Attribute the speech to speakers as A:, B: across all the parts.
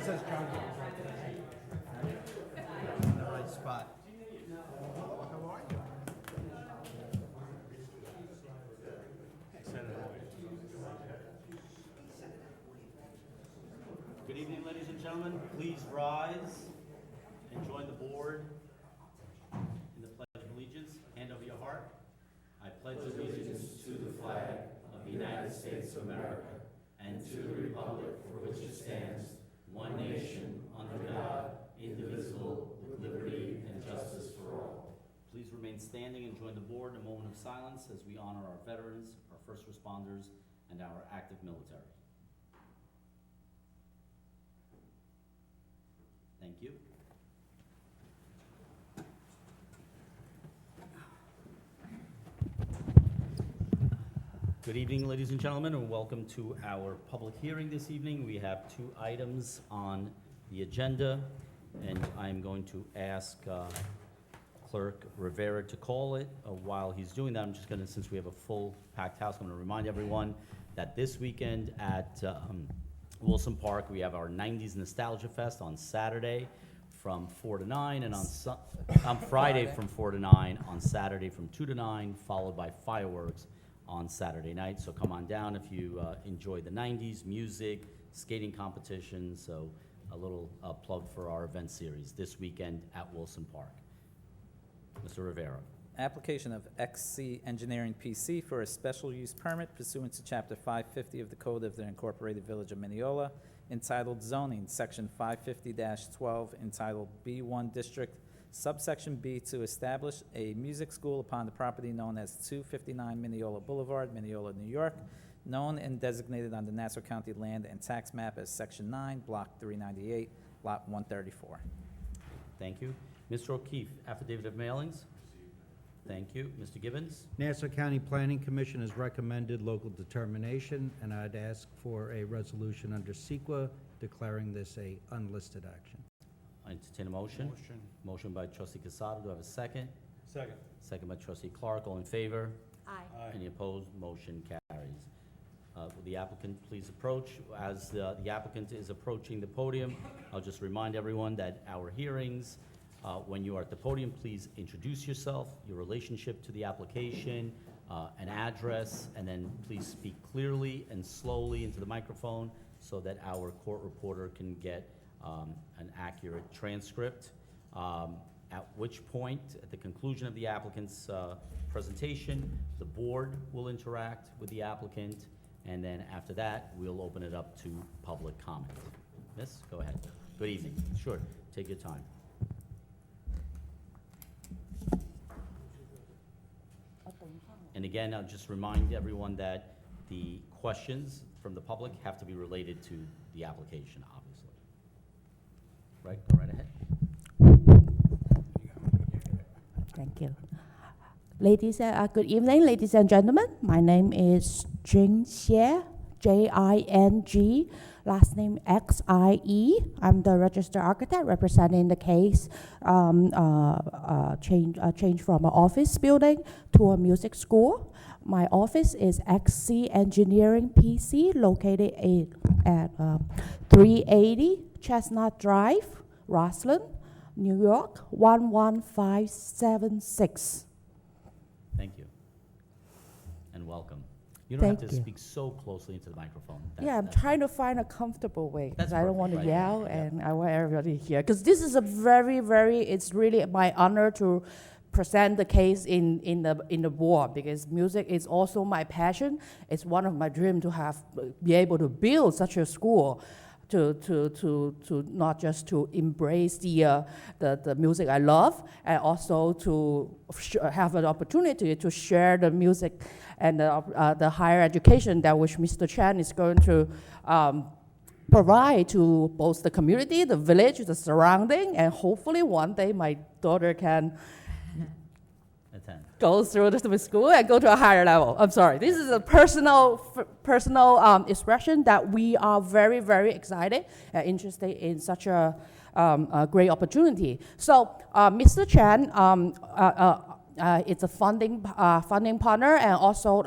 A: says John. In the right spot. How are you?
B: Good evening, ladies and gentlemen. Please rise and join the board in the Pledge of Allegiance. Hand over your heart. I pledge allegiance to the flag of the United States of America and to the republic for which it stands, one nation, under God, indivisible, with liberty and justice for all. Please remain standing and join the board in a moment of silence as we honor our veterans, our first responders, and our active military. Thank you. Good evening, ladies and gentlemen, and welcome to our public hearing this evening. We have two items on the agenda, and I'm going to ask Clerk Rivera to call it. While he's doing that, I'm just going to, since we have a full packed house, I'm going to remind everyone that this weekend at Wilson Park, we have our 90s Nostalgia Fest on Saturday from 4 to 9, and on Friday from 4 to 9, on Saturday from 2 to 9, followed by fireworks on Saturday night. So come on down if you enjoy the 90s, music, skating competition. So a little plug for our event series this weekend at Wilson Park. Mr. Rivera.
C: Application of XC Engineering PC for a special use permit pursuant to Chapter 550 of the Code of the Incorporated Village of Mineola, entitled Zoning, Section 550-12, entitled B1 District, Subsection B, to establish a music school upon the property known as 259 Mineola Boulevard, Mineola, New York, known and designated on the Nassau County Land and Tax Map as Section 9, Block 398, Lot 134.
B: Thank you. Mr. O'Keefe, affidavit of mailings. Thank you. Mr. Gibbons.
A: Nassau County Planning Commission has recommended local determination, and I'd ask for a resolution under CEQA declaring this a unlisted action.
B: I entertain a motion. Motion by trustee Casado. Do I have a second?
D: Second.
B: Second by trustee Clark. All in favor?
E: Aye.
B: Any opposed? Motion carries. Will the applicant please approach? As the applicant is approaching the podium, I'll just remind everyone that our hearings, when you are at the podium, please introduce yourself, your relationship to the application, an address, and then please speak clearly and slowly into the microphone so that our court reporter can get an accurate transcript. At which point, at the conclusion of the applicant's presentation, the board will interact with the applicant, and then after that, we'll open it up to public comment. Miss, go ahead. Good evening. Sure, take your time. And again, I'll just remind everyone that the questions from the public have to be related to the application, obviously. Right, go right ahead.
E: Thank you. Good evening, ladies and gentlemen. My name is Jing Xie, J-I-N-G, last name X-I-E. I'm the registered architect representing the case change from an office building to a music school. My office is XC Engineering PC, located at 380 Chestnut Drive, Roslyn, New York, 11576.
B: Thank you. And welcome. You don't have
E: Thank
B: to
E: you.
B: speak so closely into the microphone.
E: Yeah, I'm trying to find a comfortable way because
B: That's
E: I don't want to
B: perfect, right.
E: yell
B: Yeah.
E: and I want everybody to hear. Because this is a it's really my honor to present the case in the board, because music is also my passion. It's one of my dreams to be able to build such a school. To not just to embrace the music I love, and also to have an opportunity to share the music and the higher education that which Mr. Chan is going to provide to both the community, the village, the surrounding, and hopefully one day my daughter can
B: Attend.
E: go through the school and go to a higher level. I'm sorry. This is a personal expression that we are very, very excited and interested in such a great opportunity. So, Mr. Chan, it's a funding partner and also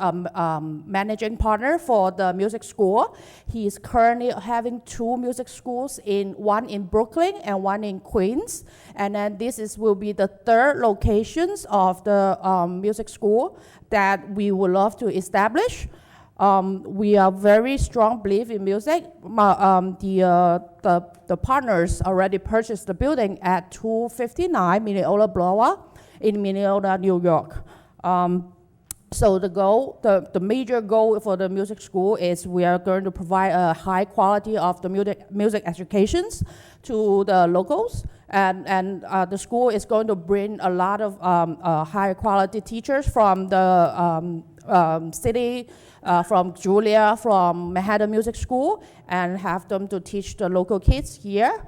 E: managing partner for the music school. He is currently having 2 music schools, one in Brooklyn and one in Queens. And then will be the 3rd locations of the music school that we would love to establish. We are very strong belief in music. The partners already purchased the building at 259 Mineola Boulevard in Mineola, New York. So the major goal for the music school is we are going to provide a high quality of the music educations to the locals, and the school is going to bring a lot of high quality teachers from the city, from Julia, from Manhattan Music School, and have them to teach the local kids here.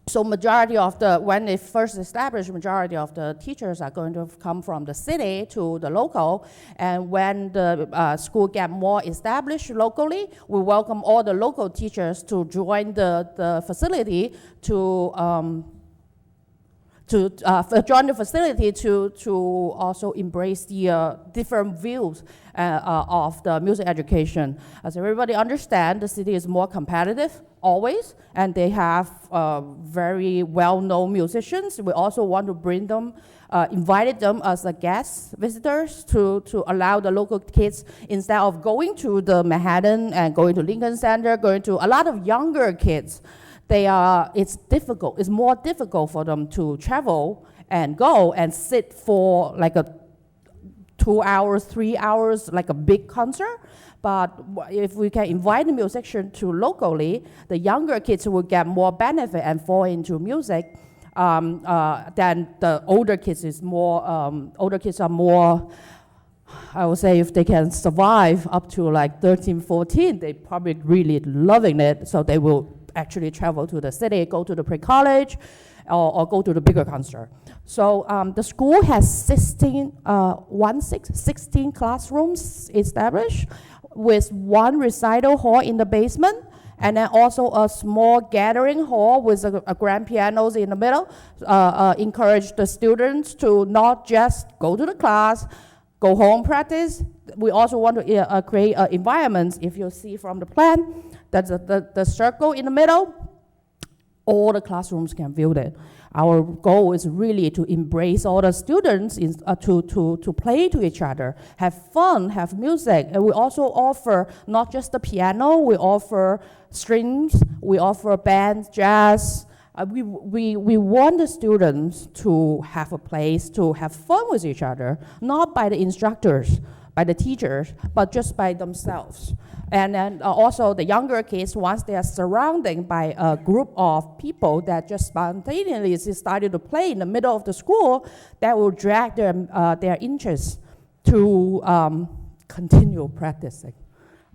E: So when they first established, majority of the teachers are going to come from the city to the local. And when the school get more established locally, we welcome all the local teachers to join the facility to also embrace the different views of the music education. As everybody understands, the city is more competitive always, and they have very well-known musicians. We also want to bring them, invited them as a guest visitors to allow the local kids, instead of going to the Manhattan and going to Lincoln Center, going to a lot of younger kids, it's more difficult for them to travel and go and sit for like a 2 hours, 3 hours, like a big concert. But if we can invite the musician to locally, the younger kids will get more benefit and fall into music than the older kids older kids are more, I would say, if they can survive up to like 13, 14, they probably really loving it. So they will actually travel to the city, go to the pre-college, or go to the bigger concert. So the school has 16 classrooms established, with 1 recital hall in the basement, and then also a small gathering hall with a grand pianos in the middle. Encourage the students to not just go to the class, go home, practice. We also want to create an environment. If you see from the plan, that's the circle in the middle, all the classrooms can view it. Our goal is really to embrace all the students to play to each other, have fun, have music. And we also offer not just the piano, we offer strings, we offer band, jazz. We want the students to have a place to have fun with each other, not by the instructors, by the teachers, but just by themselves. And then also the younger kids, once they are surrounded by a group of people that just spontaneously started to play in the middle of the school, that will drag their interest to continue practicing.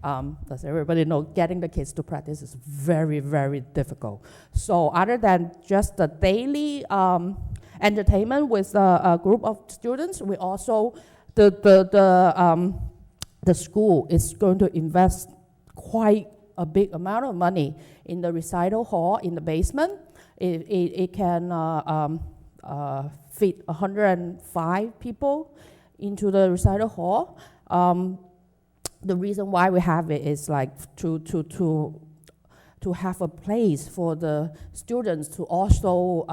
E: As everybody knows, getting the kids to practice is very, very difficult. So other than just the daily entertainment with a group of students, we also, the school is going to invest quite a big amount of money in the recital hall in the basement. It can fit 105 people into the recital hall. The reason why we have it is like to have a place for the students to also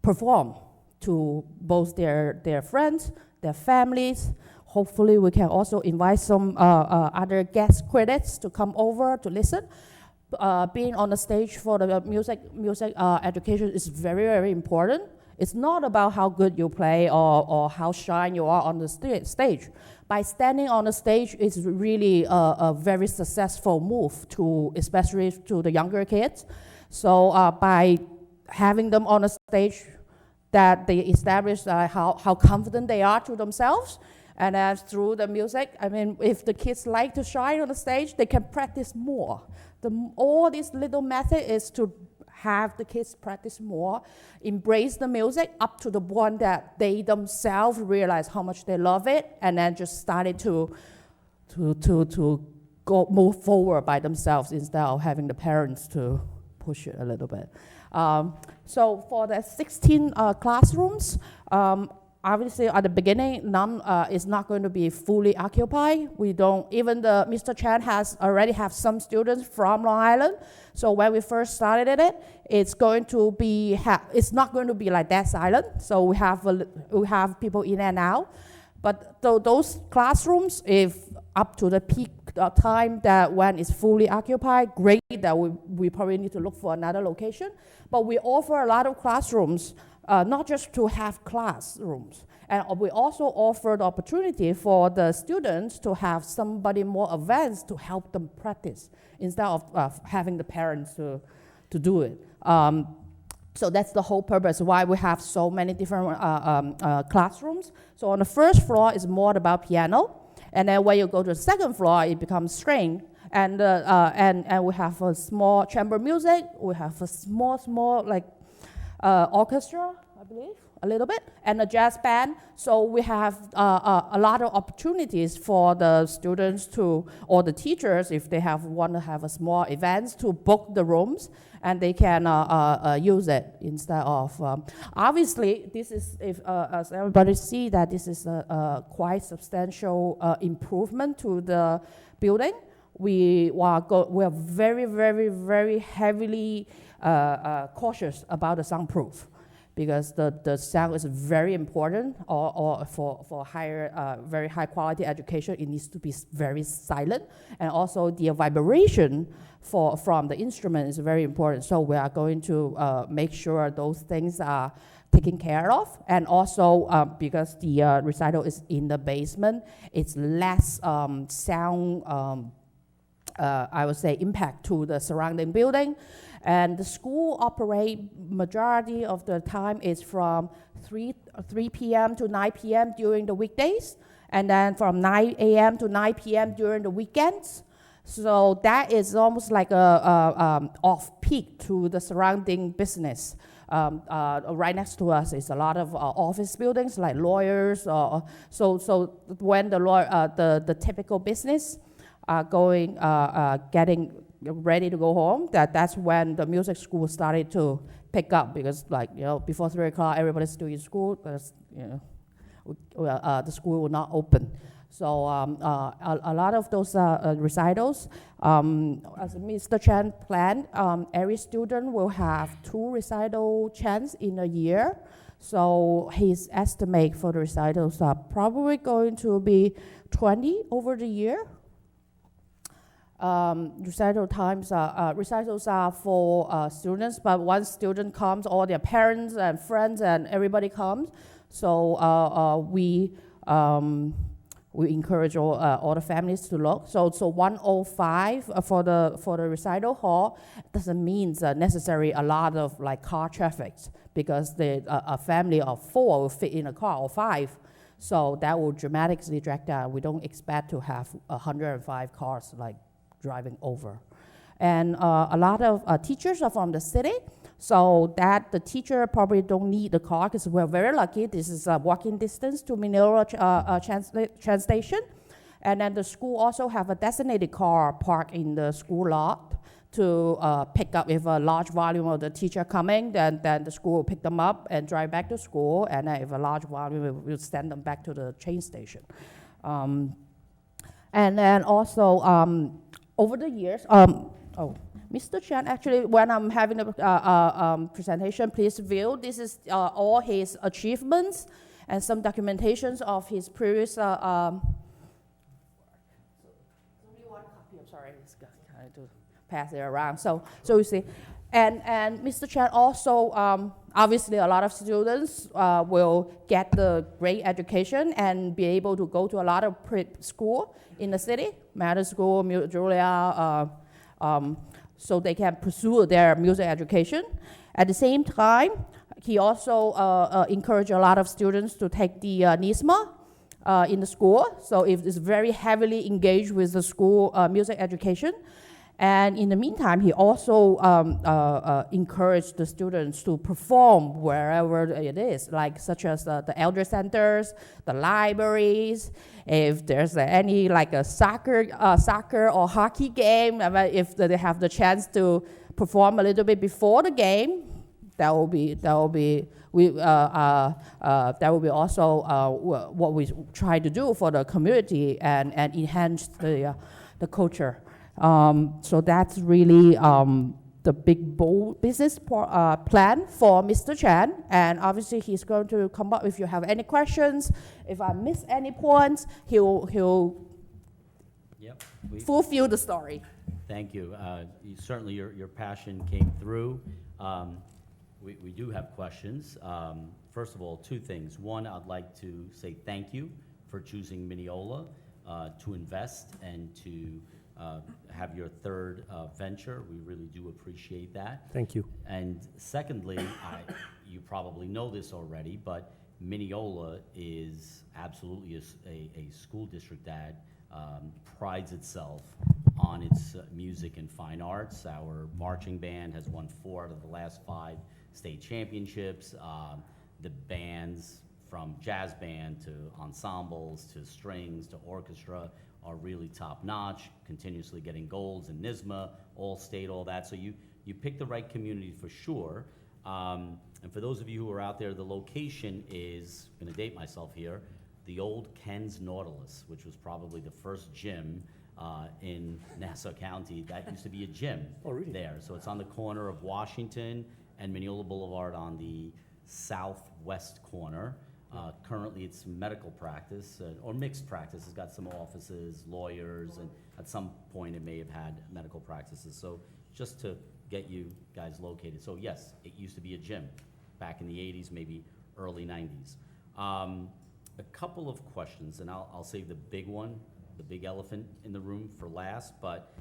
E: perform to both their friends, their families. Hopefully we can also invite some other guest critics to come over to listen. Being on the stage for the music education is very, very important. It's not about how good you play or how shy you are on the stage. By standing on the stage is really a very successful move, especially to the younger kids. So by having them on the stage, that they establish how confident they are to themselves. And as through the music, I mean, if the kids like to shine on the stage, they can practice more. All this little method is to have the kids practice more, embrace the music up to the point that they themselves realize how much they love it, and then just started to move forward by themselves instead of having the parents to push it a little bit. So for the 16 classrooms, obviously at the beginning, none is not going to be fully occupied. We don't, even Mr. Chan has already have some students from Long Island. So when we first started it, it's going to be, it's not going to be like that silent. So we have people in and out. But those classrooms, if up to the peak time that when it's fully occupied, great, that we probably need to look for another location. But we offer a lot of classrooms, not just to have classrooms. And we also offer the opportunity for the students to have somebody more advanced to help them practice instead of having the parents to do it. So that's the whole purpose why we have so many different classrooms. So on the first floor is more about piano. And then when you go to the second floor, it becomes string. And we have a small chamber music. We have a small like orchestra, I believe, a little bit, and a jazz band. So we have a lot of opportunities for the students or the teachers, if they want to have a small events, to book the rooms, and they can use it instead of. Obviously, this is, as everybody see, that this is a quite substantial improvement to the building. We are very, very, very heavily cautious about the soundproof, because the sound is very important, or for higher, very high quality education, it needs to be very silent. And also the vibration from the instrument is very important. So we are going to make sure those things are taken care of. And also because the recital is in the basement, it's less sound, I would say, impact to the surrounding building. And the school operate majority of the time is from 3 p.m. to 9 p.m. during the weekdays, and then from 9 a.m. to 9 p.m. during the weekends. So that is almost like a off-peak to the surrounding business. Right next to us is a lot of office buildings, like lawyers. So when the typical business are getting ready to go home, that's when the music school started to pick up, because before 3 o'clock everybody's still in school, because the school will not open. So a lot of those recitals, as Mr. Chan planned, every student will have 2 recital chants in a year. So his estimate for the recitals are probably going to be 20 over the year. Recitals are for students, but once student comes, all their parents and friends and everybody comes. So we encourage all the families to look. So 105 for the recital hall doesn't mean necessarily a lot of like car traffic, because a family of 4 will fit in a car, or 5. So that will dramatically drag down. We don't expect to have 105 cars like driving over. And a lot of teachers are from the city, so that the teacher probably don't need the car, because we're very lucky. This is a walking distance to Mineola train station. And then the school also have a designated car parked in the school lot to pick up if a large volume of the teacher coming, then the school will pick them up and drive back to school. And then if a large volume, we'll send them back to the train station. And then also, over the years, Mr. Chan, actually, when I'm having a presentation, please view. This is all his achievements and some documentations of his previous. Only one copy. I'm sorry, it's kind to pass it around. So you see, and Mr. Chan also, obviously, a lot of students will get the great education and be able to go to a lot of school in the city, Matter School, Juilliard, so they can pursue their music education. At the same time, he also encouraged a lot of students to take the NISMA in the school. So it's very heavily engaged with the school music education. And in the meantime, he also encouraged the students to perform wherever it is, like such as the elder centers, the libraries. If there's any like a soccer or hockey game, if they have the chance to perform a little bit before the game, That will be also what we try to do for the community and enhance the culture. So that's really the big bold business plan for Mr. Chan, and obviously he's going to come up if you have any questions. If I miss any points, he'll
B: Yep.
E: fulfill the story.
B: Thank you. Certainly, your passion came through. We do have questions. First of all, two things. One, I'd like to say thank you for choosing Mineola to invest and to have your third venture. We really do appreciate that.
D: Thank you.
B: And secondly, you probably know this already, but Mineola is absolutely a school district that prides itself on its music and fine arts. Our marching band has won 4 out of the last 5 state championships. The bands, from jazz band to ensembles to strings to orchestra, are really top notch, continuously getting golds in NYSSMA, all state, all that. So you picked the right community for sure. And for those of you who are out there, the location is, I'm gonna date myself here, the old Ken's Nautilus, which was probably the first gym in Nassau County. That used to be a gym there. So it's on the corner of Washington and Mineola Boulevard on the southwest corner. Currently, it's medical practice or mixed practice. It's got some offices, lawyers, and at some point it may have had medical practices. So just to get you guys located. So yes, it used to be a gym back in the 80s, maybe early 90s. A couple of questions, and I'll save the big one, the big elephant in the room for last, but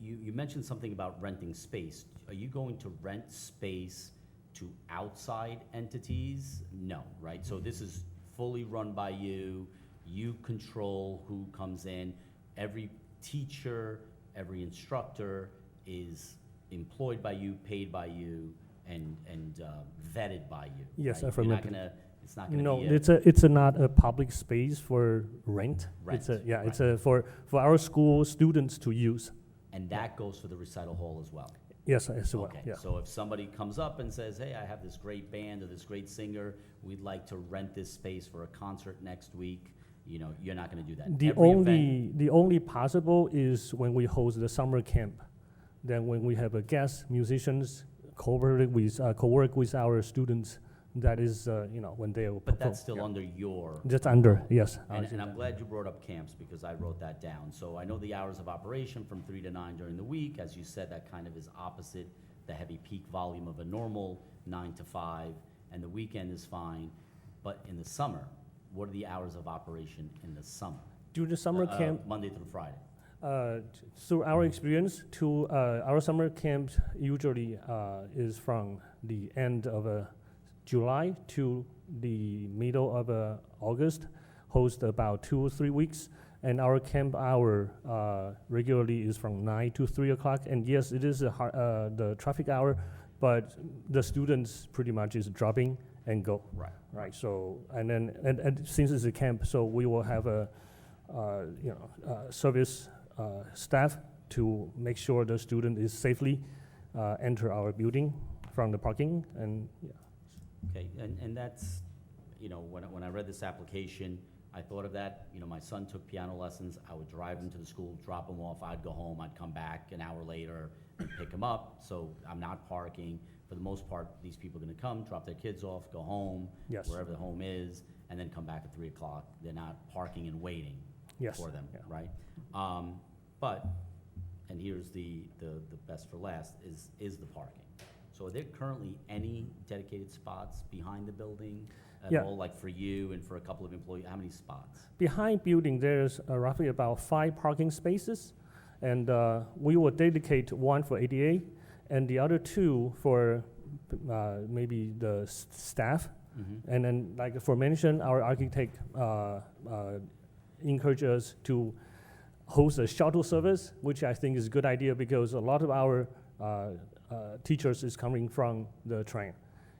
B: you mentioned something about renting space. Are you going to rent space to outside entities? No, right? So this is fully run by you. You control who comes in. Every teacher, every instructor is employed by you, paid by you, and vetted by you.
D: Yes,
B: right?
D: affirmative.
B: It's not gonna
D: No,
B: be
D: it's not a public space for rent.
B: Rent,
D: It's for our school students to use.
B: and that goes for the recital hall as well.
D: Yes, as well.
B: Okay,
D: Yeah.
B: so if somebody comes up and says, hey, I have this great band or this great singer, we'd like to rent this space for a concert next week, you're not gonna do that.
D: The
B: Every event-
D: the only possible is when we host the summer camp. Then when we have a guest musicians co-work with our students, that is when they will
B: But
D: perform.
B: that's still
D: Yeah.
B: under your.
D: Just under, yes.
B: And I'm glad you brought up camps, because I wrote that down. So I know the hours of operation from 3 to 9 during the week. As you said, that kind of is opposite the heavy peak volume of a normal 9 to 5, and the weekend is fine. But in the summer, what are the hours of operation in the summer?
D: During the summer camp,
B: Monday through Friday.
D: through our experience, our summer camp usually is from the end of July to the middle of August, host about 2 or 3 weeks, and our camp hour regularly is from 9 to 3 o'clock. And yes, it is the traffic hour, but the students pretty much is dropping and go.
B: Right.
D: Right. So and since it's a camp, so we will have a service staff to make sure the student is safely enter our building from the parking. And yeah.
B: Okay, and that's, when I read this application, I thought of that. My son took piano lessons. I would drive him to the school, drop him off. I'd go home. I'd come back an hour later and pick him up. So I'm not parking. For the most part, these people are going to come, drop their kids off, go home,
D: Yes.
B: wherever the home is, and then come back at 3 o'clock. They're not parking and waiting
D: Yes.
B: for them,
D: Yeah.
B: right? But, and here's the best for last, is the parking. So are there currently any dedicated spots behind the building at
D: Yeah.
B: all, like for you and for a couple of employees? How many spots?
D: Behind building, there's roughly about 5 parking spaces, and we will dedicate 1 for ADA, and the other 2 for maybe the staff.
B: Mm-hmm.
D: And then, like for mentioned, our architect encouraged us to host a shuttle service, which I think is a good idea because a lot of our teachers is coming from the train.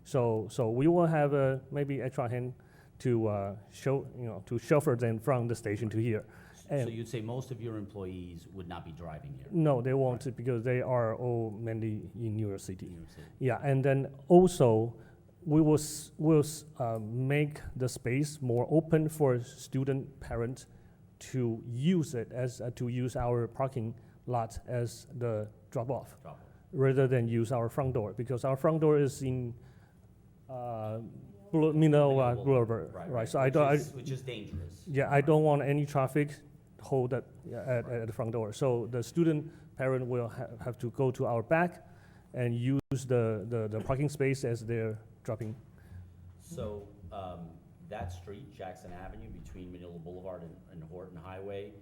D: So we will have maybe extra hand to to chauffeur them from the station to here.
B: So
D: And
B: you'd say most of your employees would not be driving here?
D: no, they won't because they are all mainly in New York City.
B: in New York City?
D: Yeah, and then also, we will make the space more open for student parents to use it as, to use our parking lot as the drop-off,
B: Drop off.
D: rather than use our front door, because our front door is in, Mineola Boulevard, right? So I don't,
B: Which is dangerous.
D: yeah, I don't want any traffic hold at, at the front door. So the student parent will have to go to our back and use the parking space as they're dropping.
B: So, that street, Jackson Avenue, between Manila Boulevard and Horton Highway,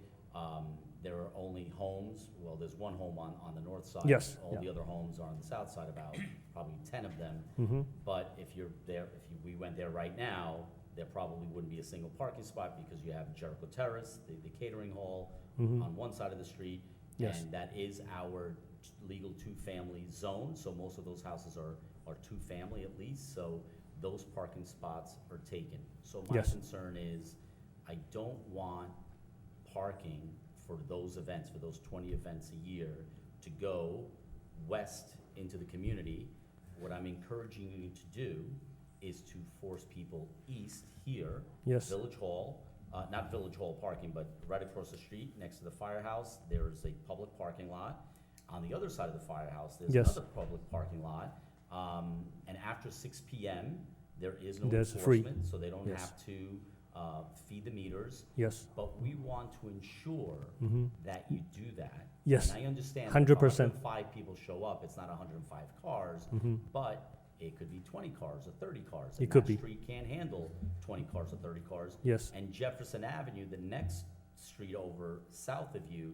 B: there are only homes, well, there's one home on the north side.
D: Yes,
B: All
D: yeah.
B: the other homes are on the south side, about probably 10 of them.
D: Mm-hmm.
B: But if you're there, we went there right now, there probably wouldn't be a single parking spot because you have Jericho Terrace, the catering hall
D: Mm-hmm.
B: on one side of the street.
D: Yes.
B: And that is our legal two-family zone, so most of those houses are two-family at least, so those parking spots are taken. So my
D: Yes.
B: concern is, I don't want parking for those events, for those 20 events a year, to go west into the community. What I'm encouraging you to do is to force people east here.
D: Yes.
B: Village Hall, not Village Hall parking, but right across the street, next to the firehouse, there is a public parking lot. On the other side of the firehouse, there's
D: Yes.
B: another public parking lot. And after 6 PM, there is no
D: That's free.
B: enforcement, so they don't
D: Yes.
B: have to feed the meters.
D: Yes.
B: But we want to ensure
D: Mm-hmm.
B: that you do that.
D: Yes.
B: And I understand if
D: 100%.
B: 105 people show up, it's not 105 cars,
D: Mm-hmm.
B: but it could be 20 cars or 30 cars.
D: It could be.
B: And that street can't handle 20 cars or 30 cars.
D: Yes.
B: And Jefferson Avenue, the next street over south of you,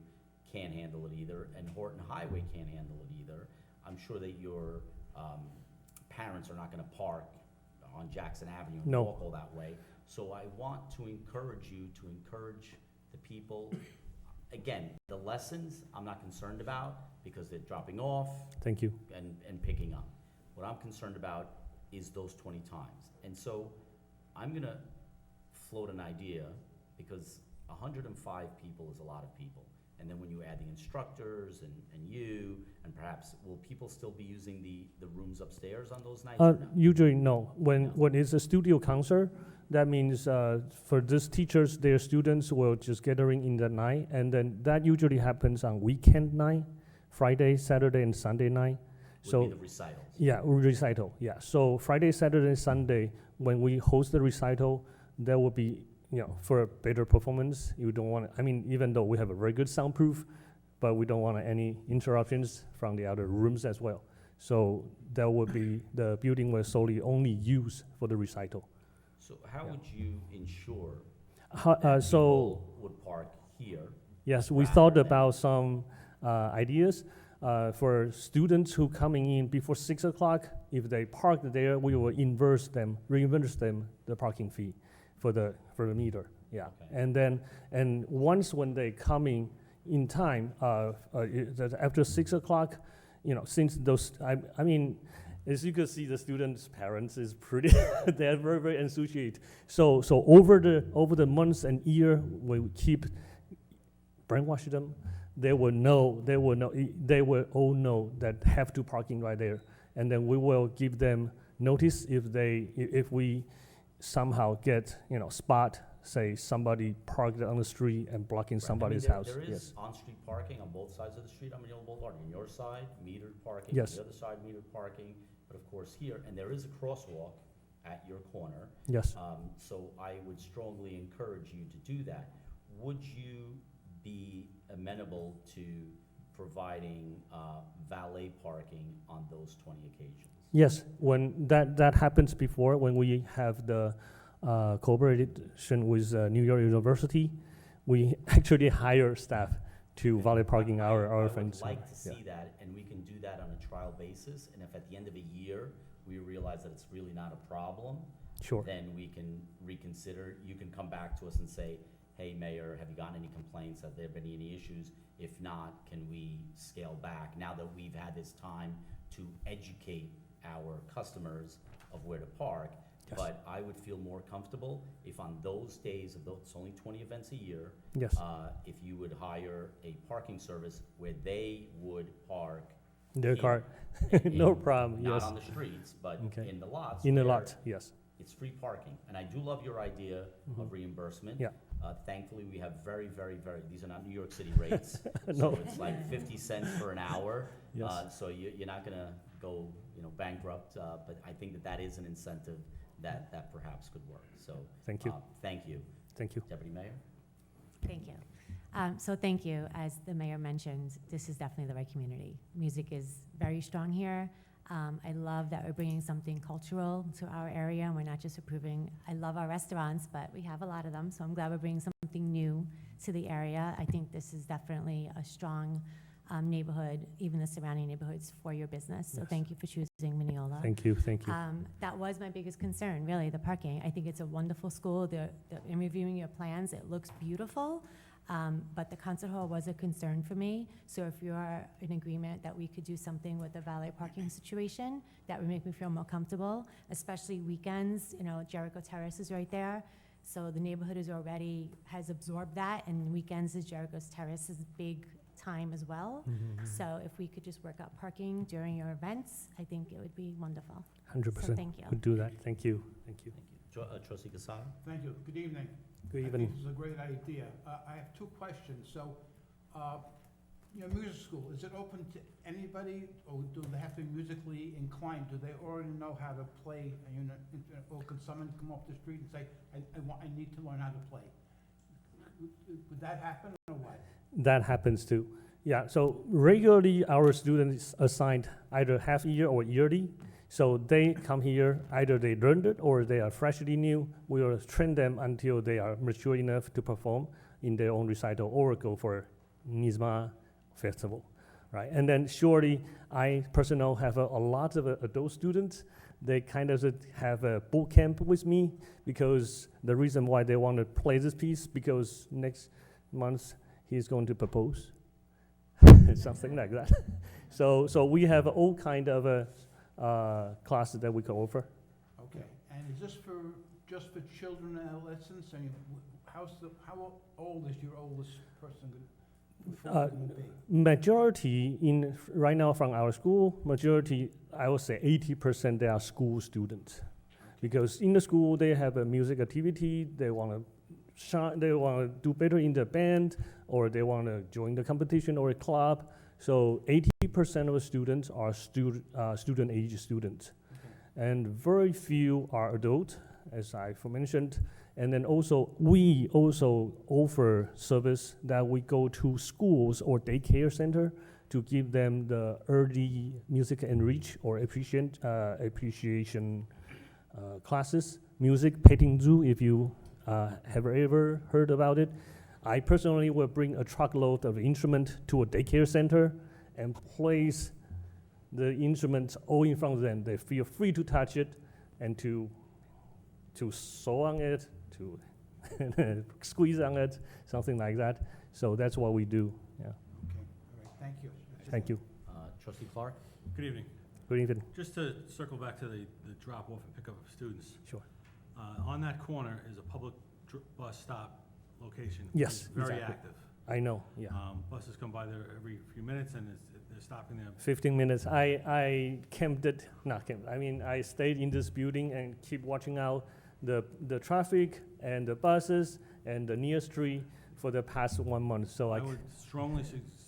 B: can't handle it either, and Horton Highway can't handle it either. I'm sure that your parents are not gonna park on Jackson Avenue and
D: No.
B: walk all that way. So I want to encourage you to encourage the people. Again, the lessons, I'm not concerned about, because they're dropping off
D: Thank you.
B: and picking up. What I'm concerned about is those 20 times. And so I'm gonna float an idea, because 105 people is a lot of people. And then when you add the instructors and you, and perhaps, will people still be using the rooms upstairs on those nights or no?
D: Usually, no.
B: No.
D: When it's a studio concert, that means for these teachers, their students will just gathering in the night, and then that usually happens on weekend night, Friday, Saturday, and Sunday night.
B: Would
D: So
B: be the recitals.
D: yeah, recital. Yeah. So Friday, Saturday, and Sunday, when we host the recital, there will be, for a better performance. You don't want. I mean, even though we have a very good soundproof, but we don't want any interruptions from the other rooms as well. So that would be the building was solely only used for the recital.
B: So how would you ensure
D: So
B: people would park here?
D: yes, we
B: rather
D: thought
B: than-
D: about some ideas. For students who coming in before 6 o'clock, if they park there, we will reimburse them the parking fee for the meter. Yeah,
B: Okay.
D: and once when they coming in time, after 6 o'clock, since those I mean, as you can see, the students' parents is pretty they're very very enthusiastic. So over the months and year, we keep brainwash them. They will all know that have to parking right there, and then we will give them notice if we somehow get spot, say somebody parked on the street and blocking
B: Right.
D: somebody's
B: there-
D: house.
B: There is
D: Yes.
B: on-street parking on both sides of the street on Manila Boulevard. On your side, metered parking.
D: Yes.
B: On the other side, metered parking. But of course here, and there is a crosswalk at your corner.
D: Yes.
B: So I would strongly encourage you to do that. Would you be amenable to providing valet parking on those 20 occasions?
D: Yes, when that happens before, when we have the cooperation with New York University, we actually hire staff to valet parking our friends.
B: I would like to
D: Yeah.
B: see that, and we can do that on a trial basis, and if at the end of a year, we realize that it's really not a problem,
D: Sure.
B: then we can reconsider. You can come back to us and say, hey, Mayor, have you gotten any complaints? Have there been any issues? If not, can we scale back now that we've had this time to educate our customers of where to park?
D: Yes.
B: But I would feel more comfortable if on those days, of those, it's only 20 events a year,
D: Yes.
B: if you would hire a parking service where they would park.
D: Their
B: here.
D: car,
B: in-
D: no problem,
B: Not
D: yes.
B: on the streets, but
D: Okay.
B: in the lots.
D: In the
B: where
D: lot, yes.
B: It's free parking, and I do love your idea of reimbursement.
D: Yeah.
B: Thankfully, we have very, these are not New York City rates.
D: No.
B: So it's like 50 cents for an hour.
D: Yes.
B: So you're not gonna go, bankrupt, but I think that is an incentive that perhaps could work, so.
D: Thank you.
B: Thank you.
D: Thank you.
B: Deputy Mayor?
F: Thank you. So thank you. As the mayor mentioned, this is definitely the right community. Music is very strong here. I love that we're bringing something cultural to our area, and we're not just approving. I love our restaurants, but we have a lot of them, so I'm glad we're bringing something new to the area. I think this is definitely a strong neighborhood, even the surrounding neighborhoods, for your business. So
D: Yes.
F: thank you for choosing Mineola.
D: Thank you, thank you.
F: That was my biggest concern, really, the parking. I think it's a wonderful school. In reviewing your plans, it looks beautiful, but the concert hall was a concern for me. So if you are in agreement that we could do something with the valet parking situation, that would make me feel more comfortable, especially weekends. Jericho Terrace is right there. So the neighborhood has absorbed that, and weekends is Jericho's Terrace's big time as well. So if we could just work out parking during your events, I think it would be wonderful.
D: 100%.
F: So thank you.
D: Could do that. Thank you, thank you.
B: Trustee Casado?
G: Thank you. Good evening.
D: Good
G: I
D: evening.
G: think this is a great idea. I have two questions. So, music school, is it open to anybody, or do they have to be musically inclined? Do they already know how to play, or could someone come off the street and say, I need to learn how to play? Would that happen, or what?
D: That happens too. Yeah, so regularly our students assigned either half year or yearly. So they come here, either they learned it or they are freshly new. We will train them until they are mature enough to perform in their own recital or go for NISMA festival, right? And then surely I personally have a lot of adult students. They kind of have a boot camp with me because the reason why they want to play this piece, because next month he's going to propose, something like that. So we have all kind of classes that we can offer.
G: Okay, and is this just for children and adolescents? I mean, how old is your oldest person going to be?
D: Majority right now from our school, I would say 80% they are school students, because in the school they have a music activity, they want to shine, they want to do better in the band, or they want to join the competition or a club. So 80% of the students are student age students, and very few are adult, as I mentioned. And then we also offer service that we go to schools or daycare center to give them the early music enrich or appreciation classes. Music petting zoo, if you have ever heard about it. I personally will bring a truckload of instrument to a daycare center and place the instruments all in front of them. They feel free to touch it and to sew on it, to squeeze on it, something like that. So that's what we do. Yeah.
G: Okay, all right, thank you.
D: Thank you.
B: Trustee Clark?
H: Good evening.
D: Good evening.
H: Just to circle back to the drop-off and pickup of students.
D: Sure.
H: On that corner is a public bus stop location.
D: Yes,
H: It's very
D: exactly.
H: active.
D: I know. Yeah.
H: Buses come by there every few minutes, and they're stopping there.
D: 15 minutes. I I stayed in this building and keep watching out the traffic and the buses and the near street for the past 1 month. So
H: I would strongly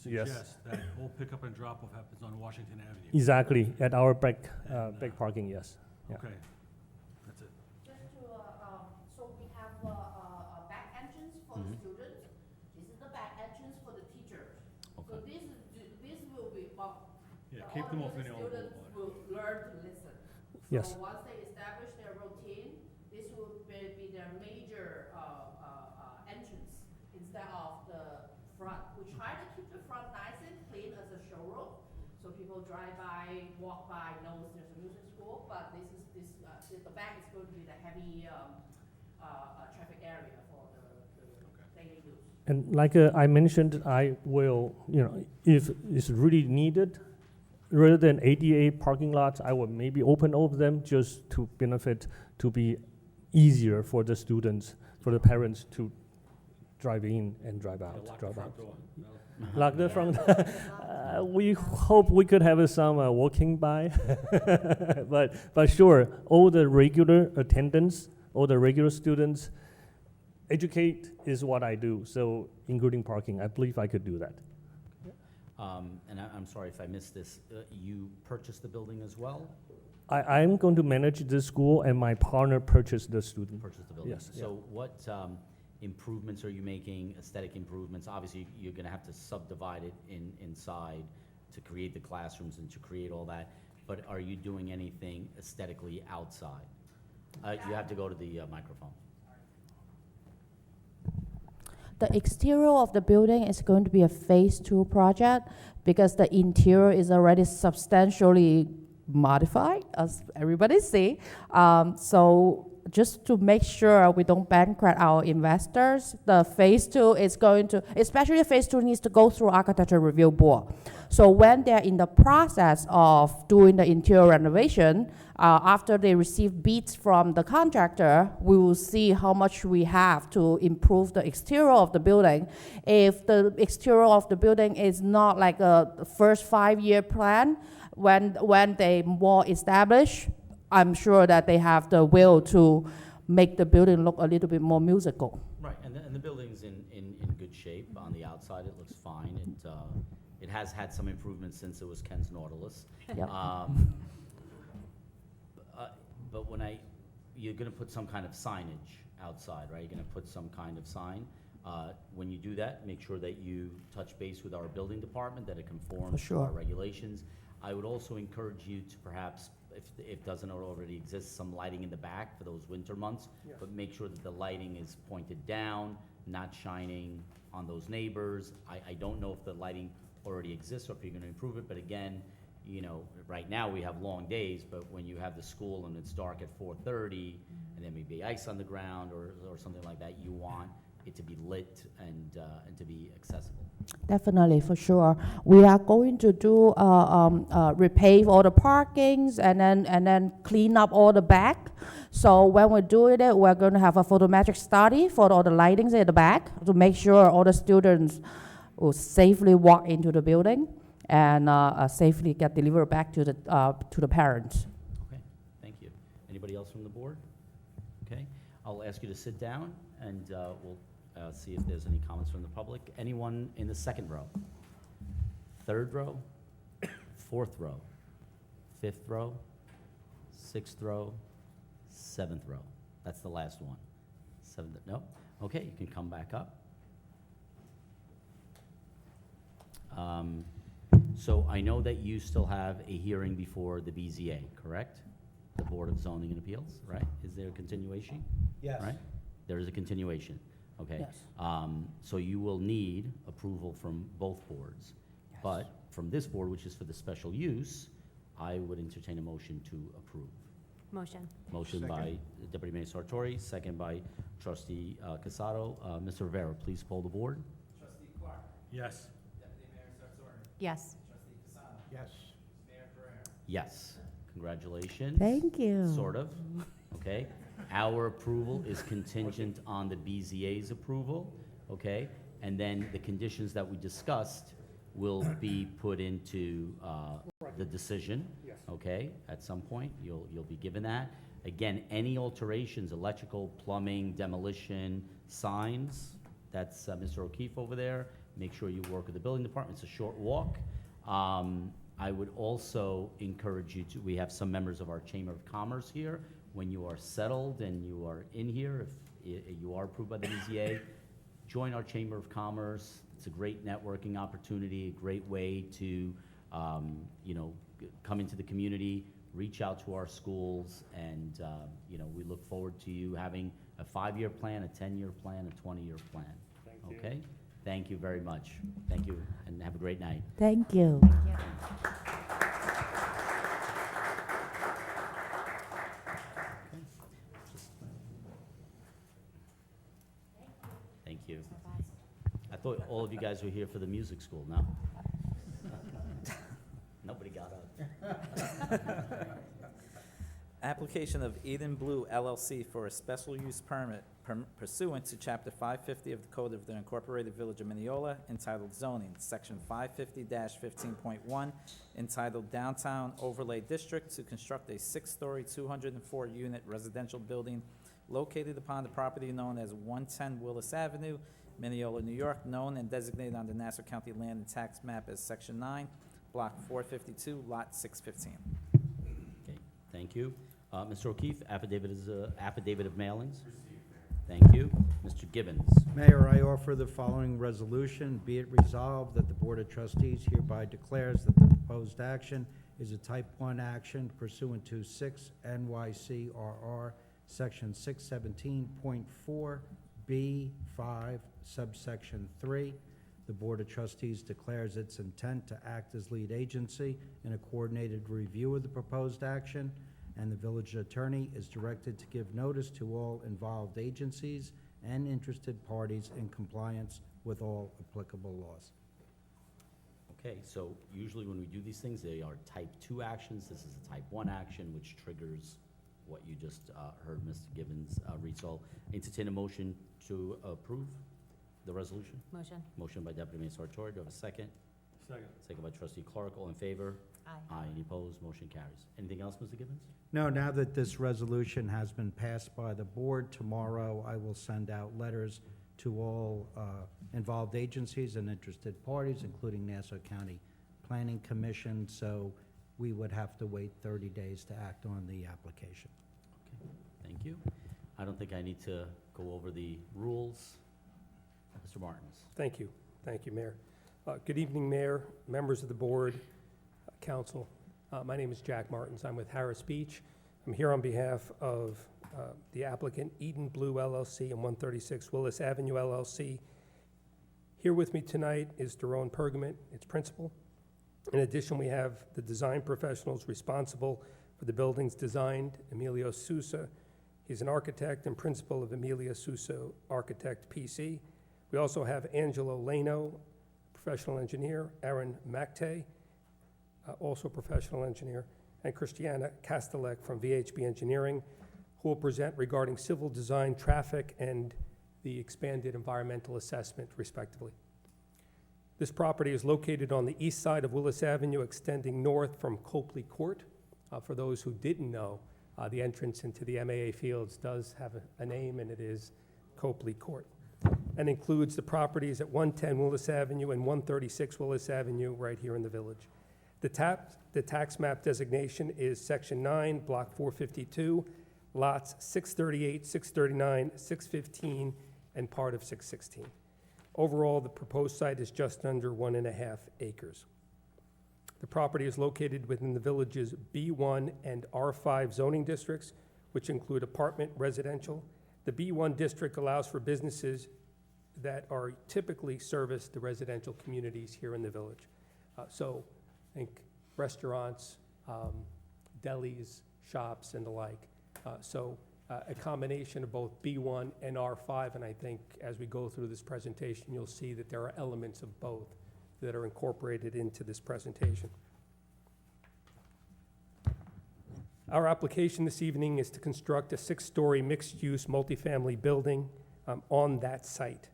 D: Yes.
H: suggest that all pickup and drop-off happens on Washington Avenue.
D: exactly at our back
H: And,
D: back parking. Yes. Yeah.
H: Okay, that's it.
E: Just to, so we have a back entrance for the students. This is the back entrance for the teachers. So
B: Okay.
E: this will be,
H: Yeah, keep them off any old
E: students will learn to listen.
D: Yes.
E: So once they establish their routine, this will be their major entrance instead of the front. We try to keep the front nice and clean as a showroom, so people drive by, walk by, knows there's a music school. But the back is going to be the heavy traffic area for the daily use.
D: And like I mentioned, I will, if it's really needed, rather than ADA parking lots, I would maybe open all of them just to benefit, to be easier for the students, for the parents to drive in and drive out,
H: Lock the
D: drive
H: front
D: out.
H: door. No.
D: Lock the front. We hope we could have some walking by, but sure, all the regular attendants, all the regular students, educate is what I do. So including parking, I believe I could do that.
B: And I'm sorry if I missed this, you purchased the building as well?
D: I'm going to manage the school, and my partner purchased the student.
B: Purchased the building?
D: Yes,
B: So what improvements are you making, aesthetic improvements? Obviously, you're gonna have to subdivide it inside to create the classrooms and to create all that, but are you doing anything aesthetically outside? You have to go to the microphone.
E: The exterior of the building is going to be a phase 2 project because the interior is already substantially modified, as everybody see. So just to make sure we don't bankrupt our investors, the phase 2 is going to, especially phase 2 needs to go through architecture review board. So when they're in the process of doing the interior renovation, after they receive bids from the contractor, we will see how much we have to improve the exterior of the building. If the exterior of the building is not like a first 5-year plan, when they more established, I'm sure that they have the will to make the building look a little bit more musical.
B: Right, and the building's in good shape. On the outside, it looks fine. It has had some improvements since it was Ken's Nautilus.
E: Yep.
B: But you're gonna put some kind of signage outside, right? You're gonna put some kind of sign. When you do that, make sure that you touch base with our building department, that it conforms to our
E: sure.
B: regulations. I would also encourage you to perhaps, if it doesn't already exist, some lighting in the back for those winter months, but make sure that the lighting is pointed down, not shining on those neighbors. I don't know if the lighting already exists or if you're gonna improve it, but again, you know, right now we have long days, but when you have the school and it's dark at 4:30, and there may be ice on the ground or something like that, you want it to be lit and to be accessible.
E: Definitely, for sure. We are going to do repave all the parkings and then clean up all the back. So when we're doing it, we're going to have a photometric study for all the lightings at the back to make sure all the students will safely walk into the building and safely get delivered back to the parents.
B: Okay, thank you. Anybody else from the board? Okay, I'll ask you to sit down and we'll see if there's any comments from the public. Anyone in the second row? Third row? Fourth row? Fifth row? Sixth row? Seventh row? That's the last one. Seventh, no? Okay, you can come back up. So I know that you still have a hearing before the BZA, correct? The Board of Zoning and Appeals, right? Is there a continuation?
A: Yes.
B: Right? There is a continuation, okay?
E: Yes.
B: So you will need approval from both boards.
E: Yes.
B: But from this board, which is for the special use, I would entertain a motion to approve.
F: Motion.
B: Motion by Deputy Mayor Sartori, second by Trustee Casado. Mr. Rivera, please poll the board.
H: Yes.
F: Yes.
G: Yes.
B: Yes. Congratulations.
E: Thank you.
B: Sort of, okay? Our approval is contingent on the BZA's approval, okay? And then the conditions that we discussed will be put into the decision, okay? At some point, you'll be given that. Again, any alterations, electrical, plumbing, demolition, signs, that's Mr. O'Keefe over there. Make sure you work with the building department. It's a short walk. I would also encourage you to, we have some members of our Chamber of Commerce here. When you are settled and you are in here, if you are approved by the BZA, join our Chamber of Commerce. It's a great networking opportunity, a great way to, you know, come into the community, reach out to our schools, and, you know, we look forward to you having a 5-year plan, a 10-year plan, a 20-year plan.
D: Thank you.
B: Okay? Thank you very much. Thank you, and have a great night.
E: Thank you.
B: Thank you. I thought all of you guys were here for the music school, no? Nobody got up.
C: Application of Eden Blue LLC for a special use permit pursuant to Chapter 550 of the Code of the Incorporated Village of Mineola, entitled zoning, Section 550-15.1, entitled Downtown Overlay District, to construct a 6-story, 204-unit residential building located upon the property known as 110 Willis Avenue, Mineola, New York, known and designated on the Nassau County Land and Tax Map as Section 9, Block 452, Lot 615.
B: Okay, thank you. Mr. O'Keefe, affidavit of mailings? Thank you. Mr. Gibbons?
A: Mayor, I offer the following resolution. Be it resolved that the Board of Trustees hereby declares that the proposed action is a Type 1 action pursuant to 6 NYCRR, Section 617.4B5, subsection 3. The Board of Trustees declares its intent to act as lead agency in a coordinated review of the proposed action, and the village attorney is directed to give notice to all involved agencies and interested parties in compliance with all applicable laws.
B: Okay, so usually when we do these things, they are type 2 actions. This is a type 1 action, which triggers what you just heard Mr. Gibbons read. So entertain a motion to approve the resolution.
F: Motion.
B: Motion by Deputy Mayor Sartori. Do I have a second?
H: Second.
B: Second by Trustee Clark. All in favor?
F: Aye.
B: Aye. Any opposed? Motion carries. Anything else, Mr. Gibbons?
A: No, now that this resolution has been passed by the board, tomorrow I will send out letters to all involved agencies and interested parties, including Nassau County Planning Commission, so we would have to wait 30 days to act on the application.
B: Okay, thank you. I don't think I need to go over the rules. Mr. Martins?
I: Thank you, Mayor. Good evening, Mayor, members of the board, council. My name is Jack Martins. I'm with Harris Beach. I'm here on behalf of the applicant Eden Blue LLC and 136 Willis Avenue LLC. Here with me tonight is Daron Pergament, its principal. In addition, we have the design professionals responsible for the buildings designed, Emilio Sousa. He's an architect and principal of Emilio Sousa Architect PC. We also have Angelo Leno, professional engineer, Aaron Macte, also professional engineer, and Christiana Kastelek from VHB Engineering, who will present regarding civil design, traffic, and the expanded environmental assessment, respectively. This property is located on the east side of Willis Avenue, extending north from Copley Court. For those who didn't know, the entrance into the MAA Fields does have a name, and it is Copley Court, and includes the properties at 110 Willis Avenue and 136 Willis Avenue right here in the village. The tax map designation is Section 9, Block 452, lots 638, 639, 615, and part of 616. Overall, the proposed site is just under 1.5 acres. The property is located within the village's B1 and R5 zoning districts, which include apartment, residential. The B1 district allows for businesses that are typically service the residential communities here in the village. So think restaurants, delis, shops, and the like. A combination of both B1 and R5, and I think as we go through this presentation, you'll see that there are elements of both that are incorporated into this presentation. Our application this evening is to construct a 6-story mixed-use multifamily building on that site.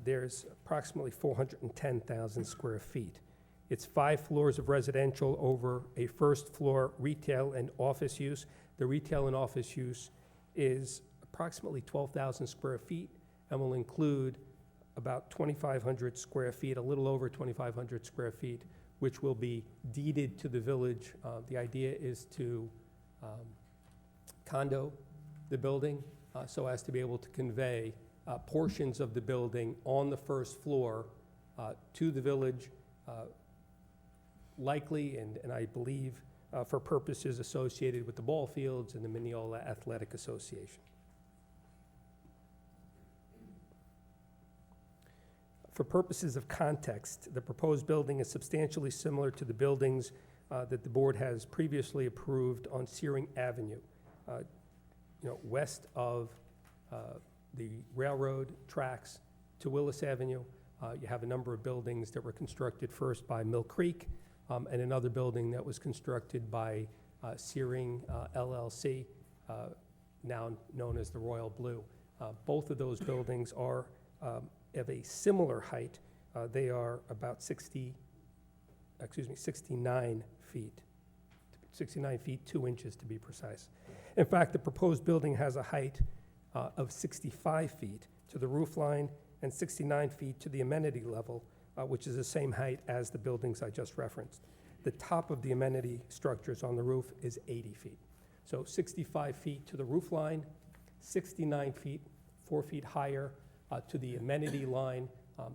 I: There's approximately 410,000 square feet. It's 5 floors of residential over a first floor retail and office use. The retail and office use is approximately 12,000 square feet and will include about 2,500 square feet, a little over 2,500 square feet, which will be deeded to the village. The idea is to condo the building so as to be able to convey portions of the building on the first floor to the village, likely, and I believe, for purposes associated with the ball fields and the Mineola Athletic Association. For purposes of context, the proposed building is substantially similar to the buildings that the board has previously approved on Searing Avenue, west of the railroad tracks to Willis Avenue. You have a number of buildings that were constructed first by Mill Creek, and another building that was constructed by Searing LLC, now known as the Royal Blue. Both of those buildings are of a similar height. They are about 69 feet. 69 feet, 2 inches to be precise. In fact, the proposed building has a height of 65 feet to the roof line and 69 feet to the amenity level, which is the same height as the buildings I just referenced. The top of the amenity structures on the roof is 80 feet. So 65 feet to the roof line, 69 feet, 4 feet higher to the amenity line.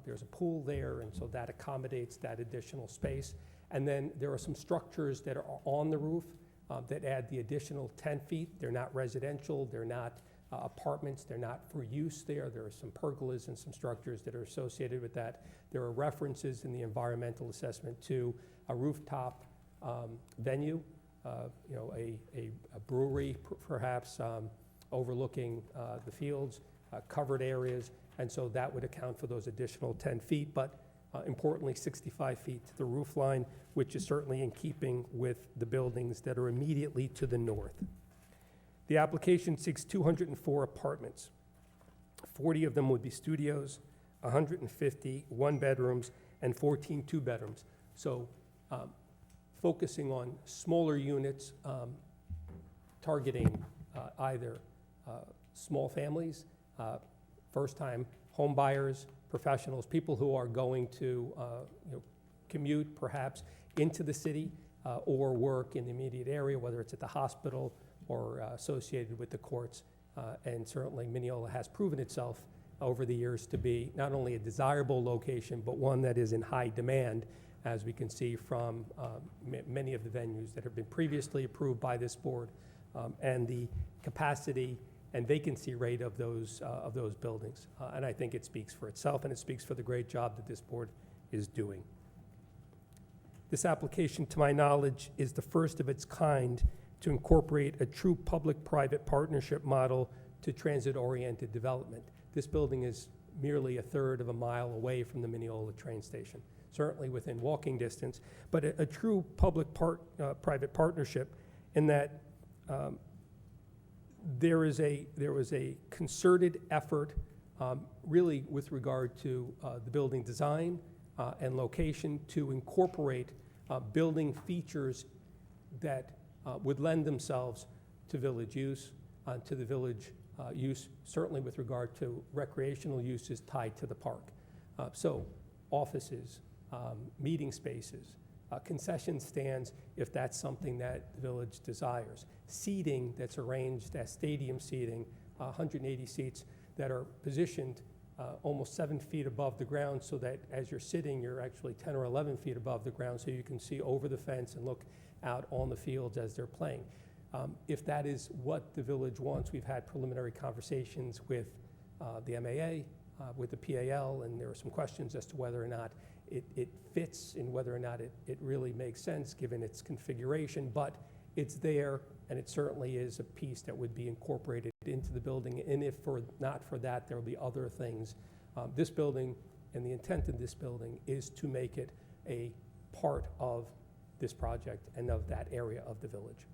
I: There's a pool there, and so that accommodates that additional space. And then there are some structures that are on the roof that add the additional 10 feet. They're not residential, they're not apartments, they're not for use there. There are some pergolas and some structures that are associated with that. There are references in the environmental assessment to a rooftop venue, a brewery perhaps overlooking the fields, covered areas, and so that would account for those additional 10 feet, but importantly 65 feet to the roof line, which is certainly in keeping with the buildings that are immediately to the north. The application seeks 204 apartments. 40 of them would be studios, 150 one-bedrooms, and 14 two-bedrooms. So focusing on smaller units, targeting either small families, first-time home buyers, professionals, people who are going to commute perhaps into the city or work in the immediate area, whether it's at the hospital or associated with the courts. And certainly Mineola has proven itself over the years to be not only a desirable location, but one that is in high demand, as we can see from many of the venues that have been previously approved by this board, and the capacity and vacancy rate of those buildings. And I think it speaks for itself, and it speaks for the great job that this board is doing. This application, to my knowledge, is the first of its kind to incorporate a true public-private partnership model to transit-oriented development. This building is merely a third of a mile away from the Mineola train station, certainly within walking distance, but a true public-private partnership in that there was a concerted effort really with regard to the building design and location to incorporate building features that would lend themselves to village use, to the village use, certainly with regard to recreational uses tied to the park. So offices, meeting spaces, concession stands, if that's something that the village desires. Seating that's arranged as stadium seating, 180 seats that are positioned almost 7 feet above the ground, so that as you're sitting, you're actually 10 or 11 feet above the ground, so you can see over the fence and look out on the fields as they're playing. If that is what the village wants, we've had preliminary conversations with the MAA, with the PAL, and there are some questions as to whether or not it fits and whether or not it really makes sense given its configuration, but it's there, and it certainly is a piece that would be incorporated into the building, and if not for that, there will be other things. This building and the intent of this building is to make it a part of this project and of that area of the village.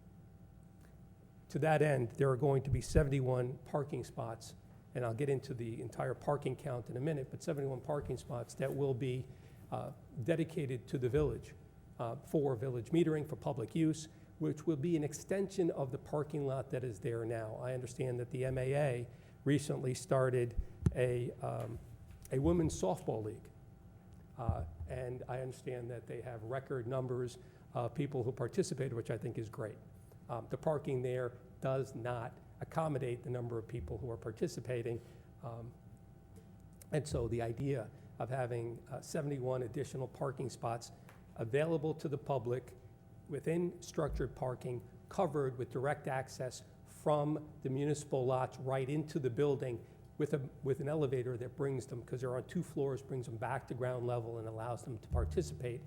I: To that end, there are going to be 71 parking spots, and I'll get into the entire parking count in a minute, but 71 parking spots that will be dedicated to the village for village metering, for public use, which will be an extension of the parking lot that is there now. I understand that the MAA recently started a women's softball league, and I understand that they have record numbers of people who participated, which I think is great. The parking there does not accommodate the number of people who are participating, and so the idea of having 71 additional parking spots available to the public within structured parking, covered with direct access from the municipal lots right into the building with an elevator that brings them, because they're on 2 floors, brings them back to ground level and allows them to participate.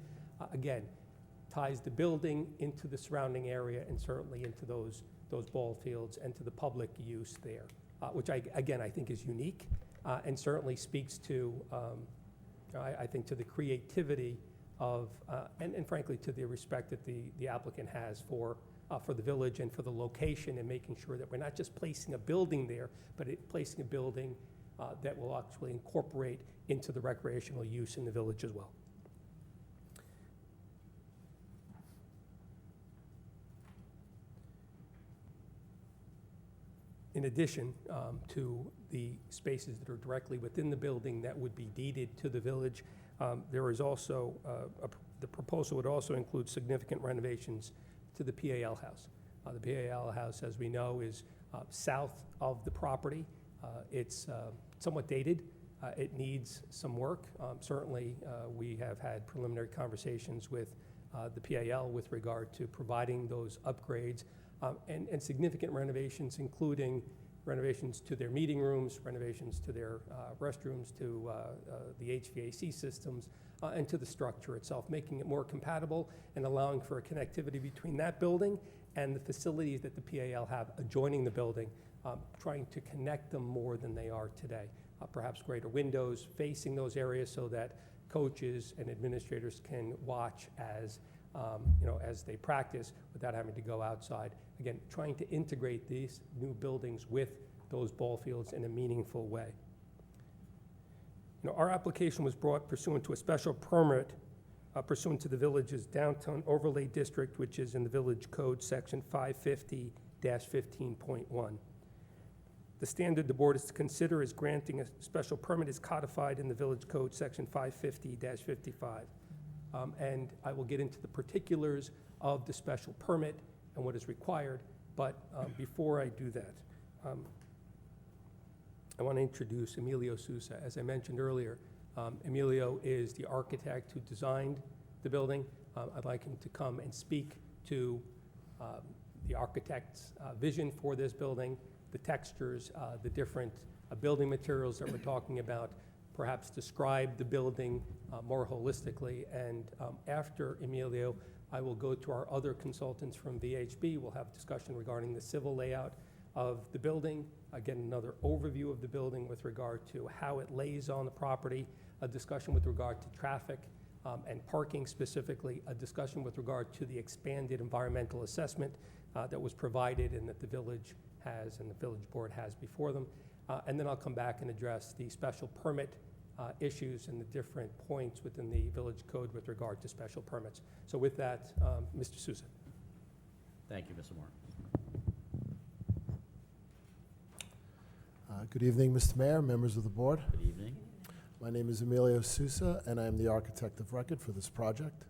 I: Again, ties the building into the surrounding area and certainly into those ball fields and to the public use there, which I think is unique and certainly speaks to, I think, to the creativity of, and frankly, to the respect that the applicant has for the village and for the location, and making sure that we're not just placing a building there, but placing a building that will actually incorporate into the recreational use in the village as well. In addition to the spaces that are directly within the building that would be deeded to the village, there is also, the proposal would also include significant renovations to the PAL house. The PAL house, as we know, is south of the property. It's somewhat dated. It needs some work. Certainly, we have had preliminary conversations with the PAL with regard to providing those upgrades and significant renovations, including renovations to their meeting rooms, renovations to their restrooms, to the HVAC systems, and to the structure itself, making it more compatible and allowing for a connectivity between that building and the facilities that the PAL have adjoining the building, trying to connect them more than they are today. Perhaps greater windows facing those areas so that coaches and administrators can watch as as they practice without having to go outside. Again, trying to integrate these new buildings with those ball fields in a meaningful way. Our application was brought pursuant to a special permit pursuant to the village's downtown overlay district, which is in the village code section 550-15.1. The standard the board is to consider as granting a special permit is codified in the village code section 550-55. And I will get into the particulars of the special permit and what is required, but before I do that, I want to introduce Emilio Sousa. As I mentioned earlier, Emilio is the architect who designed the building. I'd like him to come and speak to the architect's vision for this building, the textures, the different building materials that we're talking about, perhaps describe the building more holistically. And after Emilio, I will go to our other consultants from VHB. We'll have a discussion regarding the civil layout of the building, again, another overview of the building with regard to how it lays on the property, a discussion with regard to traffic and parking specifically, a discussion with regard to the expanded environmental assessment that was provided and that the village has and the village board has before them. And then I'll come back and address the special permit issues and the different points within the village code with regard to special permits. So with that, Mr. Sousa.
B: Thank you, Mr. Moore.
J: Good evening, Mr. Mayor, members of the board.
B: Good evening.
J: My name is Emilio Sousa, and I am the architect of record for this project.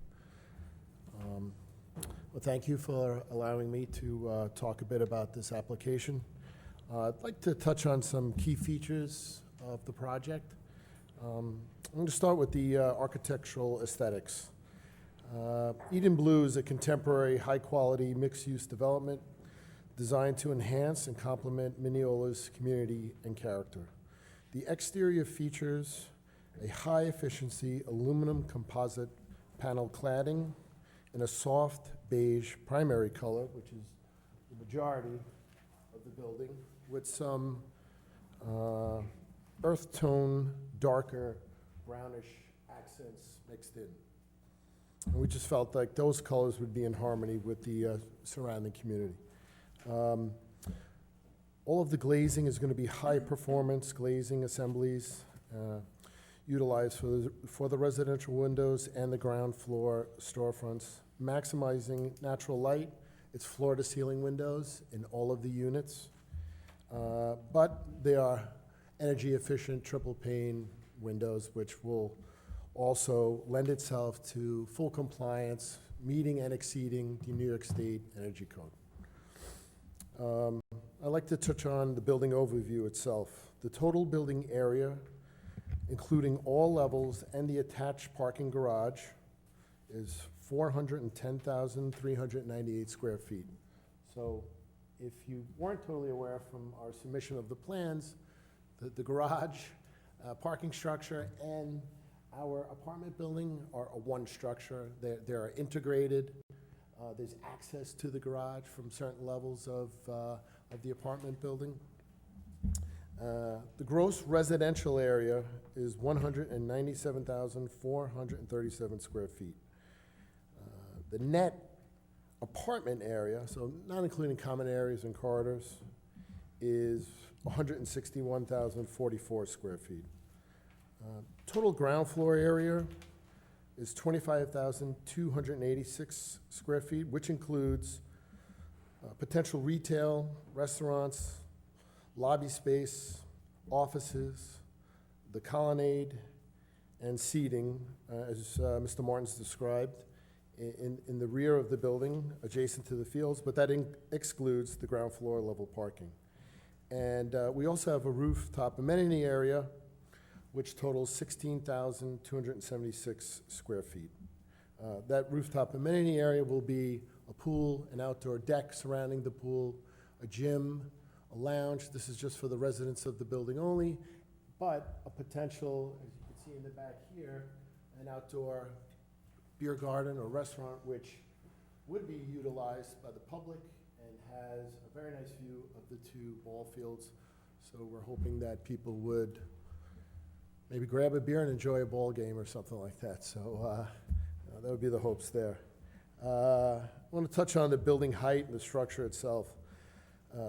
J: Well, thank you for allowing me to talk a bit about this application. I'd like to touch on some key features of the project. I'm going to start with the architectural aesthetics. Eden Blue is a contemporary, high-quality, mixed-use development designed to enhance and complement Mineola's community and character. The exterior features a high-efficiency aluminum composite panel cladding in a soft beige primary color, which is the majority of the building, with some earth tone, darker, brownish accents mixed in. And we just felt like those colors would be in harmony with the surrounding community. All of the glazing is going to be high-performance glazing assemblies utilized for the residential windows and the ground floor storefronts, maximizing natural light. It's floor-to-ceiling windows in all of the units, but they are energy-efficient triple-pane windows, which will also lend itself to full compliance, meeting and exceeding the New York State Energy Code. I'd like to touch on the building overview itself. The total building area, including all levels and the attached parking garage, is 410,398 square feet. So if you weren't totally aware from our submission of the plans, the garage, parking structure, and our apartment building are a one structure. They are integrated. There's access to the garage from certain levels of the apartment building. The gross residential area is 197,437 square feet. The net apartment area, so not including common areas and corridors, is 161,044 square feet. Total ground floor area is 25,286 square feet, which includes potential retail, restaurants, lobby space, offices, the colonnade, and seating, as Mr. Martins described, in the rear of the building, adjacent to the fields, but that excludes the ground floor level parking. And we also have a rooftop amenity area, which totals 16,276 square feet. That rooftop amenity area will be a pool, an outdoor deck surrounding the pool, a gym, a lounge. This is just for the residents of the building only, but a potential, as you can see in the back here, an outdoor beer garden or restaurant, which would be utilized by the public and has a very nice view of the two ball fields. So we're hoping that people would maybe grab a beer and enjoy a ball game or something like that. So that would be the hopes there. I want to touch on the building height and the structure itself.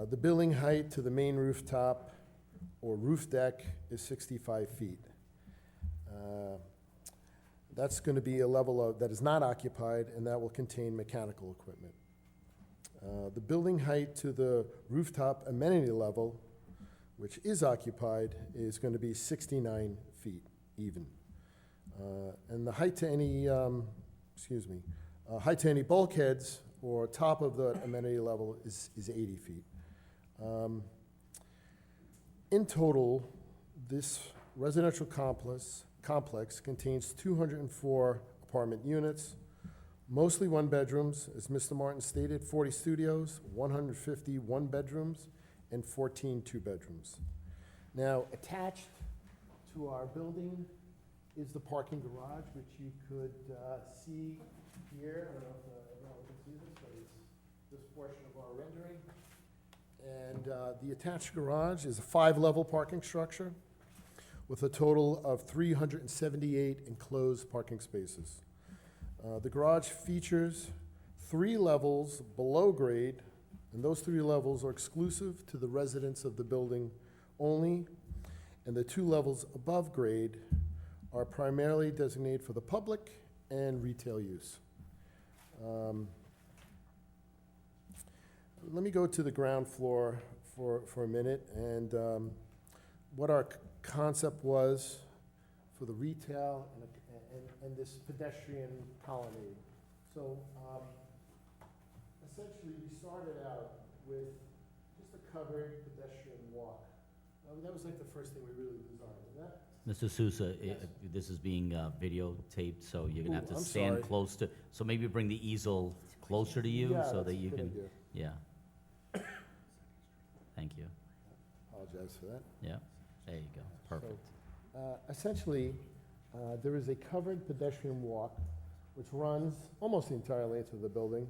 J: The building height to the main rooftop or roof deck is 65 feet. That's going to be a level that is not occupied, and that will contain mechanical equipment. The building height to the rooftop amenity level, which is occupied, is going to be 69 feet even. And the height to any, height to any bulkheads or top of the amenity level is 80 feet. In total, this residential complex contains 204 apartment units, mostly one-bedrooms, as Mr. Martin stated, 40 studios, 150 one-bedrooms, and 14 two-bedrooms. Now, attached to our building is the parking garage, which you could see here. I don't know if everyone can see this, but it's this portion of our rendering. And the attached garage is a 5-level parking structure with a total of 378 enclosed parking spaces. The garage features 3 levels below grade, and those 3 levels are exclusive to the residents of the building only, and the 2 levels above grade are primarily designated for the public and retail use. Let me go to the ground floor for a minute, and what our concept was for the retail and this pedestrian colonnade. So essentially, we started out with just a covered pedestrian walk. That was like the first thing we really designed. And that,
B: Mr. Sousa,
J: Yes.
B: this is being videotaped, so you're gonna have to
J: Ooh, I'm
B: stand
J: sorry.
B: close to, so maybe bring the easel closer to you
J: yeah,
B: so
J: that's
B: that
J: a
B: you
J: good
B: can,
J: idea.
B: yeah. Thank you.
J: Apologize for that.
B: Yeah, there you go. Perfect.
J: Essentially, there is a covered pedestrian walk which runs almost the entire length of the building.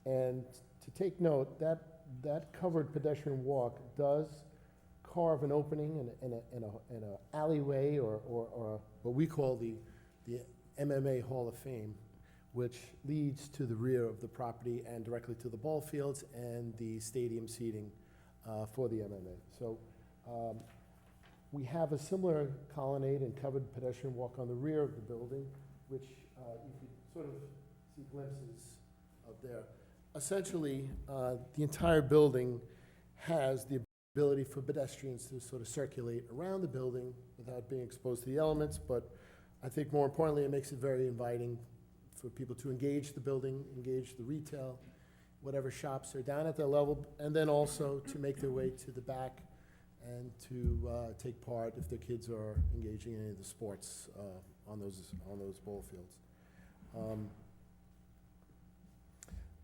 J: And to take note, that covered pedestrian walk does carve an opening in a alleyway or what we call the MMA Hall of Fame, which leads to the rear of the property and directly to the ball fields and the stadium seating for the MMA. So we have a similar colonnade and covered pedestrian walk on the rear of the building, which you can sort of see glimpses of there. Essentially, the entire building has the ability for pedestrians to sort of circulate around the building without being exposed to the elements, but I think more importantly, it makes it very inviting for people to engage the building, engage the retail, whatever shops are down at that level, and then also to make their way to the back and to take part if their kids are engaging in any of the sports on those ball fields.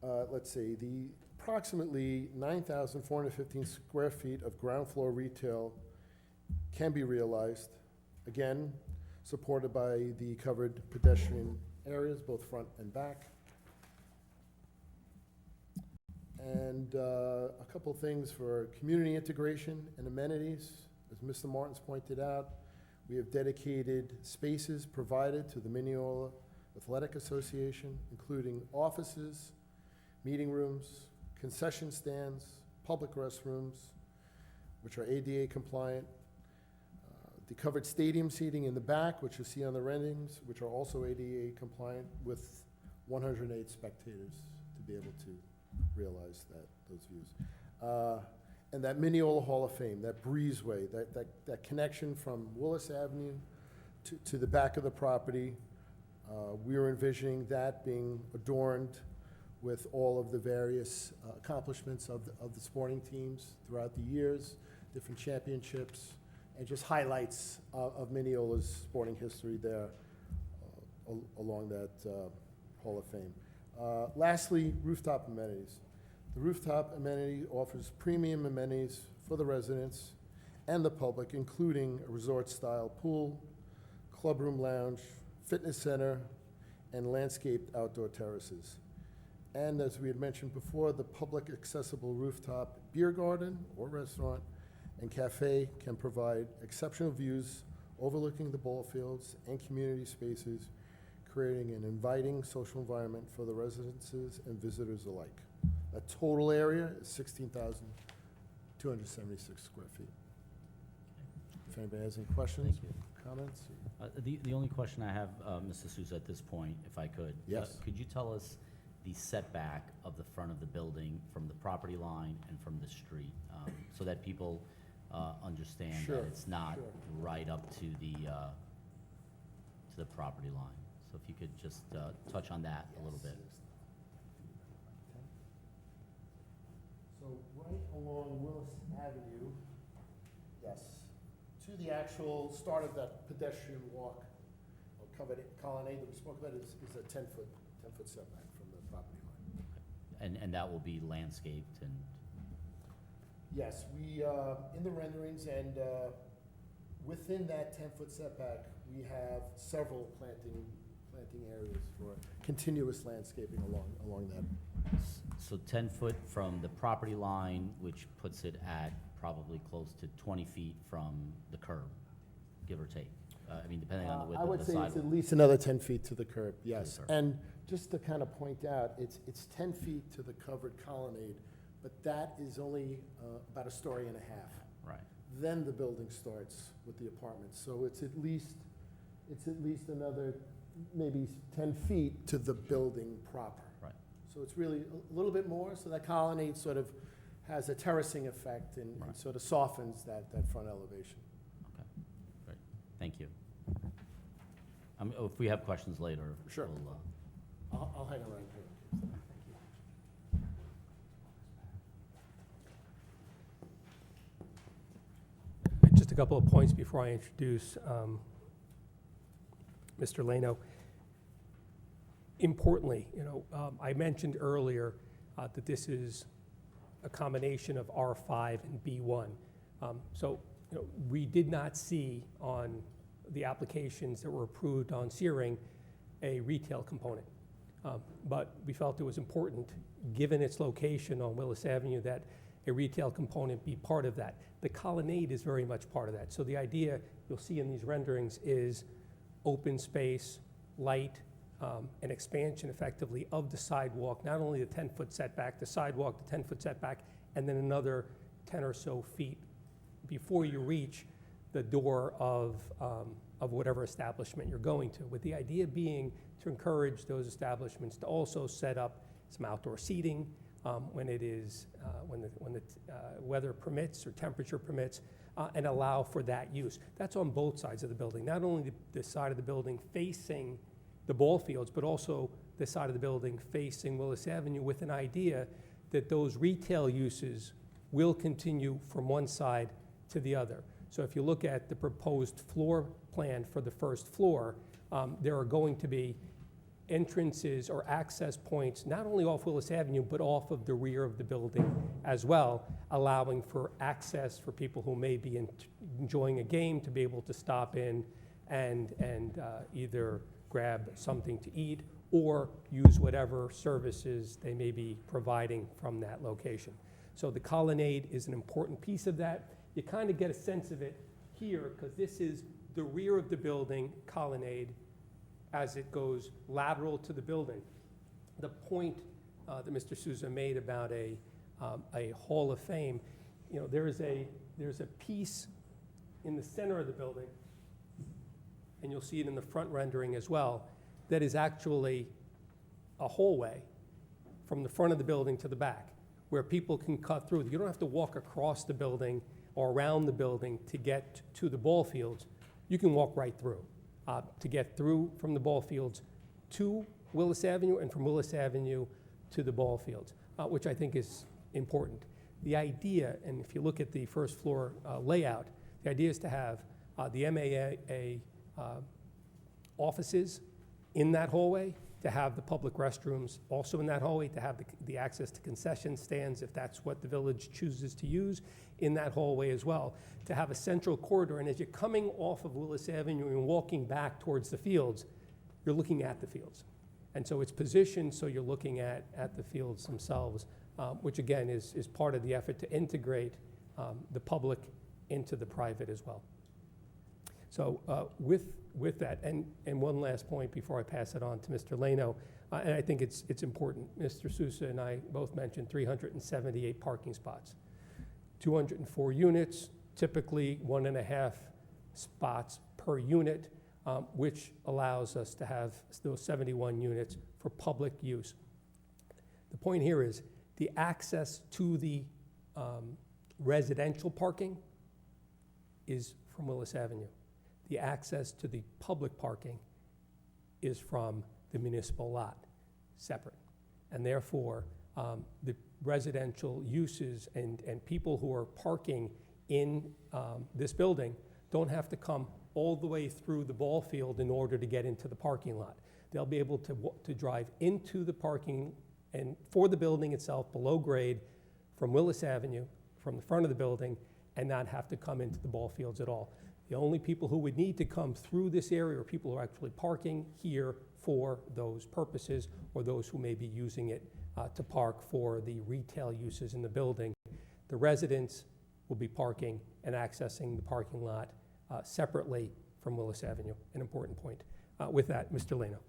J: Let's see, the approximately 9,415 square feet of ground floor retail can be realized, again, supported by the covered pedestrian areas, both front and back. And a couple things for community integration and amenities. As Mr. Martins pointed out, we have dedicated spaces provided to the Mineola Athletic Association, including offices, meeting rooms, concession stands, public restrooms, which are ADA compliant, the covered stadium seating in the back, which you see on the renderings, which are also ADA compliant, with 108 spectators to be able to realize those views. And that Mineola Hall of Fame, that breezeway, that connection from Willis Avenue to the back of the property, we are envisioning that being adorned with all of the various accomplishments of the sporting teams throughout the years, different championships, and just highlights of Mineola's sporting history there along that Hall of Fame. Lastly, rooftop amenities. The rooftop amenity offers premium amenities for the residents and the public, including a resort-style pool, clubroom lounge, fitness center, and landscaped outdoor terraces. And as we had mentioned before, the public accessible rooftop beer garden or restaurant and cafe can provide exceptional views overlooking the ball fields and community spaces, creating an inviting social environment for the residences and visitors alike. That total area is 16,276 square feet. If anybody has any questions,
B: Thank you.
J: comments?
B: The only question I have, Mr. Souza, at this point, if I could.
J: Yes.
B: Could you tell us the setback of the front of the building from the property line and from the street, so that people understand
J: Sure,
B: that it's not
J: sure.
B: right up to the property line? So if you could just touch on that a little bit.
J: So right along Willis Avenue, yes, to the actual start of that pedestrian walk, or covered colonnade that we spoke about is a 10-foot setback from the property line.
B: And that will be landscaped and,
J: Yes, we, in the renderings and within that 10-foot setback, we have several planting areas for continuous landscaping along that.
B: so 10 foot from the property line, which puts it at probably close to 20 feet from the curb, give or take. I mean, depending on the width
J: I
B: of
J: would
B: the
J: say it's
B: sidewalk.
J: at least another 10 feet to the curb, yes.
B: curb.
J: And just to kind of point out, it's 10 feet to the covered colonnade, but that is only about a story and a half.
B: Right.
J: Then the building starts with the apartments. So it's at least another maybe 10 feet to the building proper.
B: Right.
J: So it's really a little bit more, so that colonnade sort of has a terracing effect and
B: Right.
J: sort of softens that front elevation.
B: Okay, great, thank you. If we have questions later.
J: Sure.
B: we'll,
J: I'll hang around here.
I: Just a couple of points before I introduce Mr. Leno. Importantly, I mentioned earlier that this is a combination of R5 and B1. So, we did not see on the applications that were approved on Searing a retail component. But we felt it was important, given its location on Willis Avenue, that a retail component be part of that. The colonnade is very much part of that. So the idea you'll see in these renderings is open space, light, and expansion effectively of the sidewalk, not only the 10-foot setback, the sidewalk, the 10-foot setback, and then another 10 or so feet before you reach the door of whatever establishment you're going to, with the idea being to encourage those establishments to also set up some outdoor seating when it is, when the weather permits or temperature permits, and allow for that use. That's on both sides of the building, not only the side of the building facing the ball fields, but also the side of the building facing Willis Avenue, with an idea that those retail uses will continue from one side to the other. So if you look at the proposed floor plan for the first floor, there are going to be entrances or access points, not only off Willis Avenue, but off of the rear of the building as well, allowing for access for people who may be enjoying a game to be able to stop in and either grab something to eat or use whatever services they may be providing from that location. So the colonnade is an important piece of that. You kind of get a sense of it here, because this is the rear of the building colonnade as it goes lateral to the building. The point that Mr. Souza made about a Hall of Fame, you know, there's a piece in the center of the building, and you'll see it in the front rendering as well, that is actually a hallway from the front of the building to the back, where people can cut through. You don't have to walk across the building or around the building to get to the ball fields. You can walk right through to get through from the ball fields to Willis Avenue and from Willis Avenue to the ball fields, which I think is important. The idea, and if you look at the first floor layout, the idea is to have the MAA offices in that hallway, to have the public restrooms also in that hallway, to have the access to concession stands, if that's what the village chooses to use, in that hallway as well, to have a central corridor. And as you're coming off of Willis Avenue and walking back towards the fields, you're looking at the fields. And so it's positioned so you're looking at the fields themselves, which again is part of the effort to integrate the public into the private as well. So with that, and one last point before I pass it on to Mr. Leno, and I think it's important. Mr. Sousa and I both mentioned 378 parking spots, 204 units, typically 1.5 spots per unit, which allows us to have those 71 units for public use. The point here is the access to the residential parking is from Willis Avenue. The access to the public parking is from the municipal lot, separate. And therefore, the residential uses and people who are parking in this building don't have to come all the way through the ball field in order to get into the parking lot. They'll be able to drive into the parking and for the building itself below grade from Willis Avenue, from the front of the building, and not have to come into the ball fields at all. The only people who would need to come through this area are people who are actually parking here for those purposes, or those who may be using it to park for the retail uses in the building. The residents will be parking and accessing the parking lot separately from Willis Avenue, an important point. With that, Mr. Leno.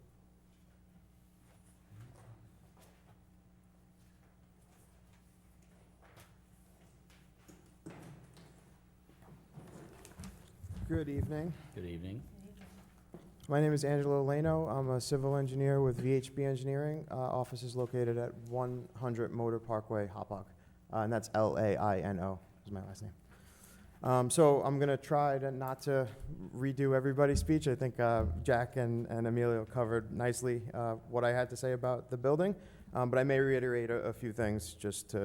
K: Good evening.
B: Good evening.
K: My name is Angelo Leno. I'm a civil engineer with VHB Engineering. Office is located at 100 Motor Parkway, Hopog. And that's Laino is my last name. So I'm going to try not to redo everybody's speech. I think Jack and Emilio covered nicely what I had to say about the building. But I may reiterate a few things just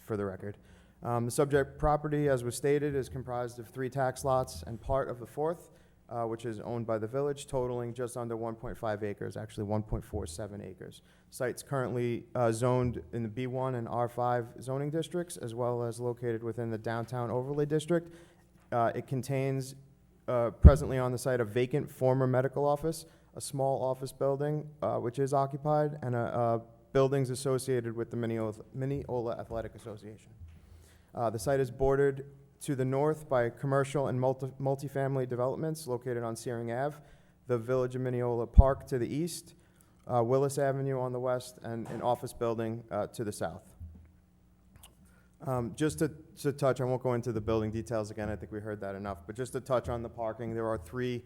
K: for the record. The subject property, as was stated, is comprised of 3 tax lots and part of the 4th, which is owned by the village, totaling just under 1.5 acres, actually 1.47 acres. Site's currently zoned in the B1 and R5 zoning districts, as well as located within the downtown overlay district. It contains, presently on the site, a vacant former medical office, a small office building, which is occupied, and buildings associated with the Mineola Athletic Association. The site is bordered to the north by commercial and multifamily developments located on Searing Ave, the Village of Mineola Park to the east, Willis Avenue on the west, and an office building to the south. Just to touch, I won't go into the building details again, I think we heard that enough, but just to touch on the parking, there are 3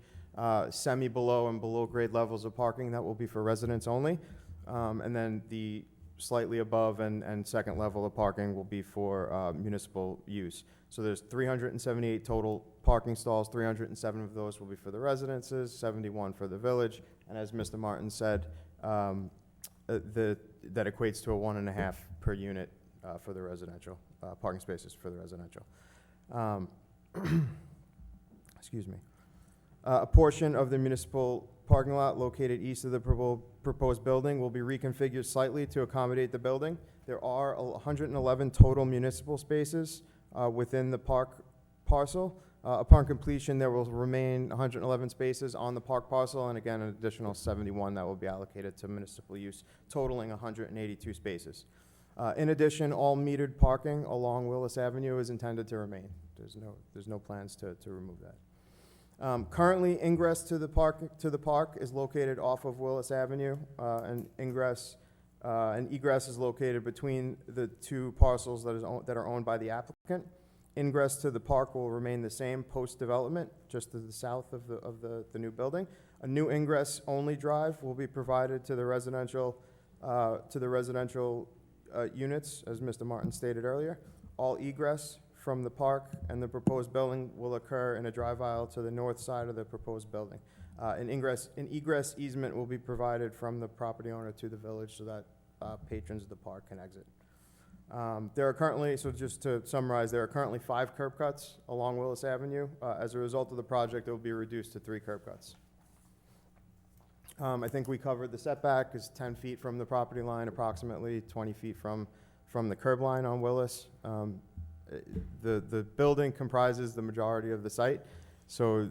K: semi-below and below grade levels of parking that will be for residents only, and then the slightly above and second level of parking will be for municipal use. So there's 378 total parking stalls, 307 of those will be for the residences, 71 for the village, and as Mr. Martin said, that equates to a 1.5 per unit for the residential, parking spaces for the residential. Excuse me. A portion of the municipal parking lot located east of the proposed building will be reconfigured slightly to accommodate the building. There are 111 total municipal spaces within the park parcel. Upon completion, there will remain 111 spaces on the park parcel, and again, an additional 71 that will be allocated to municipal use, totaling 182 spaces. In addition, all metered parking along Willis Avenue is intended to remain There's no plans to remove that. Currently, ingress to the park is located off of Willis Avenue, and egress is located between the two parcels that are owned by the applicant. Ingress to the park will remain the same post-development, just to the south of the new building. A new ingress-only drive will be provided to the residential units, as Mr. Martin stated earlier. All egress from the park and the proposed building will occur in a drive aisle to the north side of the proposed building. An egress easement will be provided from the property owner to the village so that patrons of the park can exit. There are currently, so just to summarize, there are currently 5 curb cuts along Willis Avenue. As a result of the project, it will be reduced to 3 curb cuts. I think we covered the setback is 10 feet from the property line, approximately 20 feet from the curb line on Willis. The building comprises the majority of the site, so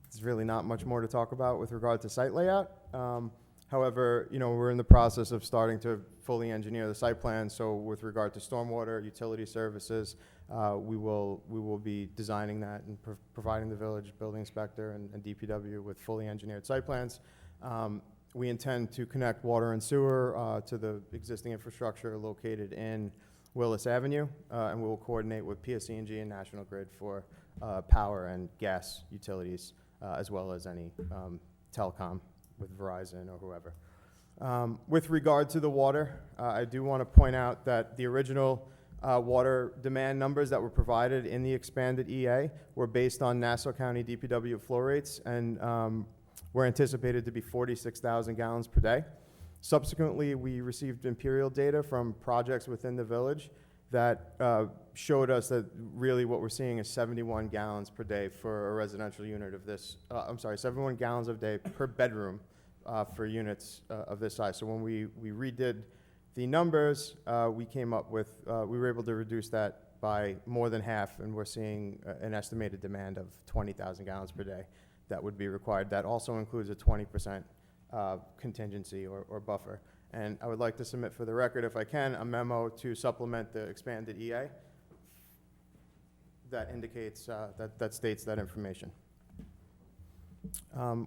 K: there's really not much more to talk about with regard to site layout. However, we're in the process of starting to fully engineer the site plan, so with regard to stormwater, utility services, we will be designing that and providing the village building inspector and DPW with fully engineered site plans. We intend to connect water and sewer to the existing infrastructure located in Willis Avenue, and we will coordinate with PSE&G and National Grid for power and gas utilities, as well as any telecom with Verizon or whoever. With regard to the water, I do want to point out that the original water demand numbers that were provided in the expanded EA were based on Nassau County DPW flow rates and were anticipated to be 46,000 gallons per day. Subsequently, we received imperial data from projects within the village that showed us that really what we're seeing is 71 gallons per day for a residential unit of this, 71 gallons a day per bedroom for units of this size. So when we redid the numbers, we came up with, we were able to reduce that by more than half, and we're seeing an estimated demand of 20,000 gallons per day that would be required. That also includes a 20% contingency or buffer. And I would like to submit for the record, if I can, a memo to supplement the expanded EA that indicates, that states that information.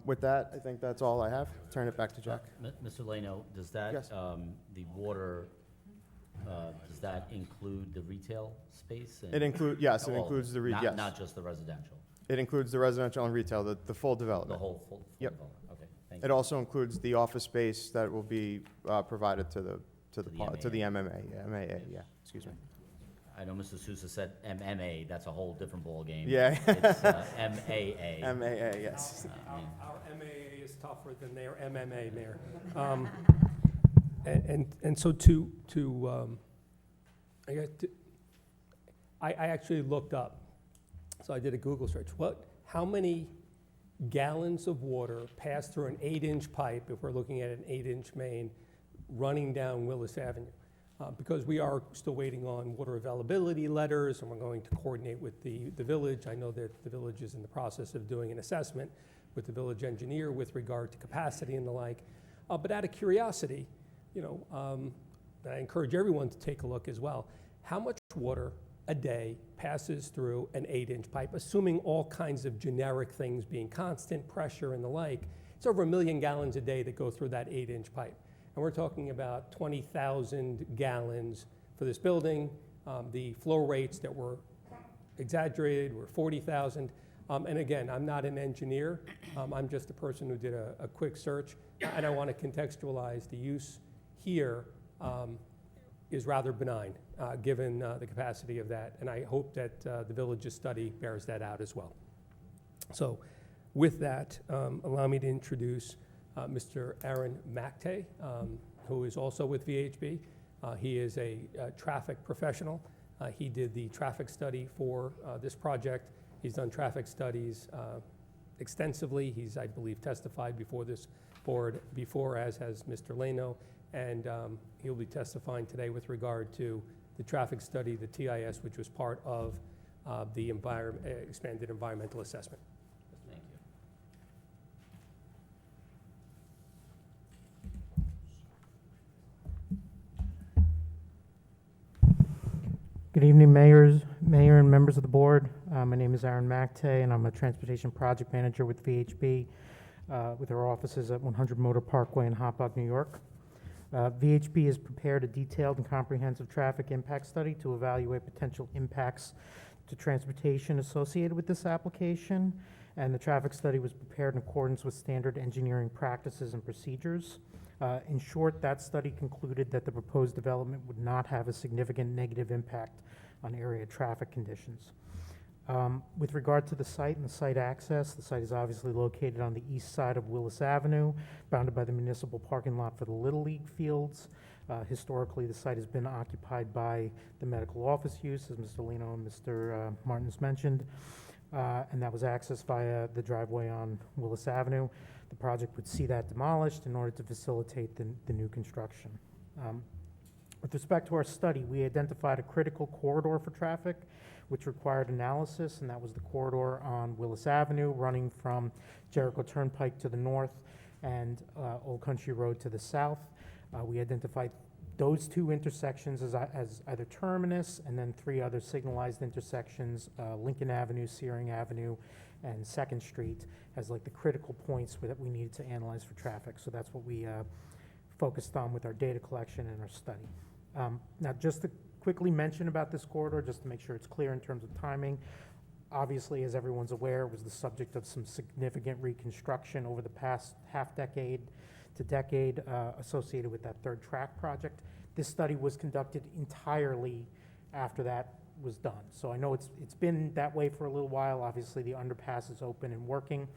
K: With that, I think that's all I have. Turn it back to Jack.
B: Mr. Leno, does that,
K: Yes.
B: the water, does that include the retail space?
K: It includes, yes, it
B: All of
K: includes the,
B: Not-
K: yes.
B: Not just the residential,
K: It includes the residential and retail, the full
B: the
K: development.
B: whole full
K: Yep.
B: development. Okay, thank
K: It
B: you.
K: also includes the office space that will be provided to the
B: the
K: MMA, yeah, MAA, yeah, excuse me.
B: I know Mr. Sousa said MMA, that's a whole different ballgame.
K: Yeah.
B: It's MAA.
K: MAA, yes.
I: Our MAA is tougher than their MMA, Mayor. And so I actually looked up, so I did a Google search. How many gallons of water pass through an 8-inch pipe, if we're looking at an 8-inch main, running down Willis Avenue? Because we are still waiting on water availability letters, and we're going to coordinate with the village. I know that the village is in the process of doing an assessment with the village engineer with regard to capacity and the like. But out of curiosity, and I encourage everyone to take a look as well, how much water a day passes through an 8-inch pipe, assuming all kinds of generic things being constant, pressure and the like? It's over 1 million gallons a day that go through that 8-inch pipe. And we're talking about 20,000 gallons for this building. The flow rates that were exaggerated were 40,000. And again, I'm not an engineer. I'm just a person who did a quick search. And I want to contextualize the use here is rather benign, given the capacity of that. And I hope that the village's study bears that out as well. So with that, allow me to introduce Mr. Aaron Mactay, who is also with VHB. He is a traffic professional. He did the traffic study for this project. He's done traffic studies extensively. He's, I believe, testified before this board before, as has Mr. Leno, and he'll be testifying today with regard to the traffic study, the TIS, which was part of the expanded environmental assessment.
B: Thank you.
L: Good evening, mayors, Mayor and members of the board, my name is Aaron Mactay, and I'm a transportation project manager with VHB, with our offices at 100 Motor Parkway in Hopog, New York. VHB has prepared a detailed and comprehensive traffic impact study to evaluate potential impacts to transportation associated with this application, and the traffic study was prepared in accordance with standard engineering practices and procedures. In short, that study concluded that the proposed development would not have a significant negative impact on area traffic conditions. With regard to the site and the site access, the site is obviously located on the east side of Willis Avenue, bounded by the municipal parking lot for the Little League fields. Historically, the site has been occupied by the medical office use, as Mr. Lino and Mr. Martins mentioned, and that was accessed via the driveway on Willis Avenue. The project would see that demolished in order to facilitate the new construction. With respect to our study, we identified a critical corridor for traffic, which required analysis, and that was the corridor on Willis Avenue, running from Jericho Turnpike to the north and Old Country Road to the south. We identified those two intersections as either terminus, and then three other signalized intersections, Lincoln Avenue, Searing Avenue, and 2nd Street, as like the critical points that we needed to analyze for traffic. So that's what we focused on with our data collection and our study. Now, just to quickly mention about this corridor, just to make sure it's clear in terms of timing, obviously, as everyone's aware, it was the subject of some significant reconstruction over the past half-decade to decade associated with that third track project. This study was conducted entirely after that was done. So I know it's been that way for a little while. Obviously, the underpass is open and working.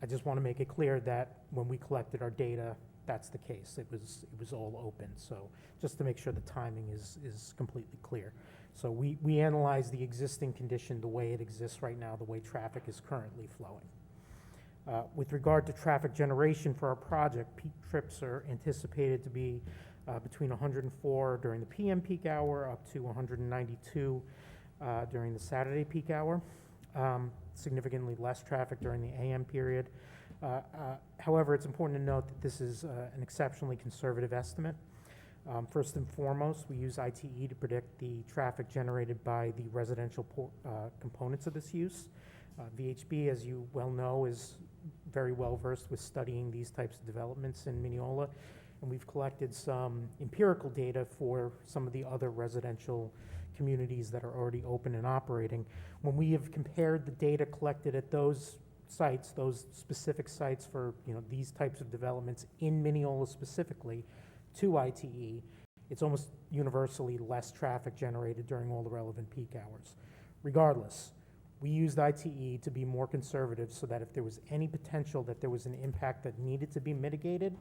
L: I just want to make it clear that when we collected our data, that's the case. It was all open. So just to make sure the timing is completely clear. So we analyzed the existing condition the way it exists right now, the way traffic is currently flowing. With regard to traffic generation for our project, peak trips are anticipated to be between 104 during the PM peak hour up to 192 during the Saturday peak hour. Significantly less traffic during the AM period. However, it's important to note that this is an exceptionally conservative estimate. First and foremost, we use ITE to predict the traffic generated by the residential components of this use. VHB, as you well know, is very well versed with studying these types of developments in Mineola, and we've collected some empirical data for some of the other residential communities that are already open and operating. When we have compared the data collected at those sites, those specific sites for these types of developments in Mineola specifically, to ITE, it's almost universally less traffic generated during all the relevant peak hours. Regardless, we used ITE to be more conservative so that if there was any potential that there was an impact that needed to be mitigated,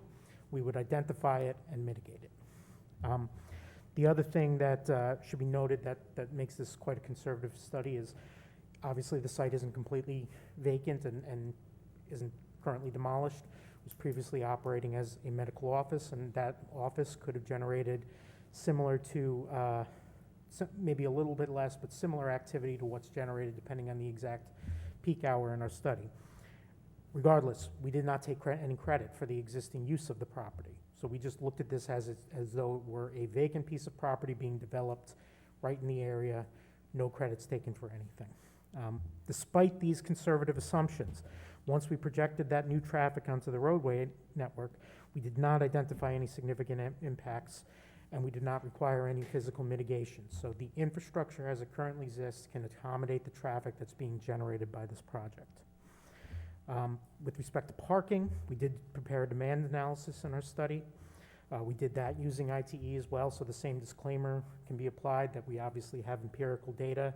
L: we would identify it and mitigate it. The other thing that should be noted that makes this quite a conservative study is obviously the site isn't completely vacant and isn't currently demolished. It was previously operating as a medical office, and that office could have generated similar to, maybe a little bit less, but similar activity to what's generated depending on the exact peak hour in our study. Regardless, we did not take any credit for the existing use of the property. So we just looked at this as though it were a vacant piece of property being developed right in the area, no credits taken for anything. Despite these conservative assumptions, once we projected that new traffic onto the roadway network, we did not identify any significant impacts, and we did not require any physical mitigation. So the infrastructure as it currently exists can accommodate the traffic that's being generated by this project. With respect to parking, we did prepare a demand analysis in our study. We did that using ITE as well, so the same disclaimer can be applied that we obviously have empirical data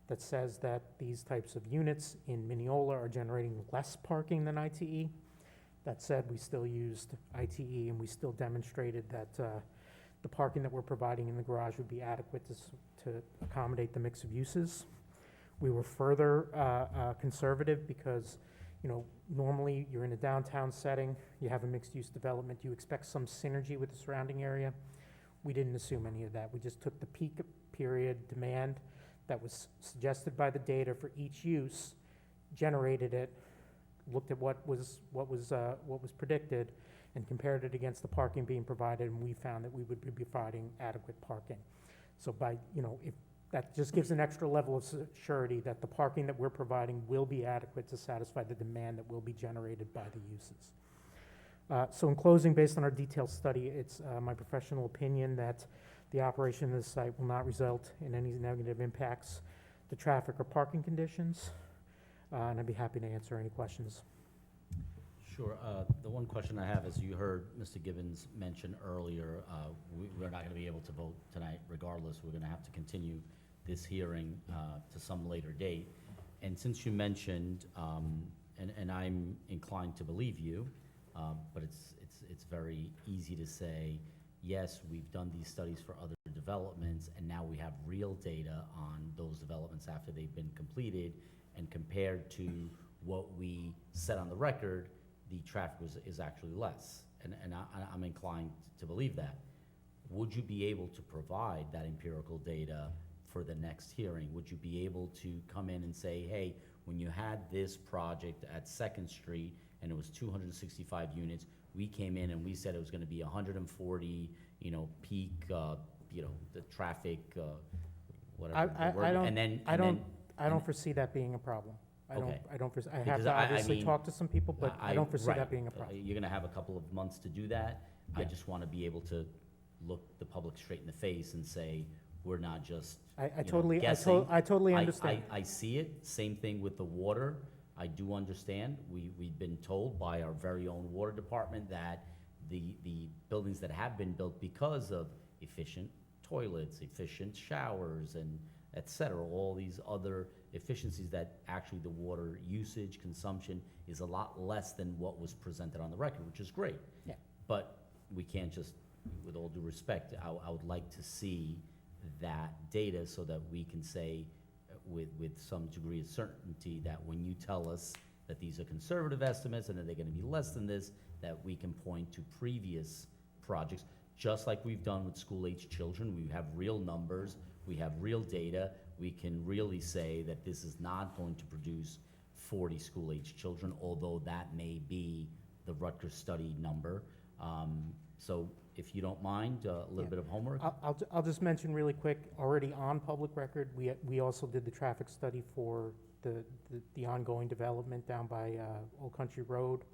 L: that says that these types of units in Mineola are generating less parking than ITE. That said, we still used ITE and we still demonstrated that the parking that we're providing in the garage would be adequate to accommodate the mix of uses. We were further conservative because normally you're in a downtown setting, you have a mixed-use development, you expect some synergy with the surrounding area. We didn't assume any of that. We just took the peak period demand that was suggested by the data for each use, generated it, looked at what was predicted, and compared it against the parking being provided, and we found that we would be providing adequate parking. So by, That just gives an extra level of surety that the parking that we're providing will be adequate to satisfy the demand that will be generated by the uses. So in closing, based on our detailed study, it's my professional opinion that the operation of this site will not result in any negative impacts to traffic or parking conditions, and I'd be happy to answer any questions.
B: Sure. The one question I have is, you heard Mr. Gibbons mention earlier, we're not going to be able to vote tonight regardless. We're going to have to continue this hearing to some later date. And since you mentioned, and I'm inclined to believe you, but it's very easy to say, yes, we've done these studies for other developments, and now we have real data on those developments after they've been completed, and compared to what we said on the record, the traffic is actually less, and I'm inclined to believe that. Would you be able to provide that empirical data for the next hearing? Would you be able to come in and say, hey, when you had this project at 2nd Street and it was 265 units, we came in and we said it was gonna be 140, peak, the traffic, whatever. the word-
L: I don't,
B: and then-
L: I
B: and
L: don't,
B: then-
L: I don't foresee that being a problem.
B: Okay.
L: I have
B: Because
L: to
B: I
L: obviously
B: mean,
L: talk to some people, but I don't foresee
B: right.
L: that being a problem.
B: You're gonna have a couple of months to do that. I
L: Yeah.
B: just wanna be able to look the public straight in the face and say, we're not just,
L: I
B: know,
L: totally,
B: guessing.
L: I totally understand.
B: I see it. Same thing with the water. I do understand. We've been told by our very own water department that the buildings that have been built because of efficient toilets, efficient showers, and et cetera, all these other efficiencies, that actually the water usage, consumption is a lot less than what was presented on the record, which is great.
L: Yeah.
B: But we can't just, with all due respect, I would like to see that data so that we can say with some degree of certainty that when you tell us that these are conservative estimates and that they're gonna be less than this, that we can point to previous projects, just like we've done with school-age children. We have real numbers, we have real data. We can really say that this is not going to produce 40 school-age children, although that may be the Rutgers study number. So if you don't mind, a little
L: Yeah.
B: bit of homework.
L: I'll just mention really quick, already on public record, we also did the traffic study for the ongoing development down by Old Country Road.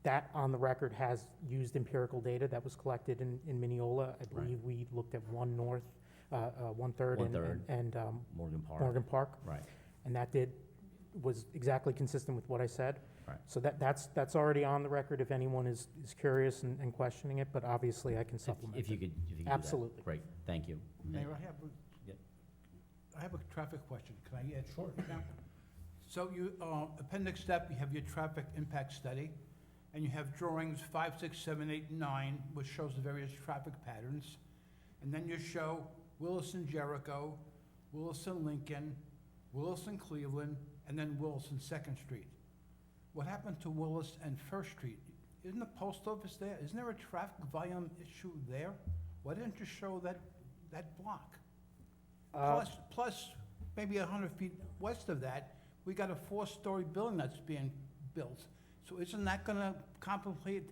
L: That on the record has used empirical data that was collected in Mineola. I believe we looked at 1 North, 1/3 and
B: Morgan Park.
L: Morgan Park.
B: Right.
L: And that was exactly consistent with what I said.
B: Right.
L: So that's already on the record if anyone is curious and questioning it, but obviously I can supplement
B: If you
L: it.
B: could do that.
L: Absolutely.
B: Great, thank you.
G: Mayor,
B: Yep.
G: I have a traffic question. Can I add? Sure. So you, appendix step, you have your traffic impact study, and you have drawings 5, 6, 7, 8, 9, which shows the various traffic patterns. And then you show Williston Jericho, Williston Lincoln, Williston Cleveland, and then Williston 2nd Street. What happened to Willis and First Street? Isn't the post office there? Isn't there a traffic volume issue there? Why didn't you show that block? Plus, maybe 100 feet west of that, we got a 4-story building that's being built. So isn't that gonna complicate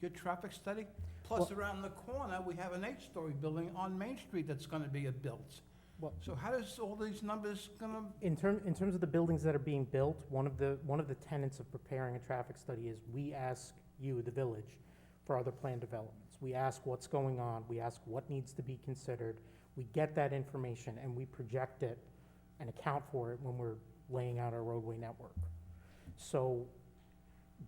G: your traffic study? Plus, around the corner, we have an 8-story building on Main Street that's gonna be built.
L: Well-
G: So how does all these numbers gonna,
L: In terms of the buildings that are being built, one of the tenets of preparing a traffic study is we ask you, the village, for other planned developments. We ask what's going on, we ask what needs to be considered. We get that information and we project it and account for it when we're laying out our roadway network. So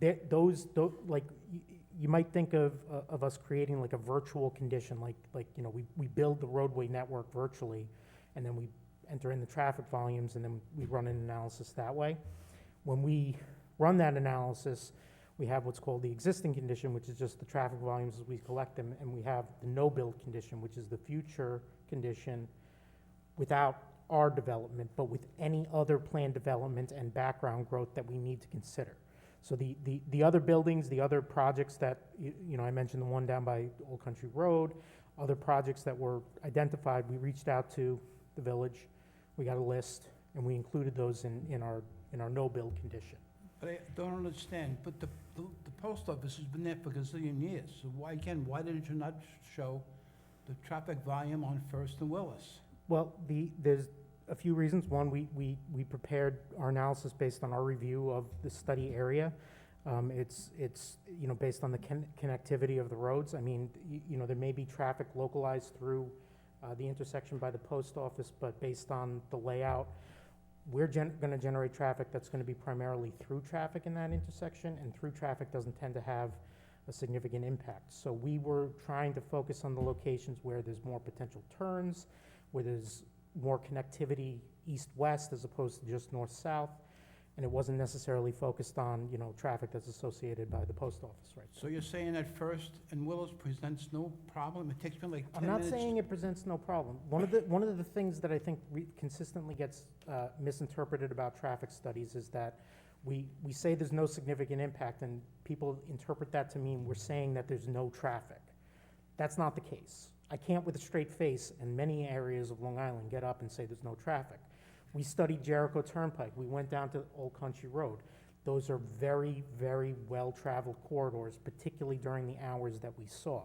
L: you might think of us creating like a virtual condition, we build the roadway network virtually, and then we enter in the traffic volumes, and then we run an analysis that way. When we run that analysis, we have what's called the existing condition, which is just the traffic volumes as we collect them, and we have the no-build condition, which is the future condition without our development, but with any other planned development and background growth that we need to consider. So the other buildings, the other projects that, I mentioned the one down by Old Country Road, other projects that were identified, we reached out to the village, we got a list, and we included those in our no-build condition.
G: but I don't understand, but the post office has been there for a gazillion years. So why didn't you not show the traffic volume on First and Willis?
L: Well, there's a few reasons. One, we prepared our analysis based on our review of the study area. It's based on the connectivity of the roads. I mean, there may be traffic localized through the intersection by the post office, but based on the layout, we're going to generate traffic that's going to be primarily through traffic in that intersection, and through traffic doesn't tend to have a significant impact. So we were trying to focus on the locations where there's more potential turns, where there's more connectivity east-west as opposed to just north-south, and it wasn't necessarily focused on, traffic that's associated by the post office, right?
G: So you're saying that First and Willis presents no problem? It takes me like 10
L: I'm not
G: minutes.
L: saying it presents no problem. One of the things that I think consistently gets misinterpreted about traffic studies is that we say there's no significant impact, and people interpret that to mean we're saying that there's no traffic. That's not the case. I can't with a straight face in many areas of Long Island get up and say there's no traffic. We studied Jericho Turnpike. We went down to Old Country Road. Those are very, very well-traveled corridors, particularly during the hours that we saw.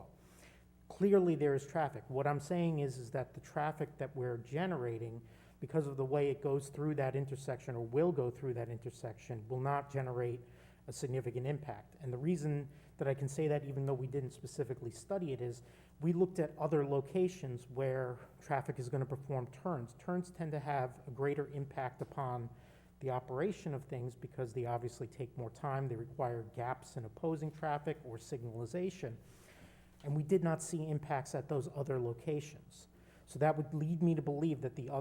L: Clearly, there is traffic. What I'm saying is that the traffic that we're generating, because of the way it goes through that intersection, or will go through that intersection, will not generate a significant impact. And the reason that I can say that, even though we didn't specifically study it, is we looked at other locations where traffic is going to perform turns. Turns tend to have a greater impact upon the operation of things because they obviously take more time. They require gaps in opposing traffic or signalization. And we did not see impacts at those other locations. So that would lead me to believe that the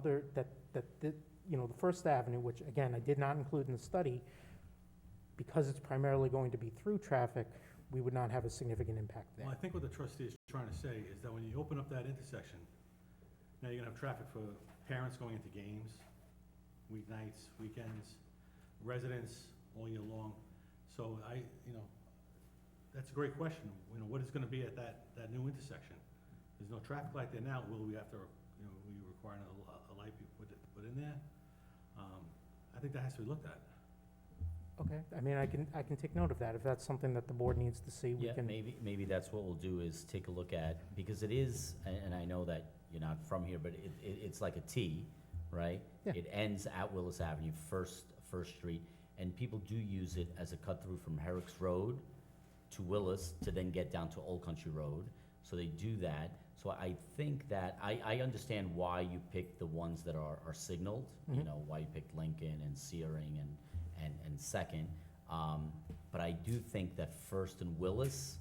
L: First Avenue, which again, I did not include in the study, because it's primarily going to be through traffic, we would not have a significant impact there.
H: Well, I think what the trustee is trying to say is that when you open up that intersection, now you're gonna have traffic for parents going into games, weeknights, weekends, residents all year long. So that's a great question. What is gonna be at that new intersection? There's no traffic light there now. Will we have to, we require a light be put in there? I think that has to be looked at.
L: Okay, I mean, I can take note of that. If that's something that the board needs to see, we
B: Yeah,
L: can.
B: maybe that's what we'll do, is take a look at, because it is, and I know that you're not from here, but it's like a T, right?
L: Yeah.
B: It ends at Willis Avenue, First Street, and people do use it as a cut-through from Herrick's Road to Willis to then get down to Old Country Road. So they do that. So I think that, I understand why you picked the ones that are signaled, why you picked Lincoln and Searing and Second. But I do think that First and Willis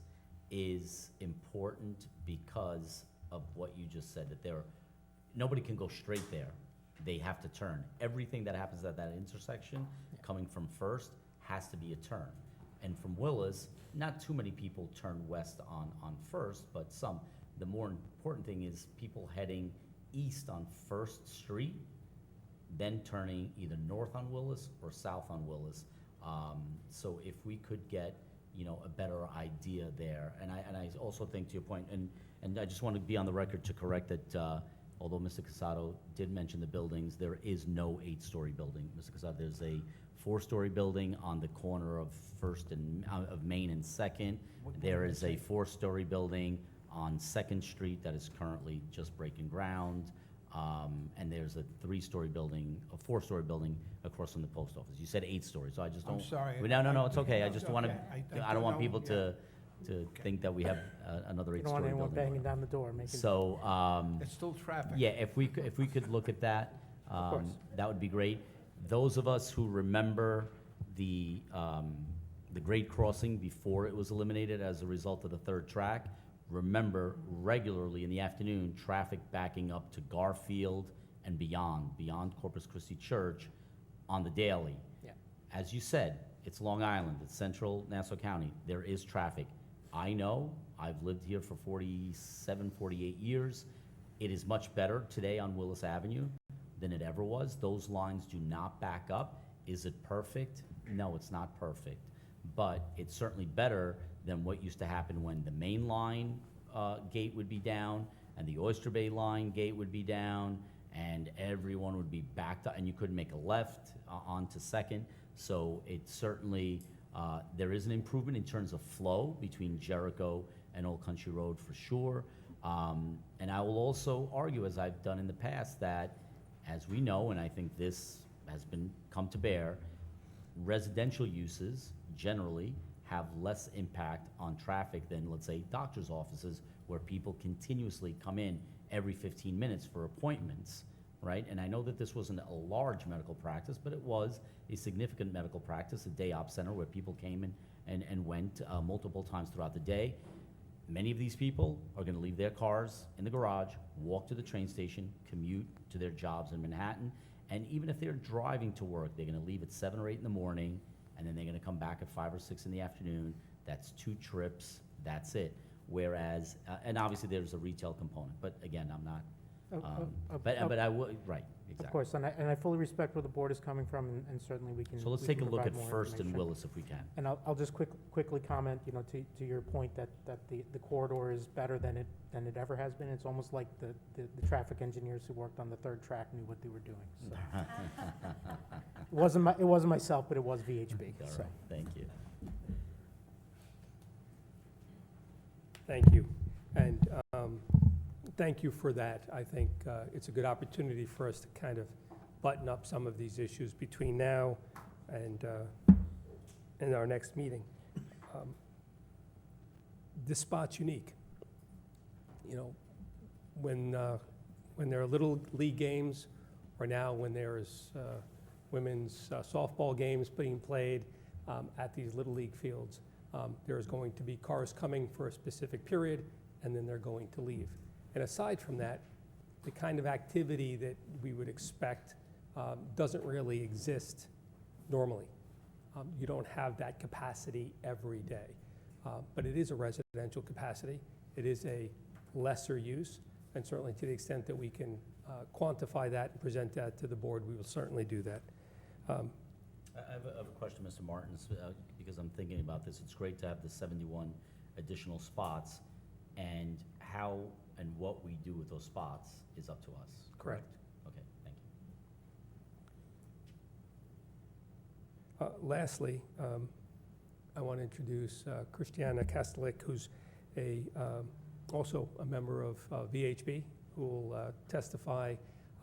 B: is important because of what you just said, that nobody can go straight there. They have to turn. Everything that happens at that intersection, coming from First, has to be a turn. And from Willis, not too many people turn west on First, but some. The more important thing is people heading east on First Street, then turning either north on Willis or south on Willis. So if we could get, a better idea there. And I also think, to your point, and I just want to be on the record to correct that, although Mr. Casado did mention the buildings, there is no 8-story building. Mr. Casado, there's a 4-story building on the corner of of Main and Second. There is a 4-story building on Second Street that is currently just breaking ground. And there's a 3-story building, a 4-story building across from the post office. You said 8 stories, so I just don't.
G: I'm sorry.
B: No, it's okay. I just want to,
G: Okay.
B: I don't want
G: know,
B: people
G: yeah.
B: to think that we have another
L: You don't
B: 8-story
L: want anyone
B: building.
L: banging down the door, making.
B: So,
G: It's still traffic.
B: yeah, if we could look at that,
L: course.
B: that would be great. Those of us who remember the grade crossing before it was eliminated as a result of the third track, remember regularly in the afternoon, traffic backing up to Garfield and beyond Corpus Christi Church on the daily.
L: Yeah.
B: As you said, it's Long Island, it's central Nassau County. There is traffic. I know, I've lived here for 47, 48 years. It is much better today on Willis Avenue than it ever was. Those lines do not back up. Is it perfect? No, it's not perfect. But it's certainly better than what used to happen when the main line gate would be down and the Oyster Bay line gate would be down and everyone would be backed up and you couldn't make a left onto Second. So it certainly, there is an improvement in terms of flow between Jericho and Old Country Road for sure. And I will also argue, as I've done in the past, that as we know, and I think this has come to bear, residential uses generally have less impact on traffic than, let's say, doctor's offices, where people continuously come in every 15 minutes for appointments, right? And I know that this wasn't a large medical practice, but it was a significant medical practice, a day op center where people came in and went multiple times throughout the day. Many of these people are going to leave their cars in the garage, walk to the train station, commute to their jobs in Manhattan, and even if they're driving to work, they're going to leave at 7 or 8 in the morning, and then they're going to come back at 5 or 6 in the afternoon. That's 2 trips, that's it. Whereas, and obviously there's a retail component, but again, I'm not, but I would, right, exactly.
L: Of course, and I fully respect where the board is coming from, and certainly we can.
B: So let's
L: we
B: take
L: can
B: a look
L: provide
B: at
L: more
B: First and
L: information.
B: Willis if we can.
L: And I'll just quickly comment, you know, to your point that the corridor is better than it ever has been. It's almost like the traffic engineers who worked on the 3rd track knew what they were doing. So. It wasn't myself, but it was VHB.
B: All
L: So.
B: right, thank you.
I: Thank you. And thank you for that. I think it's a good opportunity for us to kind of button up some of these issues between now and our next meeting. This spot's unique. You know, when there are little league games, or now when there's women's softball games being played at these little league fields, there's going to be cars coming for a specific period, and then they're going to leave. And aside from that, the kind of activity that we would expect doesn't really exist normally. You don't have that capacity every day. But it is a residential capacity. It is a lesser use, and certainly to the extent that we can quantify that and present that to the board, we will certainly do that.
B: I have a question, Mr. Martins, because I'm thinking about this. It's great to have the 71 additional spots, and how and what we do with those spots is up to us.
I: Correct.
B: Okay, thank you.
I: Lastly, I want to introduce Christiana Kastelik, who's also a member of VHB, who will testify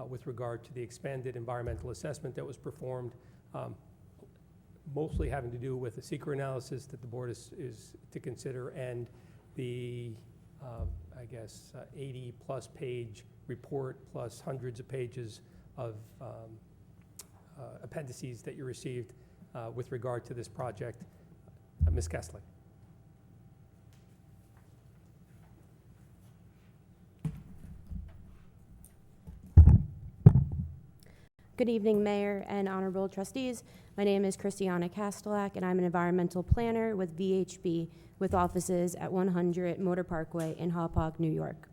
I: with regard to the expanded environmental assessment that was performed, mostly having to do with the seeker analysis that the board is to consider, and the, I guess, 80-plus page report, plus hundreds of pages of appendices that you received with regard to this project. Ms. Kastelik.
M: Good evening, Mayor and Honorable Trustees. My name is Christiana Kastelak, and I'm an environmental planner with VHB, with offices at 100 Motor Parkway in Hauppauge, New York.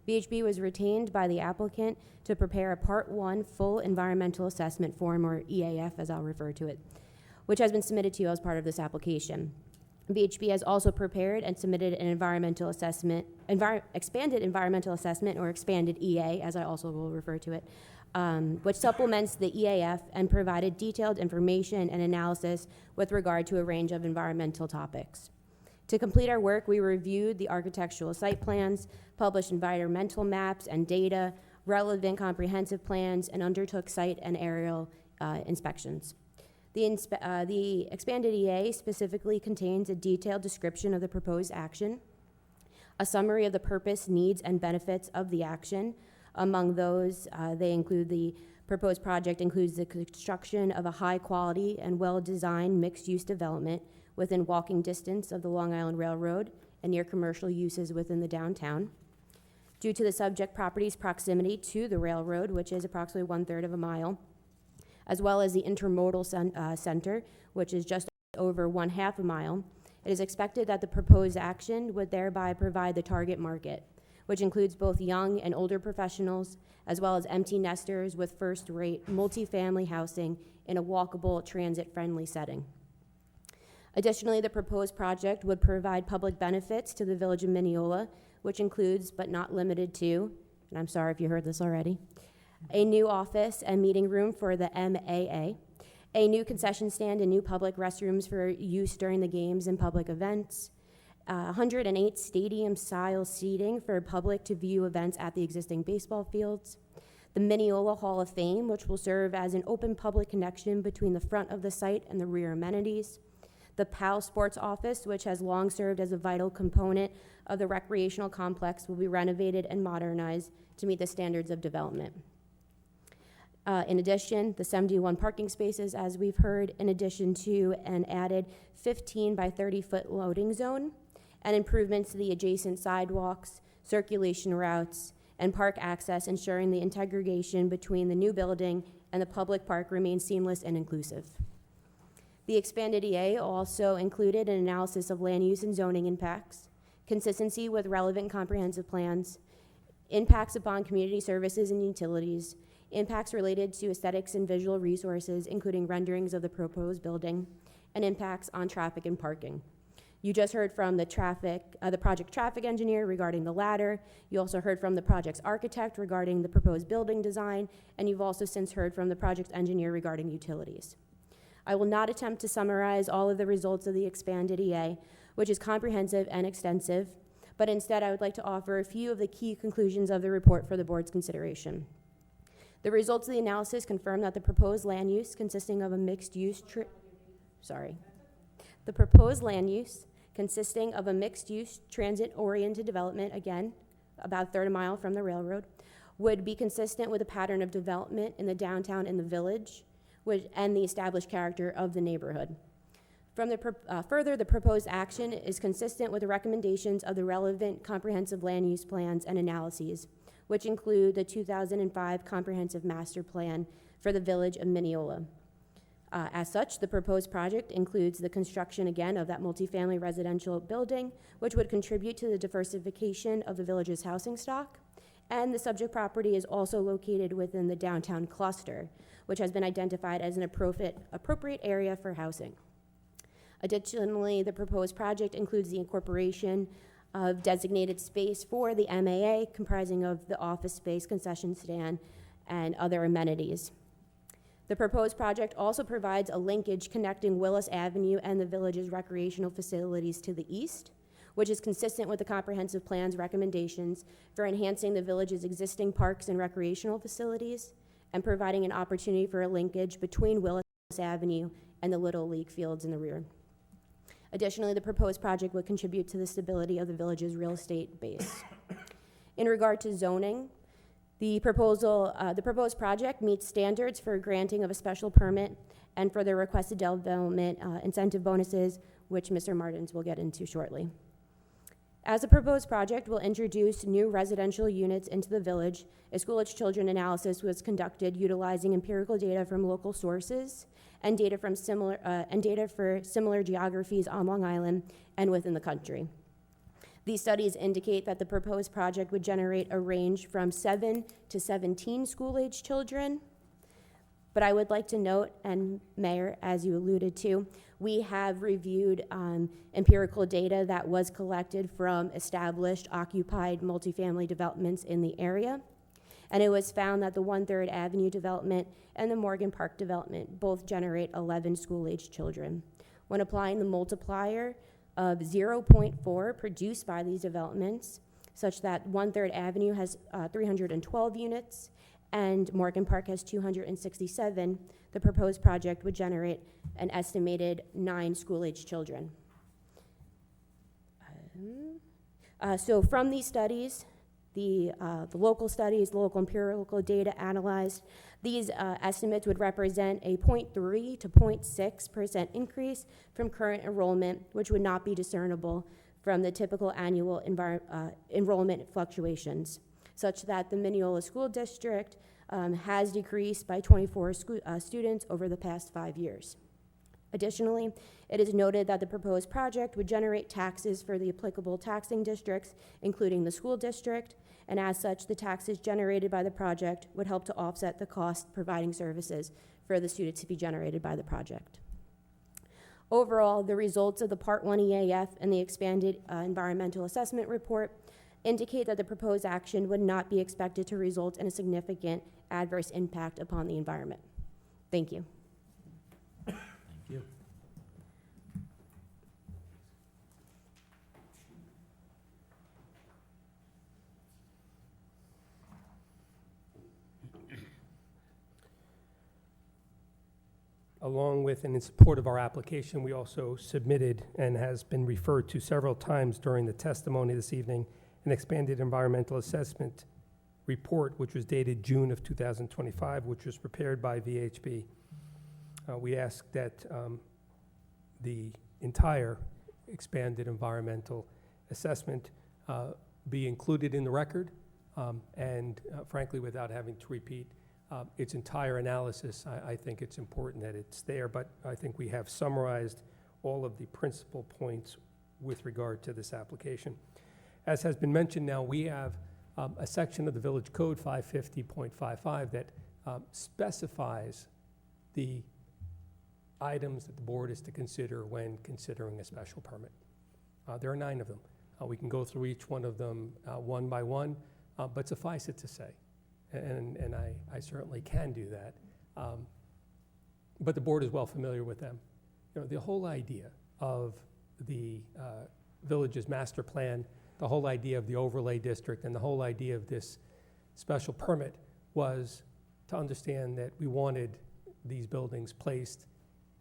M: VHB was retained by the applicant to prepare a Part 1 full environmental assessment form, or EAF as I'll refer to it, which has been submitted to you as part of this application. VHB has also prepared and submitted an environmental assessment, expanded environmental assessment, or expanded EA, as I also will refer to it, which supplements the EAF and provided detailed information and analysis with regard to a range of environmental topics. To complete our work, we reviewed the architectural site plans, published environmental maps and data, relevant comprehensive plans, and undertook site and aerial inspections. The expanded EA specifically contains a detailed description of the proposed action, a summary of the purpose, needs, and benefits of the action. Among those, they include the proposed project includes the construction of a high-quality and well-designed mixed-use development within walking distance of the Long Island Railroad and near commercial uses within the downtown. Due to the subject property's proximity to the railroad, which is approximately 1/3 of a mile, as well as the intermodal center, which is just over 1/2 a mile, it is expected that the proposed action would thereby provide the target market, which includes both young and older professionals, as well as empty nesters with first-rate multifamily housing in a walkable, transit-friendly setting. Additionally, the proposed project would provide public benefits to the Village of Mineola, which includes, but not limited to, and I'm sorry if you heard this already, a new office and meeting room for the MAA, a new concession stand and new public restrooms for use during the games and public events, 108 stadium-style seating for public to view events at the existing baseball fields. The Mineola Hall of Fame, which will serve as an open public connection between the front of the site and the rear amenities. The PAL Sports Office, which has long served as a vital component of the recreational complex, will be renovated and modernized to meet the standards of development. In addition, the 71 parking spaces, as we've heard, in addition to an added 15 by 30-foot loading zone, and improvements to the adjacent sidewalks, circulation routes, and park access, ensuring the integration between the new building and the public park remains seamless and inclusive. The expanded EA also included an analysis of land use and zoning impacts, consistency with relevant comprehensive plans, impacts upon community services and utilities, impacts related to aesthetics and visual resources, including renderings of the proposed building, and impacts on traffic and parking. You just heard from the project traffic engineer regarding the ladder. You also heard from the project's architect regarding the proposed building design, and you've also since heard from the project engineer regarding utilities. I will not attempt to summarize all of the results of the expanded EA, which is comprehensive and extensive, but instead I would like to offer a few of the key conclusions of the report for the board's consideration. The results of the analysis confirm that the proposed land use consisting of a mixed-use The proposed land use consisting of a mixed-use transit-oriented development, again, about a third of a mile from the railroad, would be consistent with a pattern of development in the downtown and the village, and the established character of the neighborhood. Further, the proposed action is consistent with the recommendations of the relevant comprehensive land use plans and analyses, which include the 2005 Comprehensive Master Plan for the Village of Mineola. As such, the proposed project includes the construction, again, of that multifamily residential building, which would contribute to the diversification of the village's housing stock. And the subject property is also located within the downtown cluster, which has been identified as an appropriate area for housing. Additionally, the proposed project includes the incorporation of designated space for the MAA, comprising of the office space, concession stand, and other amenities. The proposed project also provides a linkage connecting Willis Avenue and the village's recreational facilities to the east, which is consistent with the comprehensive plan's recommendations for enhancing the village's existing parks and recreational facilities and providing an opportunity for a linkage between Willis Avenue and the Little League fields in the rear. Additionally, the proposed project would contribute to the stability of the village's real estate base. In regard to zoning, the proposed project meets standards for granting of a special permit and for the requested development incentive bonuses, which Mr. Martins will get into shortly. As the proposed project will introduce new residential units into the village, a school-age children analysis was conducted utilizing empirical data from local sources and data for similar geographies on Long Island and within the country. These studies indicate that the proposed project would generate a range from 7 to 17 school-age children. But I would like to note, and Mayor, as you alluded to, we have reviewed empirical data that was collected from established occupied multifamily developments in the area. And it was found that the 1/3 Avenue development and the Morgan Park development both generate 11 school-age children. When applying the multiplier of 0.4 produced by these developments, such that 1/3 Avenue has 312 units and Morgan Park has 267, the proposed project would generate an estimated 9 school-age children. So from these studies, the local studies, the local empirical data analyzed, these estimates would represent a 0.3 to 0.6% increase from current enrollment, which would not be discernible from the typical annual enrollment fluctuations, such that the Mineola School District has decreased by 24 students over the past 5 years. Additionally, it is noted that the proposed project would generate taxes for the applicable taxing districts, including the school district, and as such, the taxes generated by the project would help to offset the cost providing services for the students to be generated by the project. Overall, the results of the Part 1 EAF and the expanded environmental assessment report indicate that the proposed action would not be expected to result in a significant adverse impact upon the environment. Thank you.
B: Thank you.
I: Along with and in support of our application, we also submitted and has been referred to several times during the testimony this evening, an expanded environmental assessment report, which was dated June of 2025, which was prepared by VHB. We ask that the entire expanded environmental assessment be included in the record, and frankly, without having to repeat its entire analysis, I think it's important that it's there, but I think we have summarized all of the principal points with regard to this application. As has been mentioned now, we have a section of the Village Code 550.55 that specifies the items that the board is to consider when considering a special permit. There are 9 of them. We can go through each one of them one by one, but suffice it to say, and I certainly can do that, but the board is well familiar with them. You know, the whole idea of the village's master plan, the whole idea of the overlay district, and the whole idea of this special permit was to understand that we wanted these buildings placed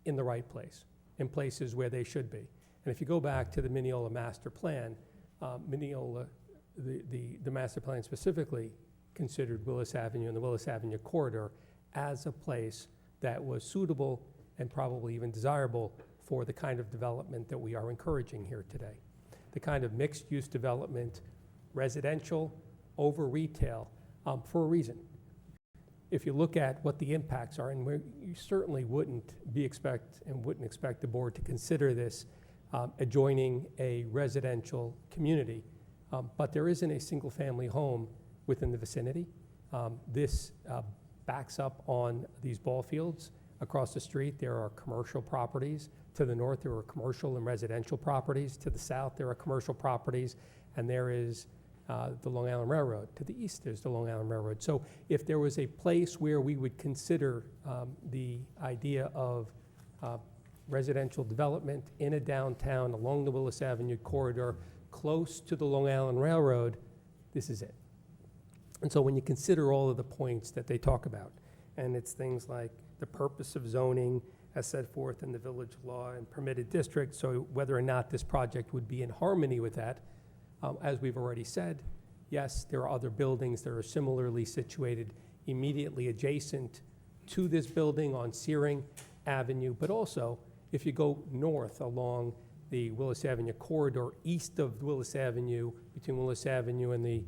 I: in the right place, in places where they should be. And if you go back to the Mineola master plan, Mineola, the master plan specifically considered Willis Avenue and the Willis Avenue corridor as a place that was suitable and probably even desirable for the kind of development that we are encouraging here today. The kind of mixed-use development, residential over retail, for a reason. If you look at what the impacts are, and you certainly wouldn't expect the board to consider this adjoining a residential community, but there isn't a single-family home within the vicinity. This backs up on these ball fields. Across the street, there are commercial properties. To the north, there are commercial and residential properties. To the south, there are commercial properties, and there is the Long Island Railroad. To the east, there's the Long Island Railroad. So if there was a place where we would consider the idea of residential development in a downtown along the Willis Avenue corridor, close to the Long Island Railroad, this is it. And so when you consider all of the points that they talk about, and it's things like the purpose of zoning as set forth in the village law and permitted district, so whether or not this project would be in harmony with that, as we've already said, yes, there are other buildings that are similarly situated immediately adjacent to this building on Searing Avenue, but also if you go north along the Willis Avenue corridor, east of Willis Avenue, between Willis Avenue and the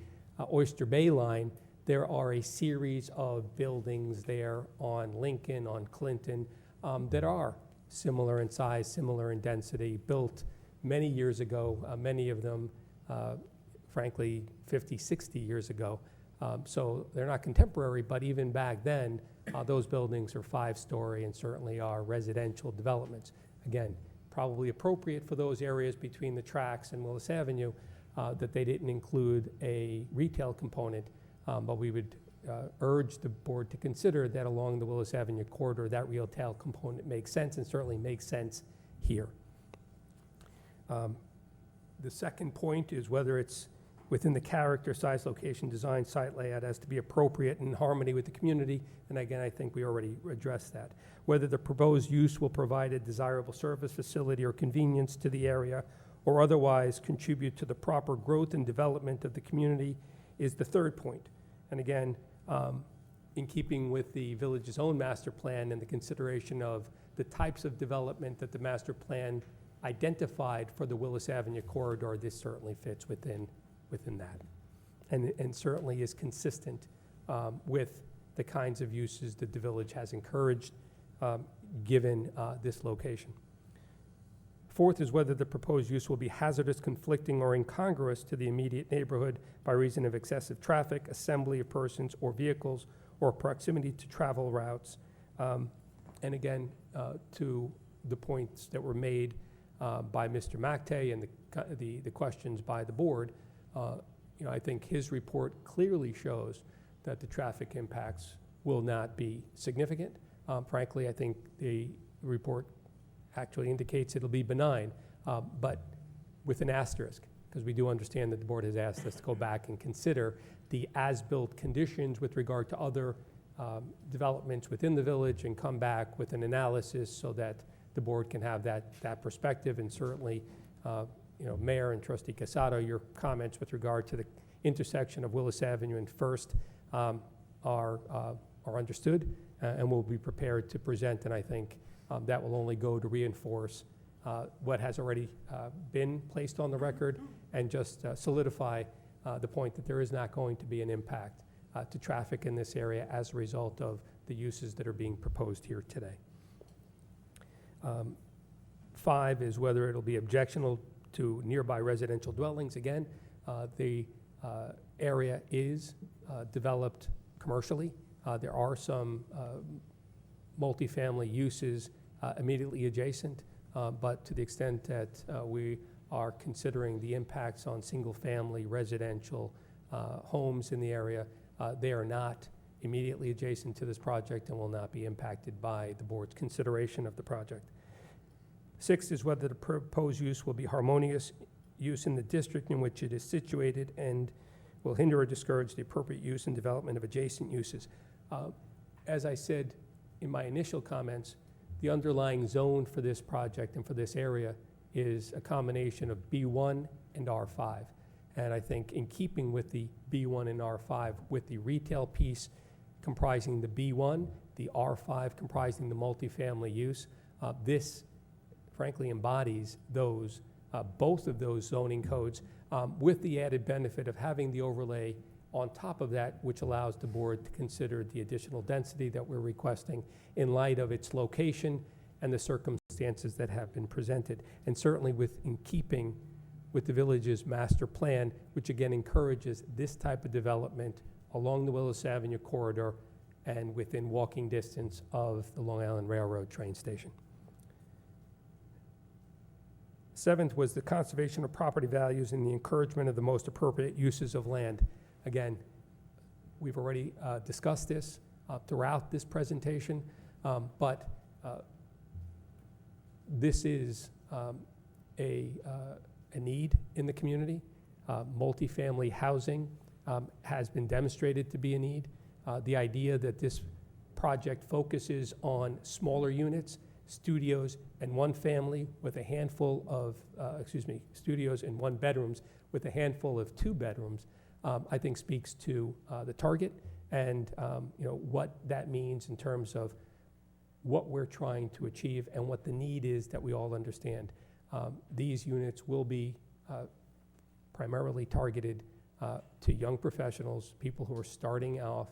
I: Oyster Bay line, there are a series of buildings there on Lincoln, on Clinton, that are similar in size, similar in density, built many years ago, many of them, frankly, 50, 60 years ago. So they're not contemporary, but even back then, those buildings are 5-story and certainly are residential developments. Again, probably appropriate for those areas between the tracks and Willis Avenue that they didn't include a retail component, but we would urge the board to consider that along the Willis Avenue corridor, that retail component makes sense and certainly makes sense here. The second point is whether it's within the character, size, location, design, site layout as to be appropriate and in harmony with the community. And again, I think we already addressed that. Whether the proposed use will provide a desirable service, facility, or convenience to the area or otherwise contribute to the proper growth and development of the community is the third point. And again, in keeping with the village's own master plan and the consideration of the types of development that the master plan identified for the Willis Avenue corridor, this certainly fits within that, and certainly is consistent with the kinds of uses that the village has encouraged given this location. Fourth is whether the proposed use will be hazardous, conflicting, or incongruous to the immediate neighborhood by reason of excessive traffic, assembly of persons or vehicles, or proximity to travel routes. And again, to the points that were made by Mr. McTay and the questions by the board, I think his report clearly shows that the traffic impacts will not be significant. Frankly, I think the report actually indicates it'll be benign, but with an asterisk, because we do understand that the board has asked us to go back and consider the as-built conditions with regard to other developments within the village and come back with an analysis so that the board can have that perspective. And certainly, Mayor and Trustee Casado, your comments with regard to the intersection of Willis Avenue and First are understood and will be prepared to present. And I think that will only go to reinforce what has already been placed on the record and just solidify the point that there is not going to be an impact to traffic in this area as a result of the uses that are being proposed here today. 5 is whether it'll be objectionable to nearby residential dwellings. Again, the area is developed commercially. There are some multifamily uses immediately adjacent, but to the extent that we are considering the impacts on single-family residential homes in the area, they are not immediately adjacent to this project and will not be impacted by the board's consideration of the project. 6 is whether the proposed use will be harmonious use in the district in which it is situated and will hinder or discourage the appropriate use and development of adjacent uses. As I said in my initial comments, the underlying zone for this project and for this area is a combination of B1 and R5. And I think in keeping with the B1 and R5, with the retail piece comprising the B1, the R5 comprising the multifamily use, this frankly embodies those, both of those zoning codes with the added benefit of having the overlay on top of that, which allows the board to consider the additional density that we're requesting in light of its location and the circumstances that have been presented. And certainly in keeping with the village's master plan, which again encourages this type of development along the Willis Avenue corridor and within walking distance of the Long Island Railroad train station. 7th was the conservation of property values and the encouragement of the most appropriate uses of land. Again, we've already discussed this throughout this presentation, but this is a need in the community. Multifamily housing has been demonstrated to be a need. The idea that this project focuses on smaller units, studios and one family with a handful of, studios and 1 bedrooms with a handful of 2 bedrooms, I think speaks to the target and what that means in terms of what we're trying to achieve and what the need is that we all understand. These units will be primarily targeted to young professionals, people who are starting off,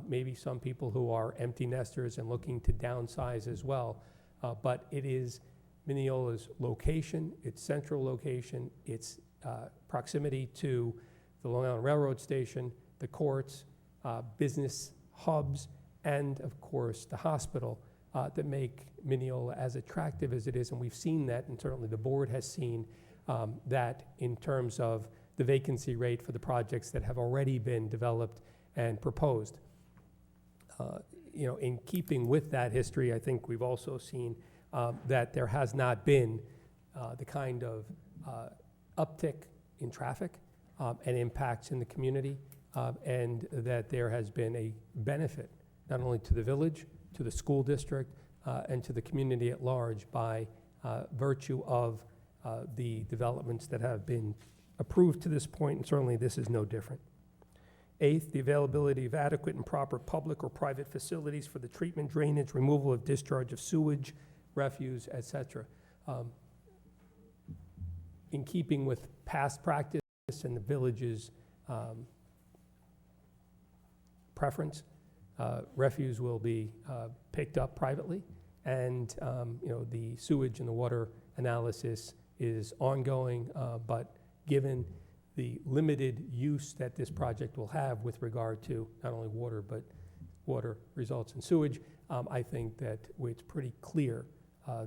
I: maybe some people who are empty nesters and looking to downsize as well. But it is Mineola's location, its central location, its proximity to the Long Island Railroad Station, the courts, business hubs, and of course the hospital that make Mineola as attractive as it is. And we've seen that, and certainly the board has seen that in terms of the vacancy rate for the projects that have already been developed and proposed. In keeping with that history, I think we've also seen that there has not been the kind of uptick in traffic and impacts in the community, and that there has been a benefit not only to the village, to the school district, and to the community at large by virtue of the developments that have been approved to this point, and certainly this is no different. 8th, the availability of adequate and proper public or private facilities for the treatment, drainage, removal of discharge of sewage, refuse, etc. In keeping with past practice and the village's preference, refuse will be picked up privately, and the sewage and the water analysis is ongoing, but given the limited use that this project will have with regard to not only water, but water results in sewage, I think that it's pretty clear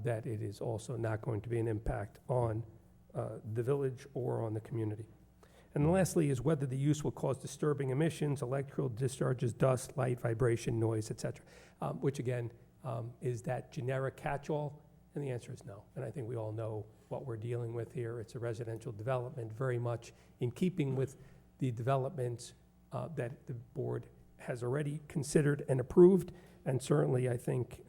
I: that it is also not going to be an impact on the village or on the community. And lastly is whether the use will cause disturbing emissions, electrical discharges, dust, light, vibration, noise, etc., which again is that generic catch-all, and the answer is no. And I think we all know what we're dealing with here. It's a residential development, very much in keeping with the developments that the board has already considered and approved, and certainly, I think,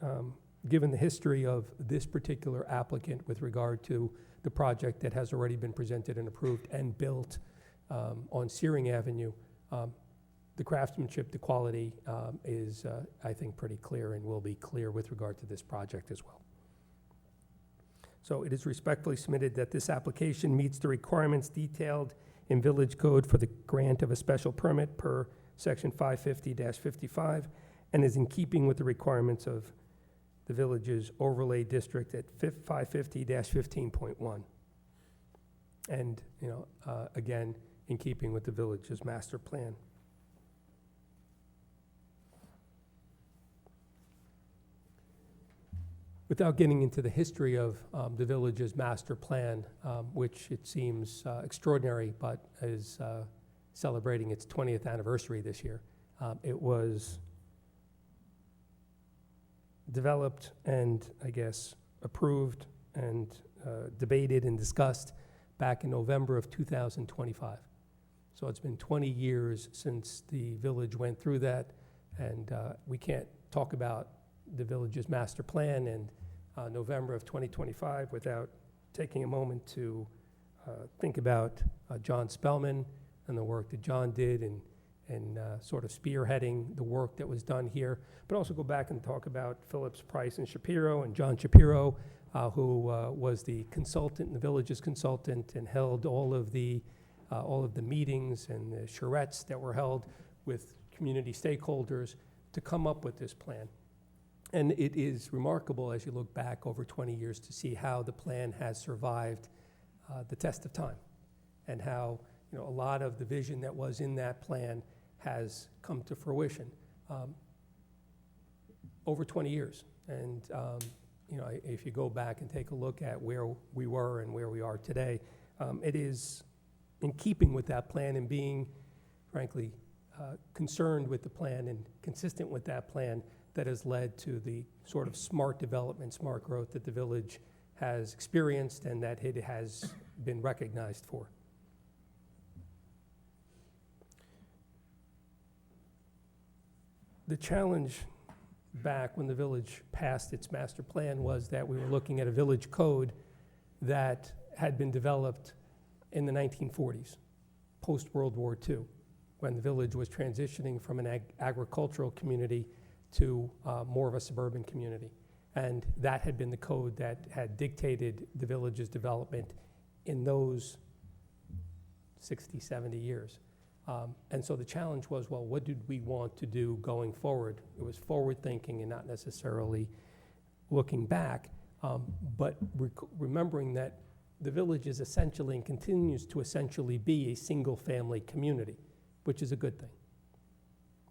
I: given the history of this particular applicant with regard to the project that has already been presented and approved and built on Searing Avenue, the craftsmanship, the quality is, I think, pretty clear and will be clear with regard to this project as well. So it is respectfully submitted that this application meets the requirements detailed in Village Code for the grant of a special permit per Section 550-55 and is in keeping with the requirements of the village's overlay district at 550-15.1. And, again, in keeping with the village's master plan. Without getting into the history of the village's master plan, which it seems extraordinary, but is celebrating its 20th anniversary this year, it was developed and, I guess, approved and debated and discussed back in November of 2025. So it's been 20 years since the village went through that, and we can't talk about the village's master plan and November of 2025 without taking a moment to think about John Spellman and the work that John did and sort of spearheading the work that was done here, but also go back and talk about Phillips, Price, and Shapiro, and John Shapiro, who was the consultant, the village's consultant, and held all of the meetings and the charrettes that were held with community stakeholders to come up with this plan. And it is remarkable as you look back over 20 years to see how the plan has survived the test of time, and how a lot of the vision that was in that plan has come to fruition over 20 years. And if you go back and take a look at where we were and where we are today, it is in keeping with that plan and being, frankly, concerned with the plan and consistent with that plan that has led to the sort of smart development, smart growth that the village has experienced and that it has been recognized for. The challenge back when the village passed its master plan was that we were looking at a village code that had been developed in the 1940s, post-World War II, when the village was transitioning from an agricultural community to more of a suburban community. And that had been the code that had dictated the village's development in those 60, 70 years. And so the challenge was, well, what did we want to do going forward? It was forward thinking and not necessarily looking back, but remembering that the village is essentially and continues to essentially be a single family community, which is a good thing.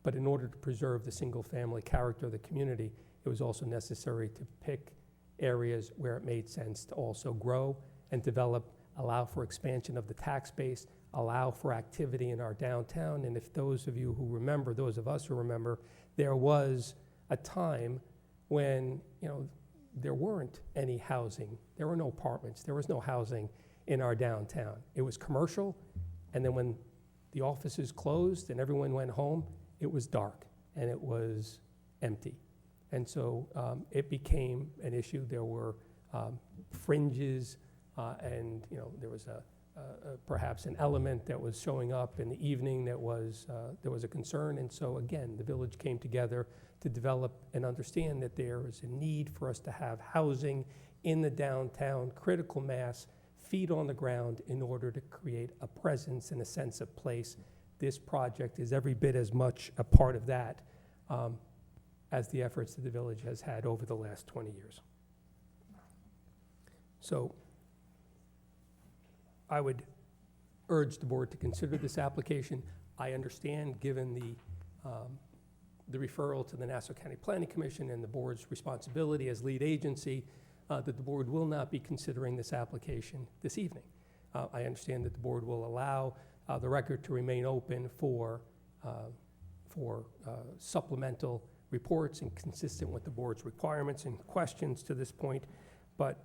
I: But in order to preserve the single family character of the community, it was also necessary to pick areas where it made sense to also grow and develop, allow for expansion of the tax base, allow for activity in our downtown. And if those of you who remember, those of us who remember, there was a time when, there weren't any housing. There were no apartments. There was no housing in our downtown. It was commercial, and then when the offices closed and everyone went home, it was dark and it was empty. And so it became an issue. There were fringes and there was perhaps an element that was showing up in the evening that was, there was a concern. And so again, the village came together to develop and understand that there is a need for us to have housing in the downtown, critical mass, feet on the ground in order to create a presence and a sense of place. This project is every bit as much a part of that as the efforts that the village has had over the last 20 years. So I would urge the board to consider this application. I understand, given the referral to the Nassau County Planning Commission and the board's responsibility as lead agency, that the board will not be considering this application this evening. I understand that the board will allow the record to remain open for supplemental reports and consistent with the board's requirements and questions to this point. But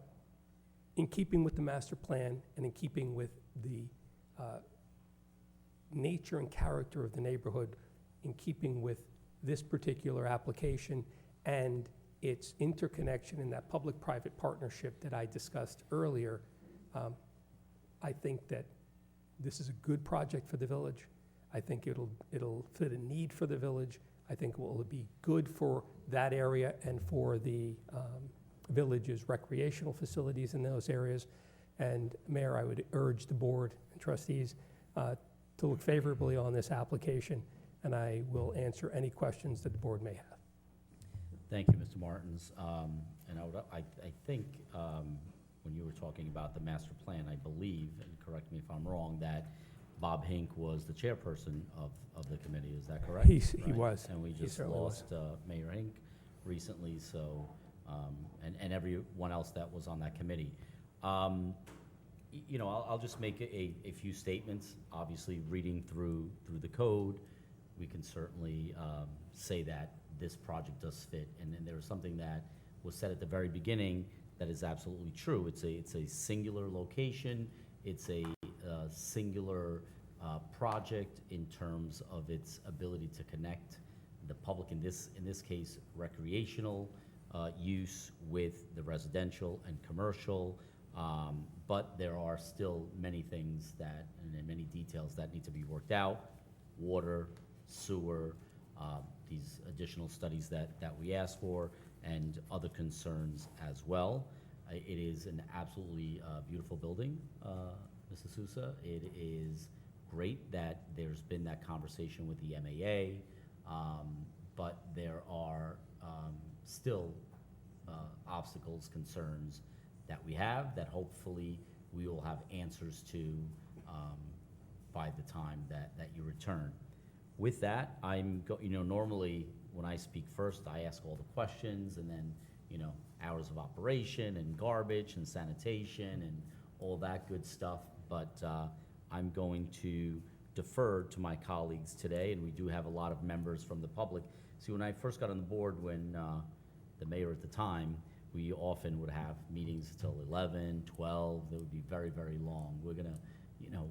I: in keeping with the master plan and in keeping with the nature and character of the neighborhood, in keeping with this particular application and its interconnection in that public-private partnership that I discussed earlier, I think that this is a good project for the village. I think it'll fit a need for the village. I think it will be good for that area and for the village's recreational facilities in those areas. And Mayor, I would urge the board and trustees to look favorably on this application, and I will answer any questions that the board may have.
B: Thank you, Mr. Martins. And I think when you were talking about the master plan, I believe, and correct me if I'm wrong, that Bob Hink was the chairperson of the committee. Is that correct?
I: He
B: Right.
I: was.
B: And we
I: He
B: just
I: certainly was.
B: lost Mayor Hink recently, so, and everyone else that was on that committee. You know, I'll just make a few statements. Obviously, reading through the code, we can certainly say that this project does fit. And then there was something that was said at the very beginning that is absolutely true. It's a singular location. It's a singular project in terms of its ability to connect the public, in this case, recreational use with the residential and commercial. But there are still many things that, and many details that need to be worked out. Water, sewer, these additional studies that we asked for, and other concerns as well. It is an absolutely beautiful building, Mrs. Sousa. It is great that there's been that conversation with the MAA, but there are still obstacles, concerns that we have that hopefully we will have answers to by the time that you return. With that, normally when I speak first, I ask all the questions, and then, hours of operation and garbage and sanitation and all that good stuff. But I'm going to defer to my colleagues today, and we do have a lot of members from the public. See, when I first got on the board, when the mayor at the time, we often would have meetings till 11, 12. They would be very, very long. We're gonna,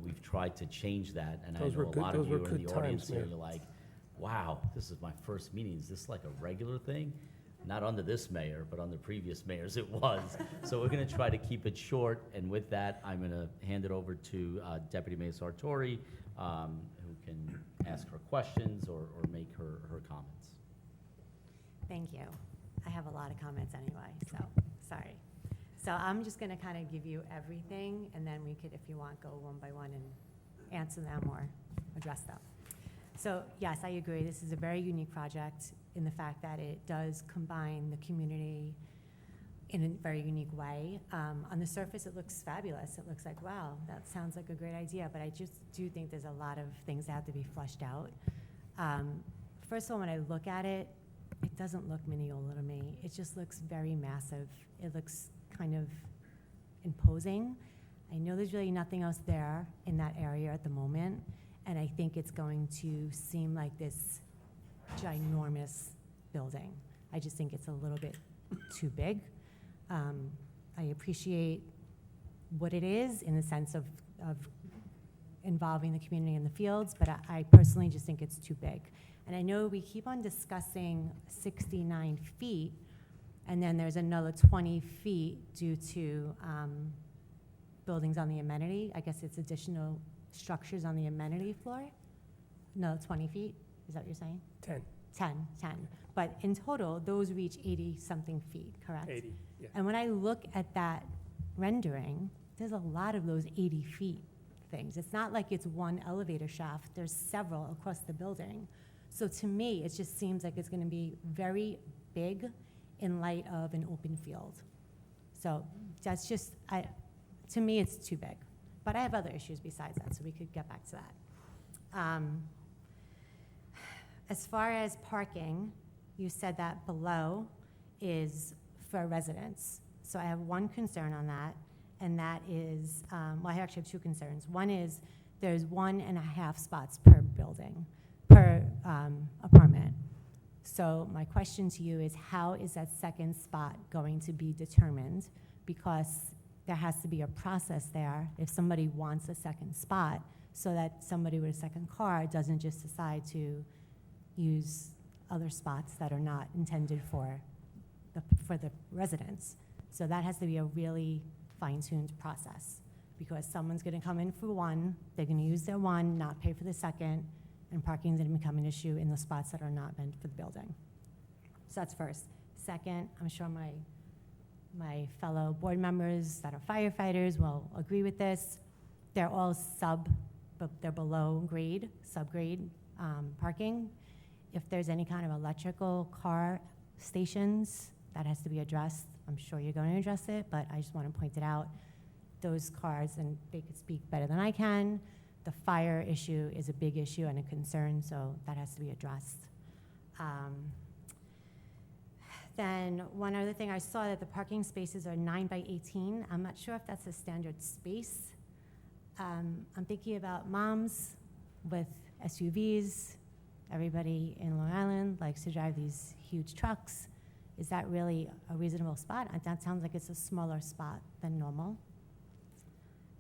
B: we've tried to change that, and I know a lot of you are in the audience here, you're like, wow, this is my first meeting. Is this like a regular thing? Not under this mayor, but under previous mayors it was. So we're gonna try to keep it short, and with that, I'm gonna hand it over to Deputy Mayor Sartori, who can ask her questions or make her comments.
F: Thank you. I have a lot of comments anyway, so, sorry. So I'm just gonna kind of give you everything, and then we could, if you want, go one by one and answer them or address them. So yes, I agree, this is a very unique project in the fact that it does combine the community in a very unique way. On the surface, it looks fabulous. It looks like, wow, that sounds like a great idea, but I just do think there's a lot of things that have to be fleshed out. First of all, when I look at it, it doesn't look Mineola to me. It just looks very massive. It looks kind of imposing. I know there's really nothing else there in that area at the moment, and I think it's going to seem like this ginormous building. I just think it's a little bit too big. I appreciate what it is in the sense of involving the community in the fields, but I personally just think it's too big. And I know we keep on discussing 69 feet, and then there's another 20 feet due to buildings on the amenity. I guess it's additional structures on the amenity floor. No, 20 feet, is that what you're saying?
I: 10.
F: 10. But in total, those reach 80-something feet, correct?
I: 80, yeah.
F: And when I look at that rendering, there's a lot of those 80 feet things. It's not like it's one elevator shaft. There's several across the building. So to me, it just seems like it's going to be very big in light of an open field. So that's just, to me, it's too big. But I have other issues besides that, so we could get back to that. As far as parking, you said that below is for residents. So I have one concern on that, and that is, well, I actually have two concerns. One is there's 1.5 spots per building, per apartment. So my question to you is, how is that second spot going to be determined? Because there has to be a process there if somebody wants a second spot, so that somebody with a second car doesn't just decide to use other spots that are not intended for the residents. So that has to be a really fine-tuned process, because someone's gonna come in for one, they're gonna use their one, not pay for the second, and parking's gonna become an issue in the spots that are not meant for the building. So that's first. Second, I'm sure my fellow board members that are firefighters will agree with this. They're all but they're below grade, subgrade parking. If there's any kind of electrical car stations, that has to be addressed. I'm sure you're going to address it, but I just want to point it out. Those cars, and they could speak better than I can, the fire issue is a big issue and a concern, so that has to be addressed. Then one other thing, I saw that the parking spaces are 9 by 18. I'm not sure if that's a standard space. I'm thinking about moms with SUVs. Everybody in Long Island likes to drive these huge trucks. Is that really a reasonable spot? That sounds like it's a smaller spot than normal.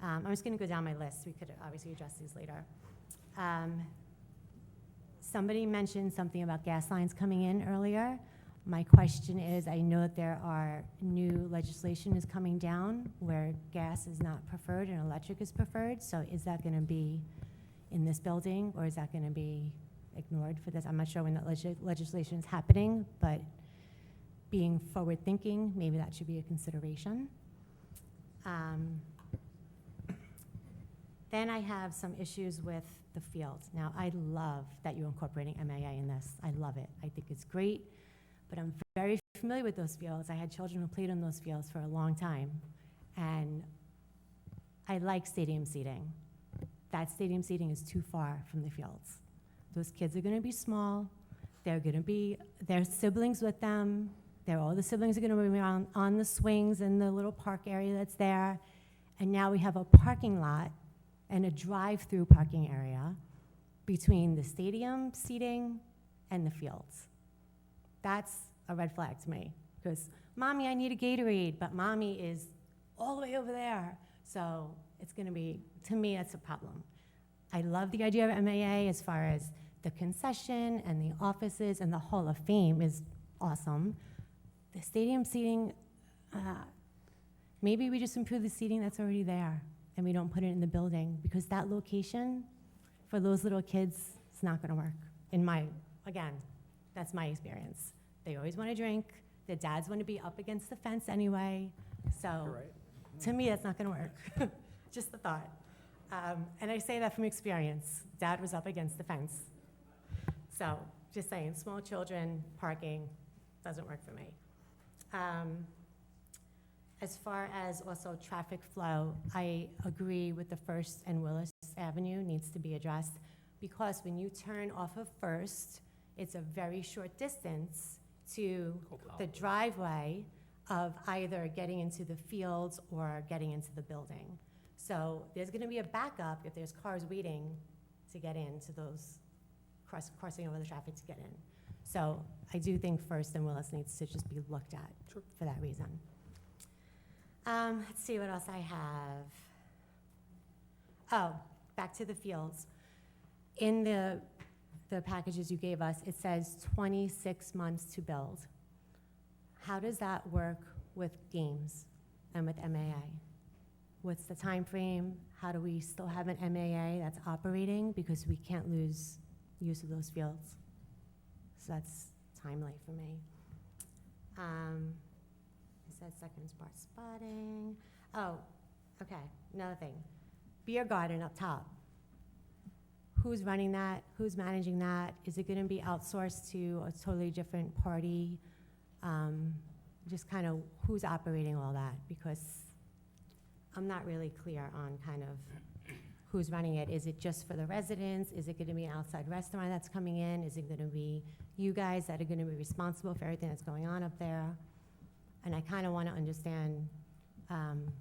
F: I'm just gonna go down my list. We could obviously address these later. Somebody mentioned something about gas lines coming in earlier. My question is, I know that there are new legislation is coming down where gas is not preferred and electric is preferred. So is that gonna be in this building, or is that gonna be ignored for this? I'm not sure when that legislation is happening, but being forward-thinking, maybe that should be a consideration. Then I have some issues with the field. Now, I love that you're incorporating MAA in this. I love it. I think it's great, but I'm very familiar with those fields. I had children who played on those fields for a long time, and I like stadium seating. That stadium seating is too far from the fields. Those kids are gonna be small. They're gonna be, their siblings with them. All the siblings are gonna be around on the swings in the little park area that's there. And now we have a parking lot and a drive-through parking area between the stadium seating and the fields. That's a red flag to me, because Mommy, I need a Gatorade, but Mommy is all the way over there. So it's gonna be, to me, that's a problem. I love the idea of MAA as far as the concession and the offices, and the Hall of Fame is awesome. The stadium seating, maybe we just improve the seating that's already there and we don't put it in the building, because that location for those little kids, it's not gonna work. Again, that's my experience. They always wanna drink, their dads wanna be up against the fence anyway, so to me, that's not gonna work. Just the thought. And I say that from experience. Dad was up against the fence. So just saying, small children, parking, doesn't work for me. As far as also traffic flow, I agree with the First and Willis Avenue needs to be addressed, because when you turn off of First, it's a very short distance to the driveway of either getting into the fields or getting into the building. So there's gonna be a backup if there's cars waiting to get into those, crossing over the traffic to get in. So I do think First and Willis needs to just be looked at for that reason. Let's see what else I have. Oh, back to the fields. In the packages you gave us, it says 26 months to build. How does that work with games and with MAA? What's the time frame? How do we still have an MAA that's operating, because we can't lose use of those fields? So that's timely for me. I said second spot spotting. Oh, okay, another thing. Beer garden up top. Who's running that? Who's managing that? Is it gonna be outsourced to a totally different party? Just kind of who's operating all that? Because I'm not really clear on kind of who's running it. Is it just for the residents? Is it gonna be an outside restaurant that's coming in? Is it gonna be you guys that are gonna be responsible for everything that's going on up there? And I kind of want to understand, and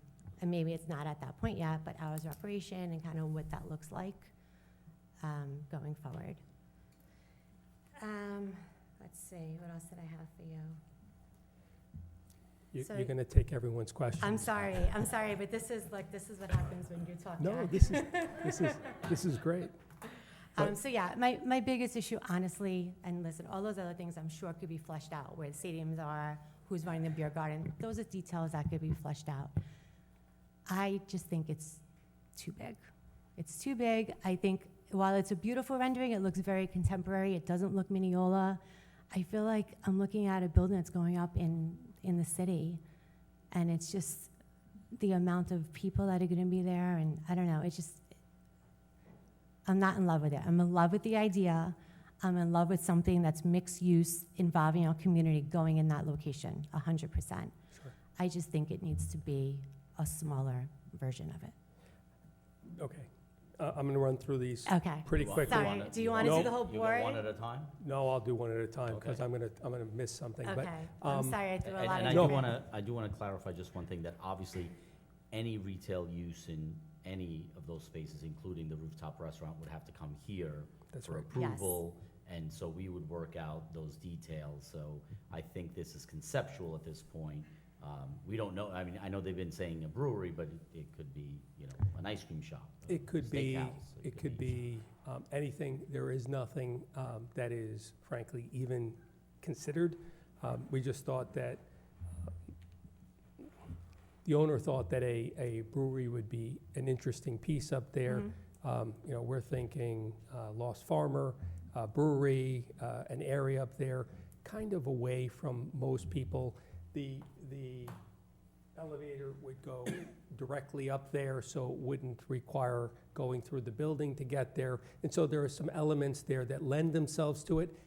F: maybe it's not at that point yet, but hours of operation and kind of what that looks like going forward. Let's see, what else did I have for you? So-
I: You're going to take everyone's questions.
F: I'm sorry, but this is what happens when you talk.
I: No,
F: Jack.
I: this is great. But-
F: So yeah, my biggest issue, honestly, and listen, all those other things I'm sure could be fleshed out, where the stadiums are, who's running the beer garden, those are details that could be fleshed out. I just think it's too big. It's too big. I think while it's a beautiful rendering, it looks very contemporary. It doesn't look Mineola. I feel like I'm looking at a building that's going up in the city, and it's just the amount of people that are going to be there, and I don't know. It's just, I'm not in love with it. I'm in love with the idea. I'm in love with something that's mixed use involving our community going in that location, 100%.
I: Sure.
F: I just think it needs to be a smaller version of it.
I: Okay. I'm going to run through these
F: Okay.
I: pretty
B: You want-
I: quickly.
F: Sorry, do you want to
I: No.
F: do the whole
B: You want one
F: board?
B: at a time?
I: No, I'll do one at a time, because
B: Okay.
I: I'm gonna miss something. But,
F: Okay, I'm sorry, I threw a lot
B: And
F: of
B: I do
F: different.
B: want to clarify just one thing, that obviously, any retail use in any of those spaces, including the rooftop restaurant, would have to come here
I: That's
B: for
I: right.
B: approval, and so we would work out those details. So I think this is conceptual at this point. We don't know, I mean, I know they've been saying a brewery, but it could be, you know, an ice cream shop. a
I: It could be,
B: steakhouse,
I: it could be anything. There is nothing that is frankly even considered. We just thought that, the owner thought that a brewery would be an interesting piece up there. You know, we're thinking Lost Farmer, brewery, an area up there, kind of away from most people. The elevator would go directly up there, so it wouldn't require going through the building to get there. And so there are some elements there that lend themselves to it.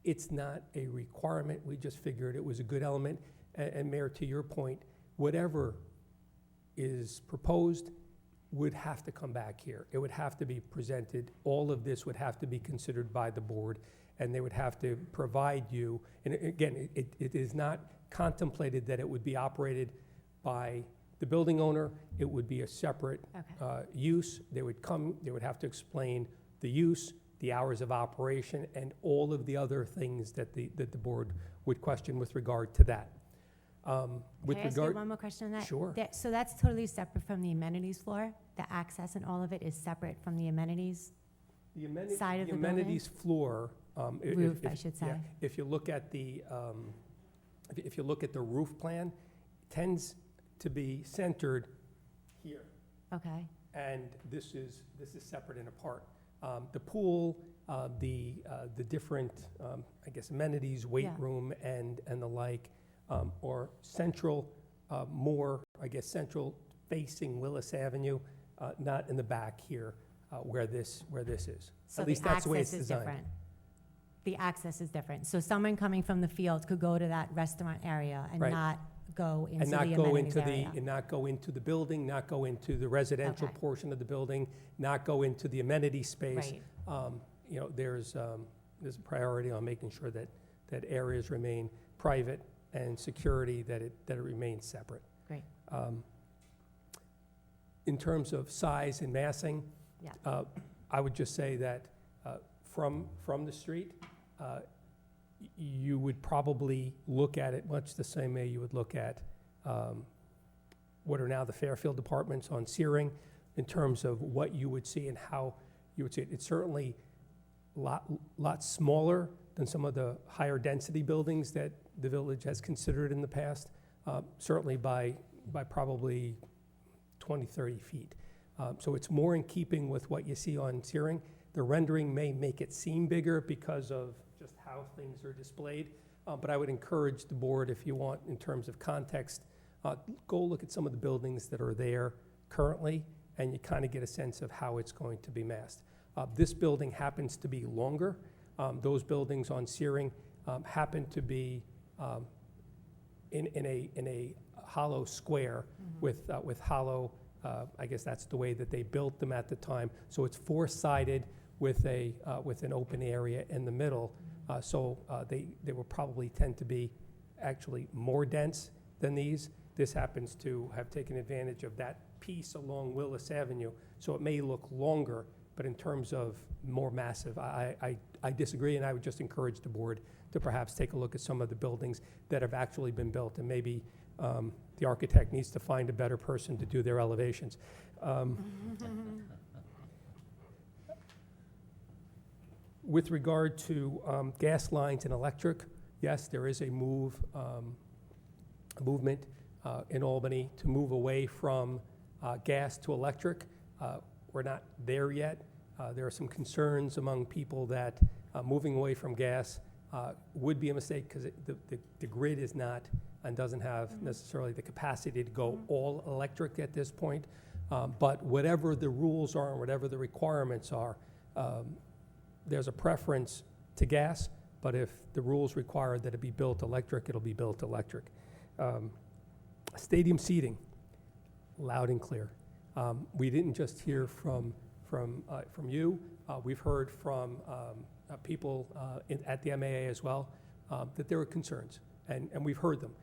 I: It's not a requirement. We just figured it was a good element. And Mayor, to your point, whatever is proposed would have to come back here. It would have to be presented. All of this would have to be considered by the board, and they would have to provide you, and again, it is not contemplated that it would be operated by the building owner. It would be a separate
F: Okay.
I: use. They would have to explain the use, the hours of operation, and all of the other things that the board would question with regard to that. With
F: Can I ask you
I: regard,
F: one more question on that?
I: Sure.
F: So that's totally separate from the amenities floor? The access and all of it is separate from the amenities?
I: the
F: side of the building?
I: amenities floor.
F: Roof, I should say.
I: If you look at the, if you look at the roof plan, it tends to be centered here.
F: Okay,
I: And this is separate and apart. The pool, the different, I guess, amenities, weight
F: Yeah.
I: room, and the like, are central, more, I guess, central facing Willis Avenue, not in the back here, where this is.
F: so
I: At
F: the
I: least that's the way it's
F: access is
I: designed.
F: different? The access is different. So someone coming from the field could go to that restaurant area and
I: Right.
F: not go into
I: And
F: the
I: not go
F: amenities
I: into
F: area?
I: and not go into the building, not go into the residential
F: Okay.
I: portion of the building, not go into the amenity space.
F: Right,
I: You know, there's a priority on making sure that areas remain private and security, that it remains separate.
F: great,
I: In terms of size and massing,
F: yeah.
I: I would just say that from the street, you would probably look at it much the same way you would look at what are now the Fairfield apartments on Searing, in terms of what you would see and how you would see it. It's certainly a lot smaller than some of the higher density buildings that the village has considered in the past, certainly by probably 20, 30 feet. So it's more in keeping with what you see on Searing. The rendering may make it seem bigger because of just how things are displayed, but I would encourage the board, if you want, in terms of context, go look at some of the buildings that are there currently, and you kind of get a sense of how it's going to be massed. This building happens to be longer. Those buildings on Searing happen to be in a hollow square with hollow, I guess that's the way that they built them at the time. So it's four-sided with an open area in the middle. So they will probably tend to be actually more dense than these. This happens to have taken advantage of that piece along Willis Avenue. So it may look longer, but in terms of more massive, I disagree, and I would just encourage the board to perhaps take a look at some of the buildings that have actually been built, and maybe the architect needs to find a better person to do their elevations. With regard to gas lines and electric, yes, there is a movement in Albany to move away from gas to electric. We're not there yet. There are some concerns among people that moving away from gas would be a mistake because the grid is not and doesn't have necessarily the capacity to go all electric at this point. But whatever the rules are and whatever the requirements are, there's a preference to gas, but if the rules require that it be built electric, it'll be built electric. Stadium seating, loud and clear. We didn't just hear from you. We've heard from people at the MAA as well that there are concerns, and we've heard them.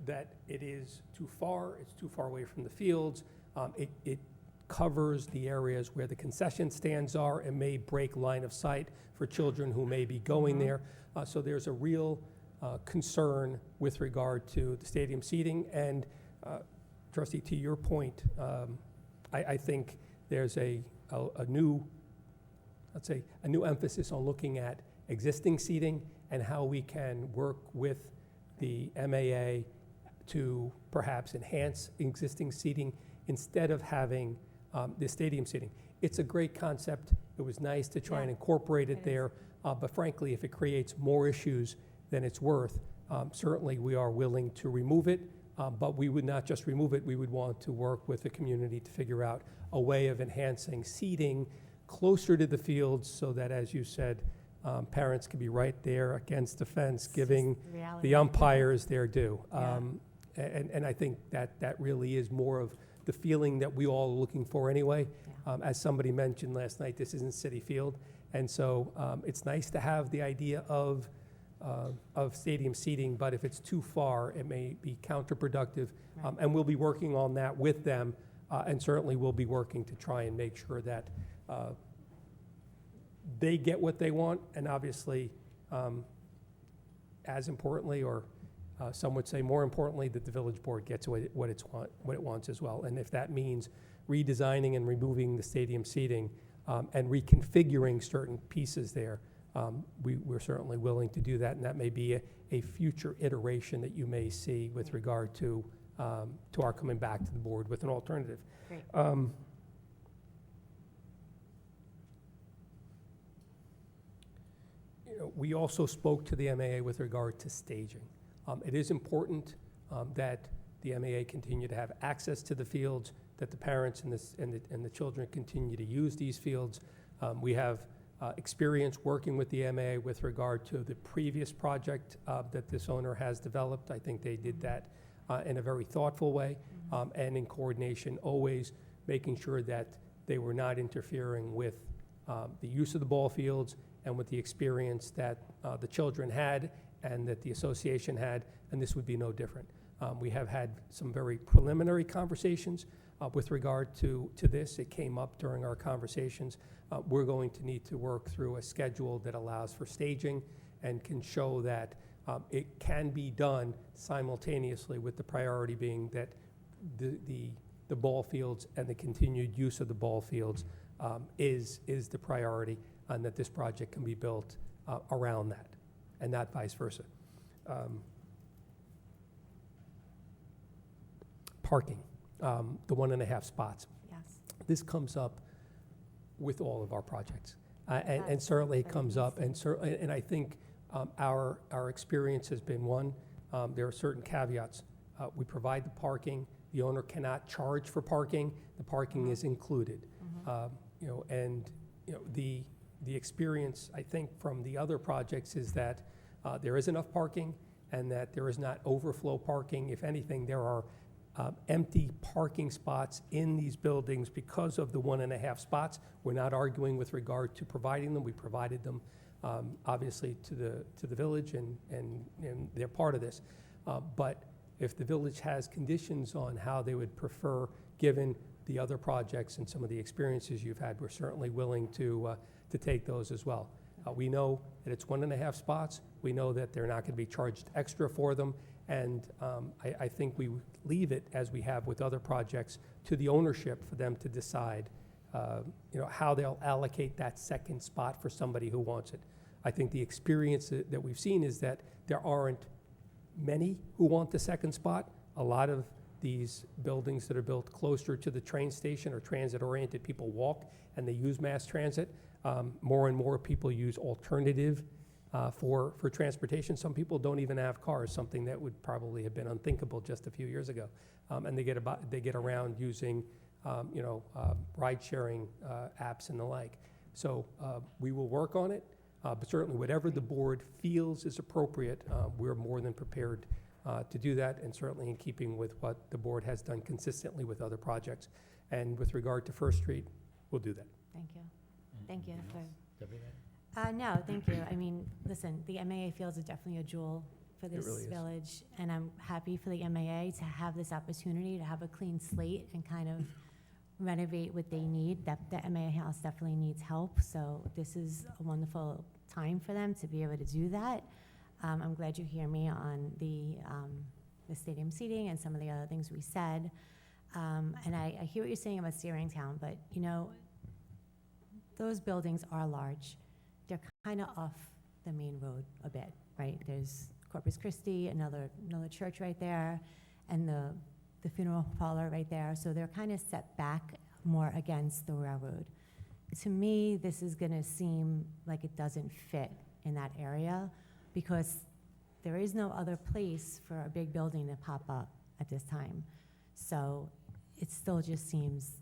I: That it is too far, it's too far away from the fields. It covers the areas where the concession stands are and may break line of sight for children who may be going there. So there's a real concern with regard to the stadium seating. And Trustee, to your point, I think there's a new, let's say, a new emphasis on looking at existing seating and how we can work with the MAA to perhaps enhance existing seating instead of having the stadium seating. It's a great concept. It was nice to try and incorporate it there, but frankly, if it creates more issues than it's worth, certainly we are willing to remove it, but we would not just remove it, we would want to work with the community to figure out a way of enhancing seating closer to the fields so that, as you said, parents can be right there against the fence, giving the umpires their due. And I think that really is more of the feeling that we all are looking for anyway. As somebody mentioned last night, this isn't Citi Field, and so it's nice to have the idea of stadium seating, but if it's too far, it may be counterproductive. And we'll be working on that with them, and certainly we'll be working to try and make sure that they get what they want, and obviously, as importantly, or some would say more importantly, that the village board gets what it wants as well. And if that means redesigning and removing the stadium seating and reconfiguring certain pieces there, we're certainly willing to do that, and that may be a future iteration that you may see with regard to our coming back to the board with an alternative.
F: Great.
I: We also spoke to the MAA with regard to staging. It is important that the MAA continue to have access to the fields, that the parents and the children continue to use these fields. We have experience working with the MAA with regard to the previous project that this owner has developed. I think they did that in a very thoughtful way and in coordination, always making sure that they were not interfering with the use of the ball fields and with the experience that the children had and that the association had, and this would be no different. We have had some very preliminary conversations with regard to this. It came up during our conversations. We're going to need to work through a schedule that allows for staging and can show that it can be done simultaneously, with the priority being that the ball fields and the continued use of the ball fields is the priority, and that this project can be built around that, and not vice versa. Parking, the 1.5 spots.
F: Yes.
I: This comes up with all of our projects, and certainly it comes up, and I think our experience has been one. There are certain caveats. We provide the parking. The owner cannot charge for parking. The parking is included. The experience, I think, from the other projects is that there is enough parking and that there is not overflow parking. If anything, there are empty parking spots in these buildings because of the 1.5 spots. We're not arguing with regard to providing them. We provided them, obviously, to the village, and they're part of this. But if the village has conditions on how they would prefer, given the other projects and some of the experiences you've had, we're certainly willing to take those as well. We know that it's 1.5 spots. We know that they're not going to be charged extra for them. And I think we leave it, as we have with other projects, to the ownership for them to decide how they'll allocate that second spot for somebody who wants it. I think the experience that we've seen is that there aren't many who want the second spot. A lot of these buildings that are built closer to the train station or transit-oriented, people walk and they use mass transit. More and more people use alternative for transportation. Some people don't even have cars, something that would probably have been unthinkable just a few years ago. And they get around using ride-sharing apps and the like. So we will work on it, but certainly whatever the board feels is appropriate, we're more than prepared to do that, and certainly in keeping with what the board has done consistently with other projects. And with regard to First Street, we'll do that.
F: Thank you. Thank you.
B: Anything else? Deputy Mayor?
F: No, thank you. I mean, listen, the MAA Fields are definitely a jewel for this
I: really is.
F: village, and I'm happy for the MAA to have this opportunity to have a clean slate and kind of renovate what they need. That the MAA house definitely needs help, so this is a wonderful time for them to be able to do that. I'm glad you hear me on the stadium seating and some of the other things we said. And I hear what you're saying about Searingtown, but those buildings are large. They're kind of off the main road a bit, right? There's Corpus Christi, another church right there, and the funeral parlor right there. So they're kind of set back more against the railroad. To me, this is going to seem like it doesn't fit in that area because there is no other place for a big building to pop up at this time. So it still just seems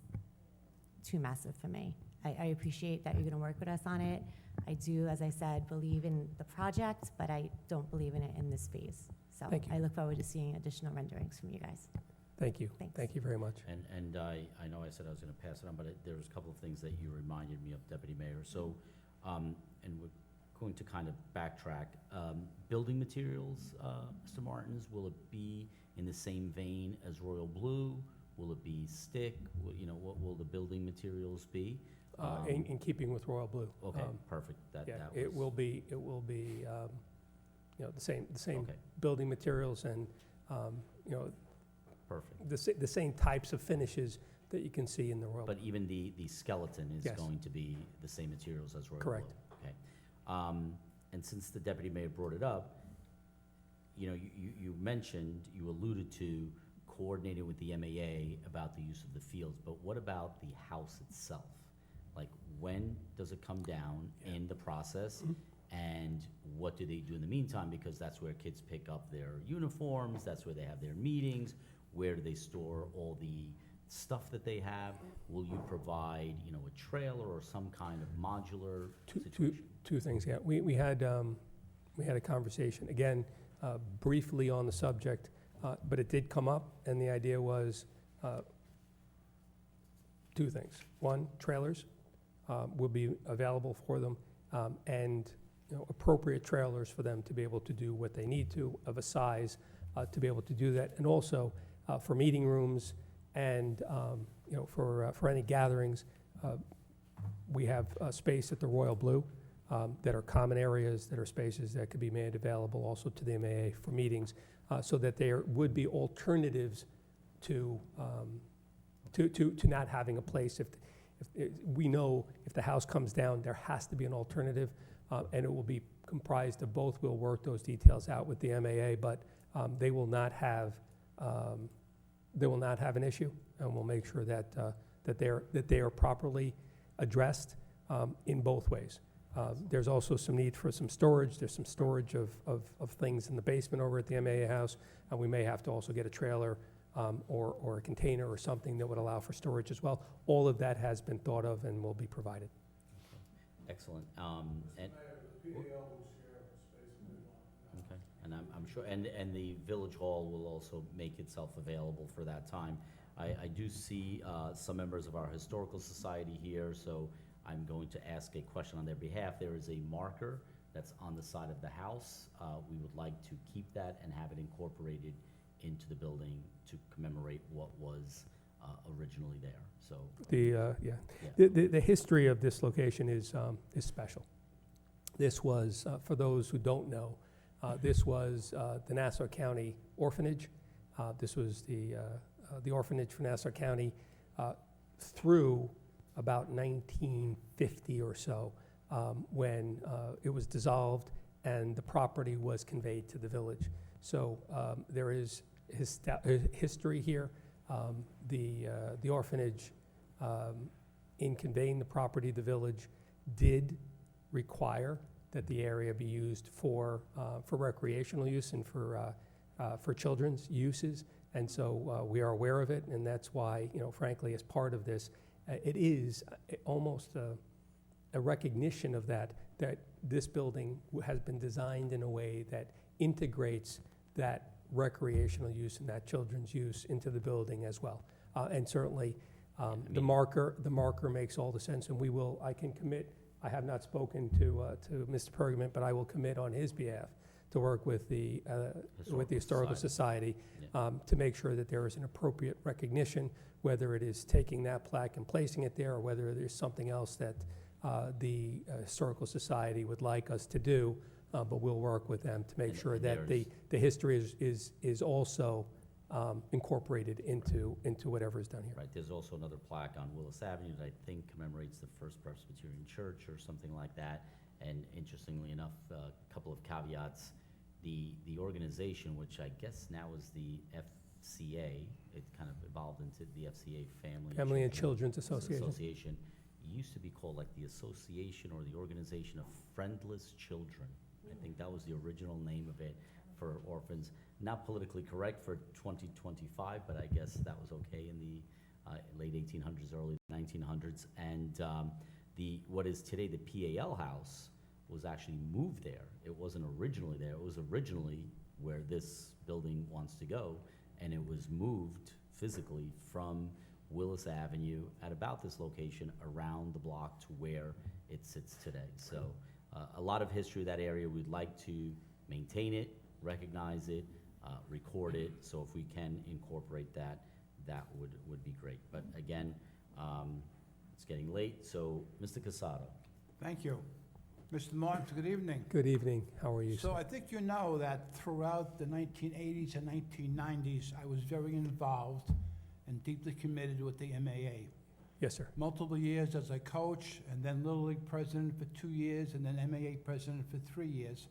F: too massive for me. I appreciate that you're going to work with us on it. I do, as I said, believe in the project, but I don't believe in it in this phase. So
I: Thank you.
F: I look forward to seeing additional renderings from you guys.
I: Thank you.
F: Thanks.
I: Thank you very much.
B: And I know I said I was going to pass it on, but there was a couple of things that you reminded me of, Deputy Mayor. So, and we're going to kind of backtrack. Building materials, Mr. Martins, will it be in the same vein as Royal Blue? Will it be stick? What will the building materials be?
I: In keeping with Royal Blue.
B: Okay, perfect.
I: It will be the same
B: Okay.
I: building materials and
B: Perfect.
I: the same types of finishes that you can see in the Royal.
B: But even the skeleton is
I: Yes.
B: going to be the same materials as Royal
I: Correct.
B: Blue? Okay. And since the Deputy Mayor brought it up, you alluded to coordinating with the MAA about the use of the fields, but what about the house itself? Like, when does it come down in the process? And what do they do in the meantime? Because that's where kids pick up their uniforms, that's where they have their meetings. Where do they store all the stuff that they have? Will you provide, a trailer or some kind of modular situation?
I: Two things, yeah. We had a conversation, again, briefly on the subject, but it did come up, and the idea was two things. One, trailers will be available for them, and appropriate trailers for them to be able to do what they need to, of a size to be able to do that, and also for meeting rooms and for any gatherings. We have space at the Royal Blue that are common areas, that are spaces that could be made available also to the MAA for meetings, so that there would be alternatives to not having a place. If we know if the house comes down, there has to be an alternative, and it will be comprised of both. We'll work those details out with the MAA, but they will not have an issue, and we'll make sure that they are properly addressed in both ways. There's also some need for some storage. There's some storage of things in the basement over at the MAA house, and we may have to also get a trailer or a container or something that would allow for storage as well. All of that has been thought of and will be provided.
B: Excellent. Okay, and I'm sure, and the Village Hall will also make itself available for that time. I do see some members of our Historical Society here, so I'm going to ask a question on their behalf. There is a marker that's on the side of the house. We would like to keep that and have it incorporated into the building to commemorate what was originally there. So
I: the history of this location is special. This was, for those who don't know, this was the Nassau County Orphanage. This was the orphanage for Nassau County through about 1950 or so, when it was dissolved and the property was conveyed to the village. So there is history here. The orphanage, in conveying the property to the village, did require that the area be used for recreational use and for children's uses. And so we are aware of it, and that's why, frankly, as part of this, it is almost a recognition of that this building has been designed in a way that integrates that recreational use and that children's use into the building as well. And certainly, the marker makes all the sense, and I can commit. I have not spoken to Mr. Pergament, but I will commit on his behalf to work with the Historical Society to make sure that there is an appropriate recognition, whether it is taking that plaque and placing it there, or whether there's something else that the Historical Society would like us to do, but we'll work with them to make sure that the history is also incorporated into whatever is done here.
B: Right, there's also another plaque on Willis Avenue that I think commemorates the First Presbyterian Church or something like that. And interestingly enough, a couple of caveats. The organization, which I guess now is the FCA, it kind of evolved into the FCA
I: Family and Children's Association.
B: Used to be called like the Association or the Organization of Friendless Children. I think that was the original name of it for orphans. Not politically correct for 2025, but I guess that was okay in the late 1800s, early 1900s. And what is today the PAL House was actually moved there. It wasn't originally there. It was originally where this building wants to go, and it was moved physically from Willis Avenue at about this location around the block to where it sits today. So a lot of history of that area. We'd like to maintain it, recognize it, record it. So if we can incorporate that, that would be great. But again, it's getting late. So Mr. Casado.
G: Thank you. Mr. Martins, good evening.
I: Good evening. How are you,
G: So
I: sir?
G: I think you know that throughout the 1980s and 1990s, I was very involved and deeply committed with the MAA.
I: Yes, sir.
G: Multiple years as a coach, and then Little League president for 2 years, and then MAA president for 3 years.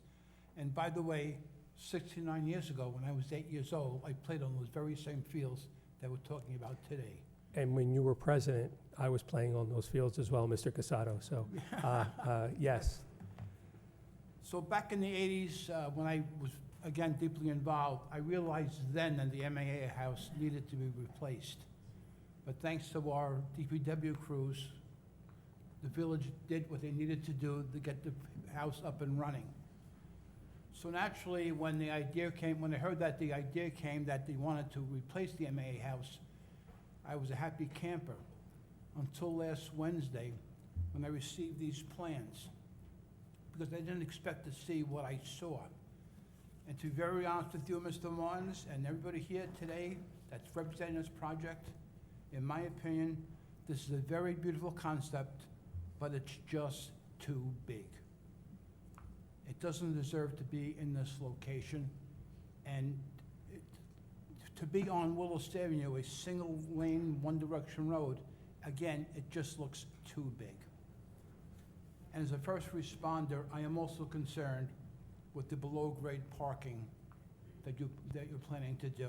G: And by the way, 69 years ago, when I was 8 years old, I played on those very same fields that we're talking about today.
I: And when you were president, I was playing on those fields as well, Mr. Casado. So, yes.
G: So back in the 80s, when I was, again, deeply involved, I realized then that the MAA house needed to be replaced. But thanks to our DPW crews, the village did what they needed to do to get the house up and running. So naturally, when I heard that the idea came that they wanted to replace the MAA house, I was a happy camper until last Wednesday when I received these plans, because I didn't expect to see what I saw. And to be very honest with you, Mr. Martins, and everybody here today that's representing this project, in my opinion, this is a very beautiful concept, but it's just too big. It doesn't deserve to be in this location, and to be on Willis Avenue, a single-lane, one-direction road, again, it just looks too big. And as a first responder, I am also concerned with the below-grade parking that you're planning to do.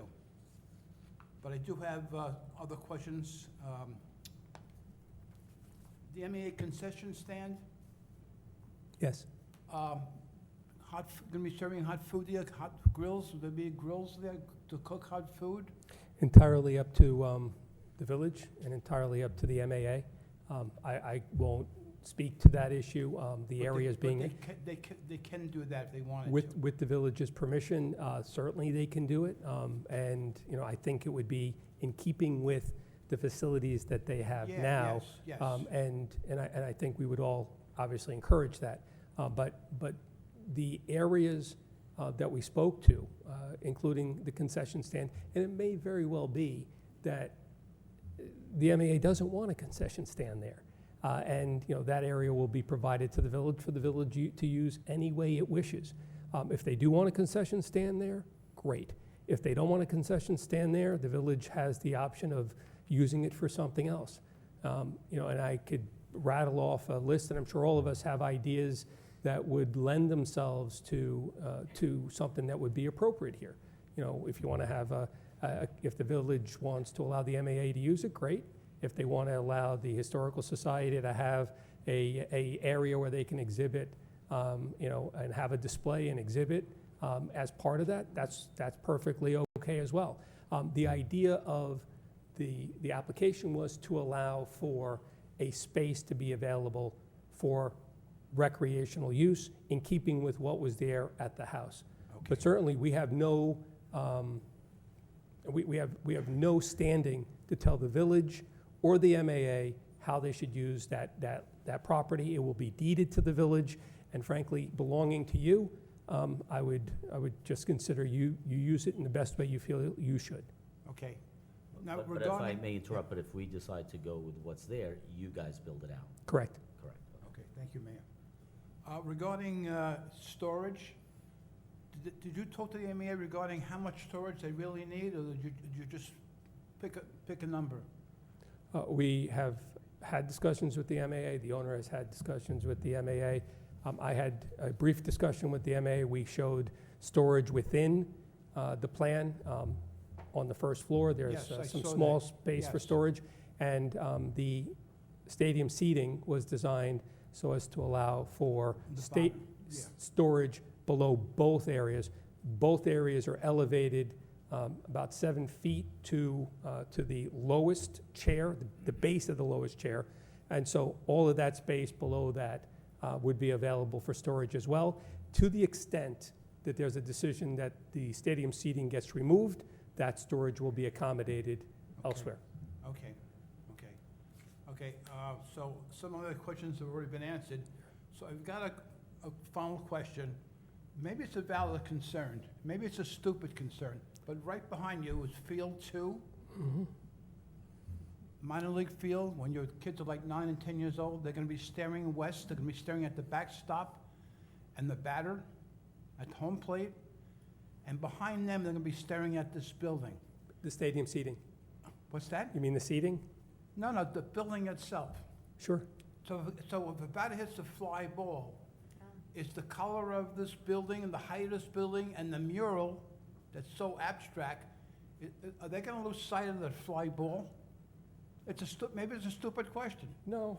G: But I do have other questions. The MAA concession stand,
I: Yes.
G: Going to be serving hot food there, hot grills? Will there be grills there to cook hot food?
I: Entirely up to the village and entirely up to the MAA. I won't speak to that issue. The area is being...
G: They can do that if they wanted to.
I: With the village's permission, certainly they can do it. And, I think it would be in keeping with the facilities that they have
G: Yeah,
I: now.
G: yes.
I: And I think we would all obviously encourage that. But the areas that we spoke to, including the concession stand, and it may very well be that the MAA doesn't want a concession stand there. And that area will be provided to the village for the village to use any way it wishes. If they do want a concession stand there, great. If they don't want a concession stand there, the village has the option of using it for something else. You know, and I could rattle off a list, and I'm sure all of us have ideas that would lend themselves to something that would be appropriate here. You know, if you want to have if the village wants to allow the MAA to use it, great. If they want to allow the Historical Society to have a area where they can exhibit, you know, and have a display and exhibit as part of that, that's perfectly okay as well. The idea of the application was to allow for a space to be available for recreational use in keeping with what was there at the house.
G: Okay.
I: But certainly, we have no, we have no standing to tell the village or the MAA how they should use that property. It will be deeded to the village, and frankly, belonging to you. I would just consider you use it in the best way you feel you should.
G: Okay. Now,
B: But if I
G: regarding,
B: may interrupt, but if we decide to go with what's there, you guys build it out.
I: Correct.
B: Correct.
G: okay, thank you, Mayor. Regarding storage, did you talk to the MAA regarding how much storage they really need, or did you just pick a number?
I: We have had discussions with the MAA. The owner has had discussions with the MAA. I had a brief discussion with the MAA. We showed storage within the plan. On the first floor, there's
G: Yes, I
I: some
G: saw
I: small
G: that.
I: space for
G: Yes.
I: storage. And the stadium seating was designed so as to allow for
G: The
I: state
G: bottom, yeah.
I: storage below both areas. Both areas are elevated about 7 feet to the lowest chair, the base of the lowest chair. And so all of that space below that would be available for storage as well, to the extent that there's a decision that the stadium seating gets removed, that storage will be accommodated elsewhere.
G: Okay, okay, okay. So some of the questions have already been answered. So I've got a final question. Maybe it's a valid concern, maybe it's a stupid concern, but right behind you is Field 2. Minor league field, when your kids are like 9 and 10 years old, they're gonna be staring west, they're gonna be staring at the backstop and the batter at home plate, and behind them, they're gonna be staring at this building.
I: The stadium seating.
G: What's that?
I: You mean the seating?
G: No, the building itself.
I: Sure.
G: So if a batter hits a fly ball, is the color of this building and the height of this building and the mural that's so abstract, are they gonna lose sight of the fly ball? Maybe it's a stupid question.
I: No,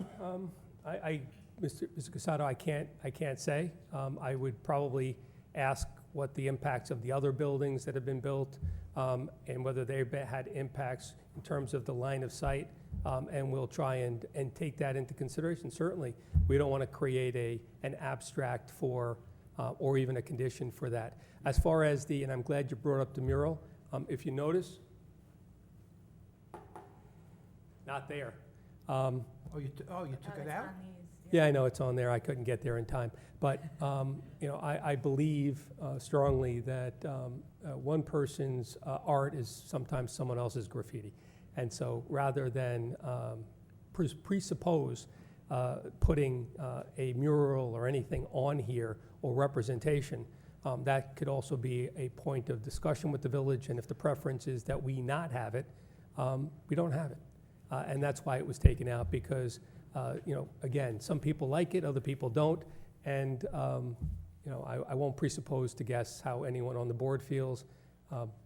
I: Mr. Casado, I can't say. I would probably ask what the impacts of the other buildings that have been built, and whether they've had impacts in terms of the line of sight, and we'll try and take that into consideration. Certainly, we don't want to create an abstract for, or even a condition for that. As far as and I'm glad you brought up the mural, if you notice, not there.
G: You took it out?
I: Yeah, I know it's on there. I couldn't get there in time. But, you know, I believe strongly that one person's art is sometimes someone else's graffiti. And so rather than presuppose putting a mural or anything on here or representation, that could also be a point of discussion with the village. And if the preference is that we not have it, we don't have it. And that's why it was taken out, because you know, again, some people like it, other people don't, and you know, I won't presuppose to guess how anyone on the board feels,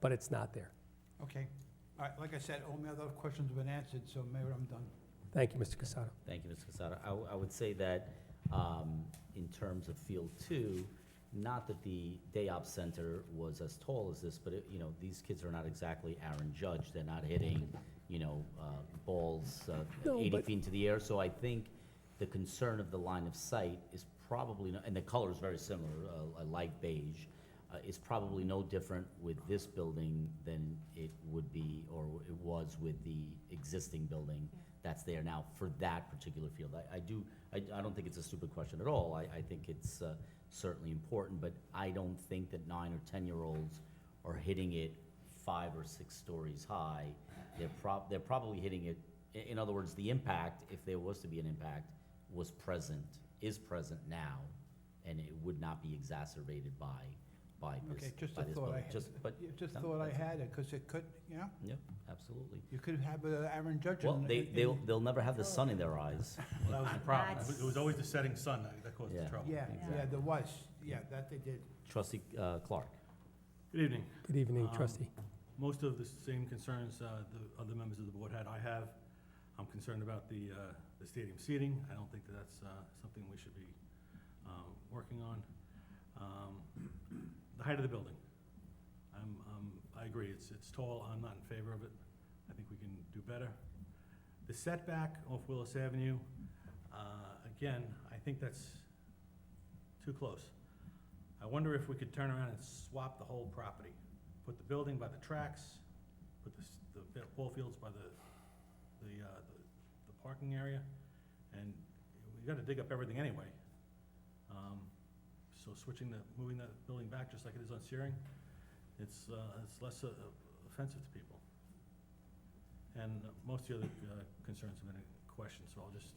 I: but it's not there.
G: Okay. All right, like I said, all my other questions have been answered, so Mayor, I'm done.
I: Thank you, Mr. Casado.
B: Thank you, Mr. Casado. I would say that in terms of Field 2, not that the day op center was as tall as this, but you know, these kids are not exactly Aaron Judge. They're not hitting, you know, balls
I: No,
B: 80
I: but-
B: feet into the air. So I think the concern of the line of sight is probably, and the color is very similar, a light beige, is probably no different with this building than it would be, or it was with the existing building that's there now for that particular field. I don't think it's a stupid question at all. I think it's certainly important, but I don't think that 9 or 10-year-olds are hitting it 5 or 6 stories high. They're probably hitting it, in other words, the impact, if there was to be an impact, is present now, and it would not be exacerbated by by this,
G: Okay, just
B: by
G: a
B: this
G: thought I
B: building.
G: had.
B: But,
G: Just
B: no,
G: thought I
B: that's-
G: had it, because it could, you know,
B: Yep, absolutely.
G: you could have Aaron Judge.
B: Well,
G: in-
B: they'll never have the sun in their eyes.
H: That was the problem.
F: That's-
H: It was always the setting sun that caused the
B: Yeah.
H: trouble.
G: Yeah, yeah, there was, yeah, that they did.
B: Trustee Clark?
H: Good evening.
I: Good evening,
H: Um,
I: trustee.
H: Most of the same concerns the other members of the board had, I have. I'm concerned about the stadium seating. I don't think that that's something we should be working on. The height of the building. I agree, it's tall, I'm not in favor of it. I think we can do better. The setback off Willis Avenue, again, I think that's too close. I wonder if we could turn around and swap the whole property. Put the building by the tracks, put the ball fields by the parking area, and we gotta dig up everything anyway. So moving that building back just like it is on Searing, it's less offensive to people. And most of the other concerns have been questions, so I'll just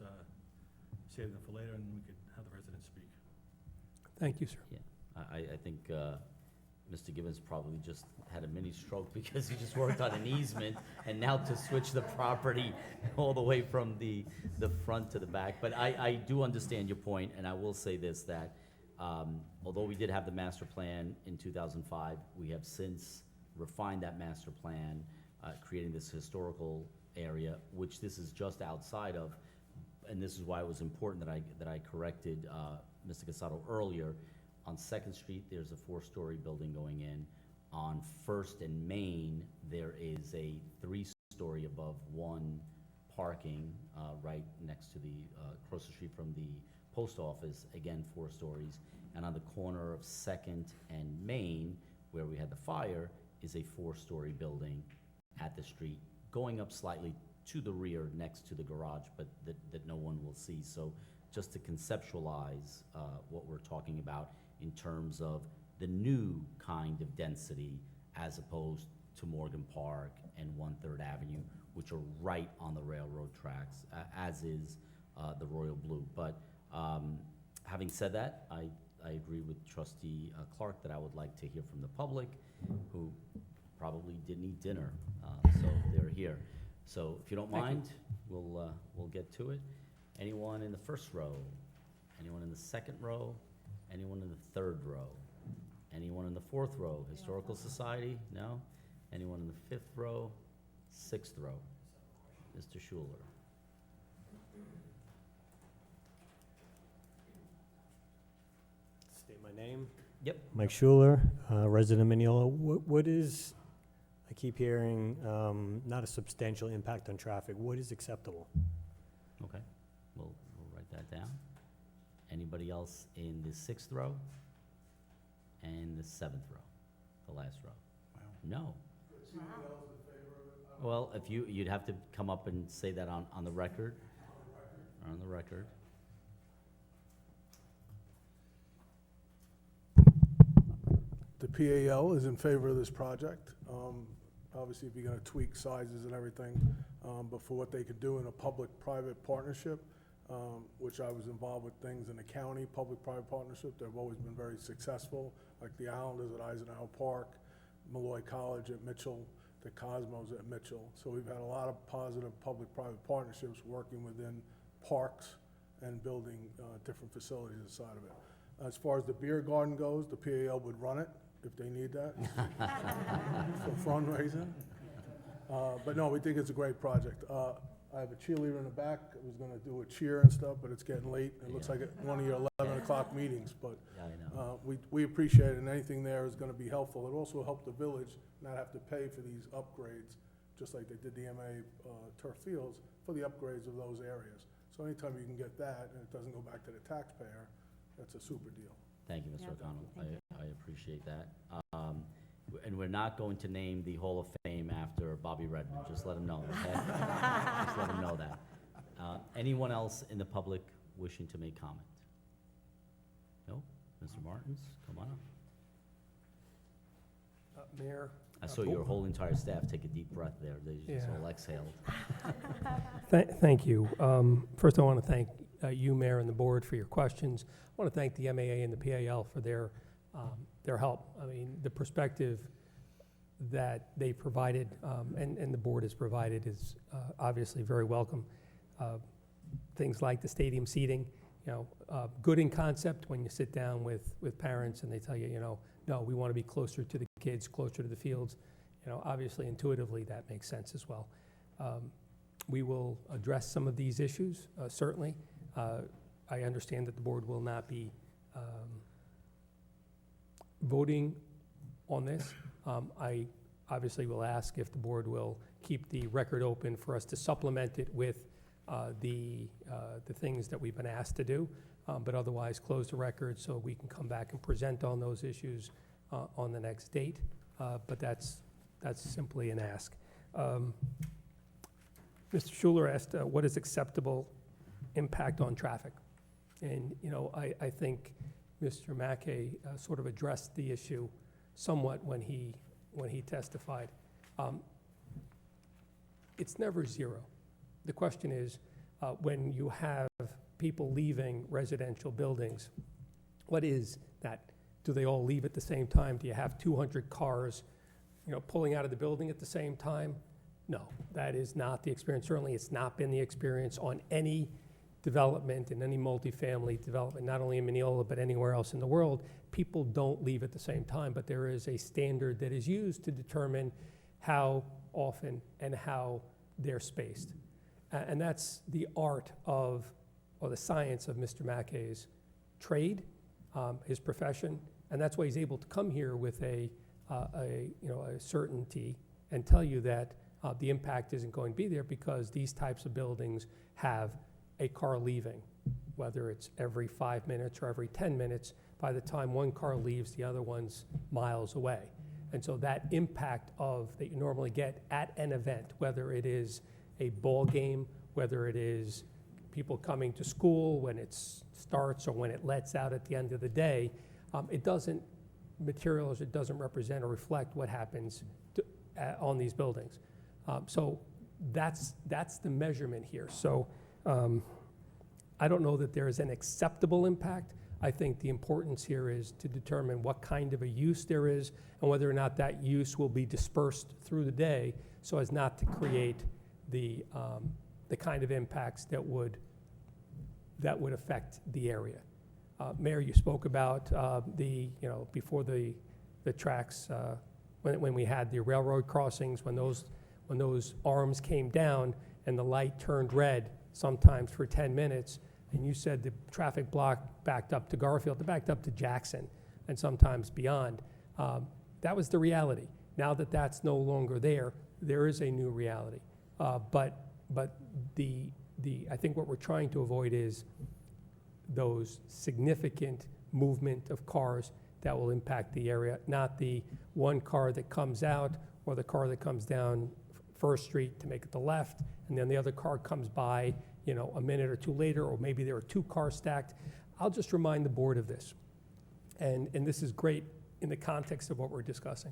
H: save them for later and we could have the residents speak.
I: Thank you, sir.
B: I think Mr. Gibbons probably just had a mini stroke because he just worked on an easement, and now to switch the property all the way from the front to the back. But I do understand your point, and I will say this, that although we did have the master plan in 2005, we have since refined that master plan, creating this historical area, which this is just outside of, and this is why it was important that I corrected Mr. Casado earlier. On Second Street, there's a 4-story building going in. On First and Main, there is a 3-story above 1 parking right next to across the street from the post office, again 4 stories. And on the corner of Second and Main, where we had the fire, is a 4-story building at the street, going up slightly to the rear next to the garage, but that no one will see. So just to conceptualize what we're talking about in terms of the new kind of density as opposed to Morgan Park and 1/3 Avenue, which are right on the railroad tracks, as is the Royal Blue. But having said that, I agree with Trustee Clark that I would like to hear from the public, who probably didn't eat dinner, so they're here. So if you don't mind, we'll get to it. Anyone in the first row? Anyone in the second row? Anyone in the third row? Anyone in the fourth row? Historical Society? No? Anyone in the fifth row? Sixth row? Mr. Schuler.
N: State my name.
B: Yep.
N: Mike Schuler, resident of Mineola. What is, I keep hearing, not a substantial impact on traffic. What is acceptable?
B: Okay, we'll write that down. Anybody else in the sixth row? And the seventh row, the last row? No. Well, if you'd have to come up and say that on the record. On the record.
O: The PAL is in favor of this project. Obviously, if you're gonna tweak sizes and everything, but for what they could do in a public-private partnership, which I was involved with things in the county, public-private partnership, they've always been very successful, like the Islanders at Eisenhower Park, Malloy College at Mitchell, the Cosmos at Mitchell. So we've had a lot of positive public-private partnerships working within parks and building different facilities inside of it. As far as the beer garden goes, the PAL would run it if they need that for fundraising. But no, we think it's a great project. I have a cheerleader in the back. I was gonna do a cheer and stuff, but it's getting late. It looks like one of your 11 o'clock meetings, but
B: Yeah, I know.
O: we appreciate it, and anything there is gonna be helpful. It also helped the village not have to pay for these upgrades, just like they did the MA turf fields, for the upgrades of those areas. So anytime you can get that, and it doesn't go back to the taxpayer, that's a super deal.
B: Thank you, Mr.
F: Yeah,
B: O'Connell.
F: thank you.
B: I appreciate that. And we're not going to name the Hall of Fame after Bobby Redmond, just let him know, okay? Just let him know that. Anyone else in the public wishing to make comment? No? Mr. Martins, come on up.
I: Mayor?
B: I saw your whole entire staff take a deep breath there. They just
I: Yeah.
B: all exhaled.
I: Thank you. First, I want to thank you, Mayor, and the board for your questions. I want to thank the MAA and the PAL for their their help. I mean, the perspective that they provided, and the board has provided, is obviously very welcome. Things like the stadium seating, good in concept when you sit down with parents and they tell you, no, we want to be closer to the kids, closer to the fields. Obviously, intuitively, that makes sense as well. We will address some of these issues, certainly. I understand that the board will not be voting on this. I obviously will ask if the board will keep the record open for us to supplement it with the things that we've been asked to do, but otherwise close the record so we can come back and present on those issues on the next date. But that's simply an ask. Mr. Schuler asked, what is acceptable impact on traffic? And, I think Mr. Mackey sort of addressed the issue somewhat when he testified. It's never zero. The question is, when you have people leaving residential buildings, what is that? Do they all leave at the same time? Do you have 200 cars, pulling out of the building at the same time? No, that is not the experience. Certainly, it's not been the experience on any development, in any multifamily development, not only in Mineola, but anywhere else in the world. People don't leave at the same time, but there is a standard that is used to determine how often and how they're spaced. And that's the art of, or the science of Mr. Mackey's trade, his profession, and that's why he's able to come here with a certainty and tell you that the impact isn't going to be there, because these types of buildings have a car leaving, whether it's every 5 minutes or every 10 minutes. By the time one car leaves, the other one's miles away. And so that impact that you normally get at an event, whether it is a ball game, whether it is people coming to school when it starts or when it lets out at the end of the day, it doesn't represent or reflect what happens on these buildings. So that's the measurement here. So I don't know that there is an acceptable impact. I think the importance here is to determine what kind of a use there is and whether or not that use will be dispersed through the day so as not to create the kind of impacts that would affect the area. Mayor, you spoke about before the tracks, when we had the railroad crossings, when those arms came down and the light turned red, sometimes for 10 minutes, and you said the traffic block backed up to Garfield, it backed up to Jackson, and sometimes beyond. That was the reality. Now that that's no longer there, there is a new reality. But I think what we're trying to avoid is those significant movement of cars that will impact the area, not the one car that comes out or the car that comes down First Street to make it the left, and then the other car comes by, a minute or two later, or maybe there are two cars stacked. I'll just remind the board of this, and this is great in the context of what we're discussing.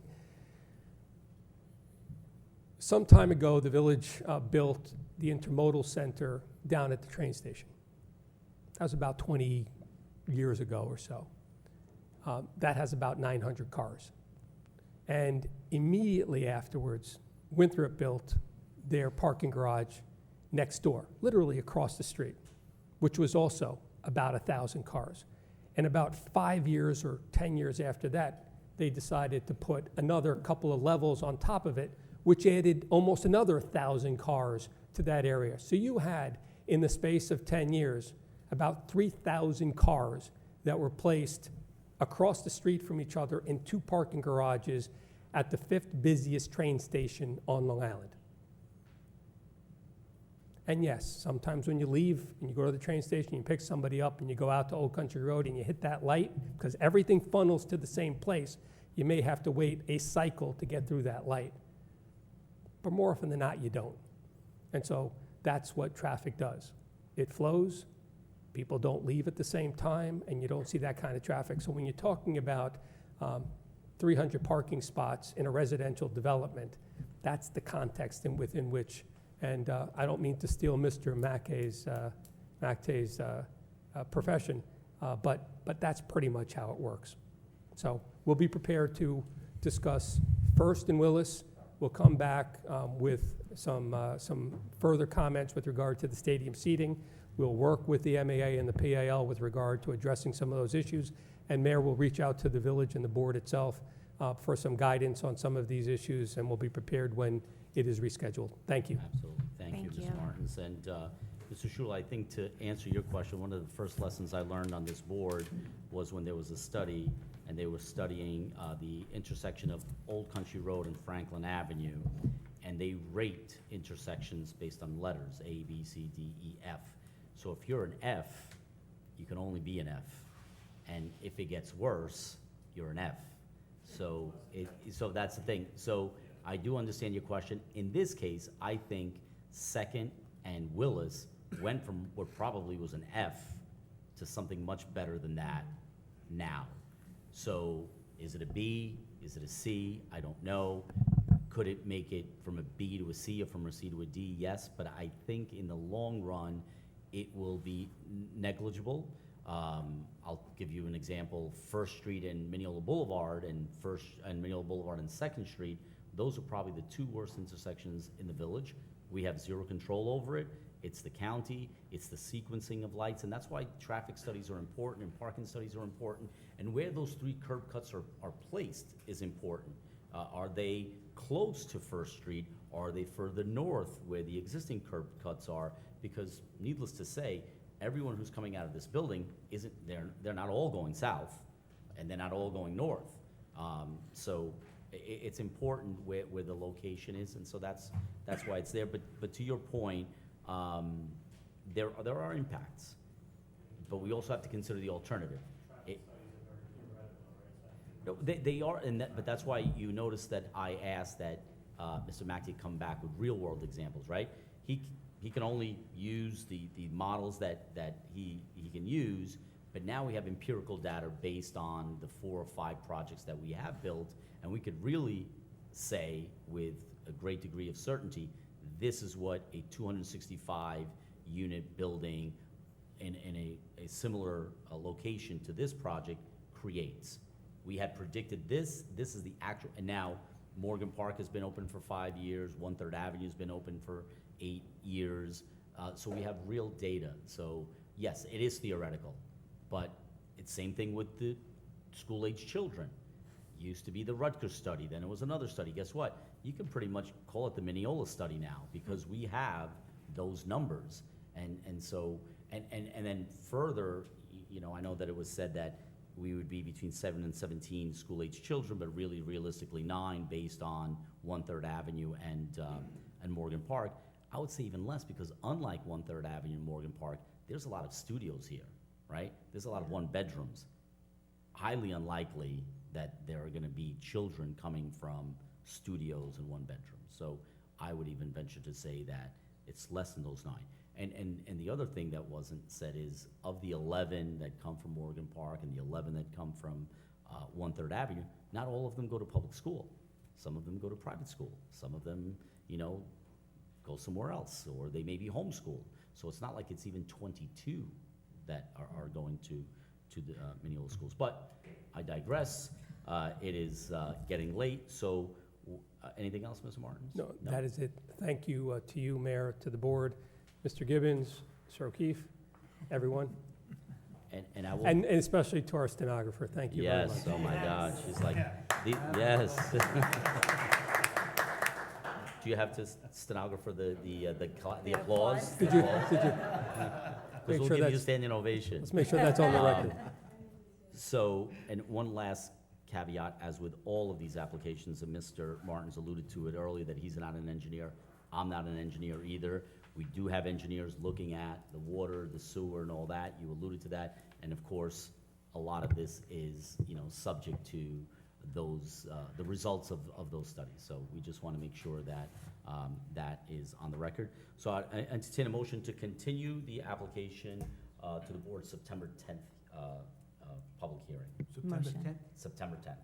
I: Some time ago, the village built the intermodal center down at the train station. That was about 20 years ago or so. That has about 900 cars. And immediately afterwards, Winthrop built their parking garage next door, literally across the street, which was also about 1,000 cars. And about 5 years or 10 years after that, they decided to put another couple of levels on top of it, which added almost another 1,000 cars to that area. So you had, in the space of 10 years, about 3,000 cars that were placed across the street from each other in two parking garages at the 5th busiest train station on Long Island. And yes, sometimes when you leave and you go to the train station, you pick somebody up and you go out to Old Country Road and you hit that light, because everything funnels to the same place, you may have to wait a cycle to get through that light. But more often than not, you don't. And so that's what traffic does. It flows, people don't leave at the same time, and you don't see that kind of traffic. So when you're talking about 300 parking spots in a residential development, that's the context within which, and I don't mean to steal Mr. Mackey's profession, but that's pretty much how it works. So we'll be prepared to discuss first in Willis. We'll come back with some further comments with regard to the stadium seating. We'll work with the MAA and the PAL with regard to addressing some of those issues. And Mayor will reach out to the village and the board itself for some guidance on some of these issues, and we'll be prepared when it is rescheduled. Thank you.
B: Absolutely. Thank you,
F: Thank
B: Ms.
F: you.
B: Martins. And Mr. Shul, I think to answer your question, one of the first lessons I learned on this board was when there was a study, and they were studying the intersection of Old Country Road and Franklin Avenue, and they rate intersections based on letters, A, B, C, D, E, F. So if you're an F, you can only be an F. And if it gets worse, you're an F. So so that's the thing. So I do understand your question. In this case, I think Second and Willis went from what probably was an F to something much better than that now. So is it a B? Is it a C? I don't know. Could it make it from a B to a C or from a C to a D? Yes, but I think in the long run, it will be negligible. I'll give you an example. First Street and Mineola Boulevard and Mineola Boulevard and Second Street, those are probably the two worst intersections in the village. We have zero control over it. It's the county, it's the sequencing of lights, and that's why traffic studies are important and parking studies are important. And where those three curb cuts are placed is important. Are they close to First Street? Or are they further north where the existing curb cuts are? Because needless to say, everyone who's coming out of this building they're not all going south, and they're not all going north. So it's important where the location is, and so that's why it's there. But to your point, there are impacts, but we also have to consider the alternative. No, they are, but that's why you notice that I asked that Mr. Mackey come back with real-world examples, right? He can only use the models that he can use, but now we have empirical data based on the 4 or 5 projects that we have built, and we could really say with a great degree of certainty, this is what a 265-unit building in a similar location to this project creates. We had predicted this is the actual, and now Morgan Park has been open for 5 years, 1/3 Avenue has been open for 8 years, so we have real data. So yes, it is theoretical, but it's same thing with the school-age children. Used to be the Rutgers study, then it was another study. Guess what? You can pretty much call it the Mineola study now, because we have those numbers. And then further, you know, I know that it was said that we would be between 7 and 17 school-age children, but really realistically 9 based on 1/3 Avenue and Morgan Park. I would say even less, because unlike 1/3 Avenue and Morgan Park, there's a lot of studios here, right? There's a lot of one-bedrooms. Highly unlikely that there are gonna be children coming from studios and one-bedrooms. So I would even venture to say that it's less than those 9. And the other thing that wasn't said is, of the 11 that come from Morgan Park and the 11 that come from 1/3 Avenue, not all of them go to public school. Some of them go to private school. Some of them, you know, go somewhere else, or they may be homeschooled. So it's not like it's even 22 that are going to the Mineola schools. But I digress. It is getting late, so anything else, Mr. Martins?
I: No, that is it. Thank you to you, Mayor, to the board, Mr. Gibbons, Mr. O'Keefe, everyone,
B: And I will.
I: and especially to our stenographer. Thank you very much.
B: Yes, oh my God, she's like, yes. Do you have to stenographer the applause?
I: Did you?
B: Because we'll
I: sure
B: give you a
I: that's-
B: standing ovation.
I: Let's make sure that's on the record.
B: So, and one last caveat, as with all of these applications, and Mr. Martins alluded to it earlier, that he's not an engineer. I'm not an engineer either. We do have engineers looking at the water, the sewer, and all that. You alluded to that. And of course, a lot of this is, you know, subject to those, the results of those studies. So we just want to make sure that that is on the record. So I entertain a motion to continue the application to the board September 10th public hearing.
G: September
F: Motion.
G: 10th?
B: September 10th.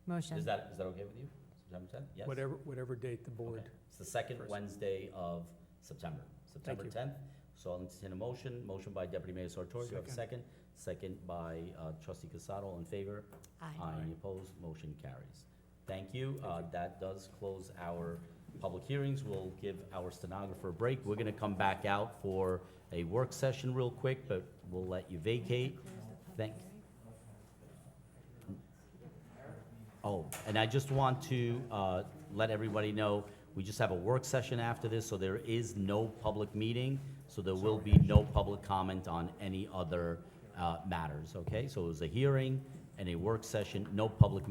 F: Motion.
B: Is that okay with you? September 10th? Yes?
I: Whatever date the board.
B: Okay. It's the second
I: First.
B: Wednesday of September, September
I: you.
B: 10th. So I'll entertain a motion. Motion by Deputy Mayor Sartori. Do you have a second? Second by Trustee Casado. All in favor?
F: Aye.
B: Any opposed? Motion carries. Thank you. That does close our public hearings. We'll give our stenographer a break. We're gonna come back out for a work session real quick, but we'll let you vacate. Thank. Oh, and I just want to let everybody know, we just have a work session after this, so there is no public meeting, so there will be no public comment on any other matters, okay? So it was a hearing and a work session, no public meeting.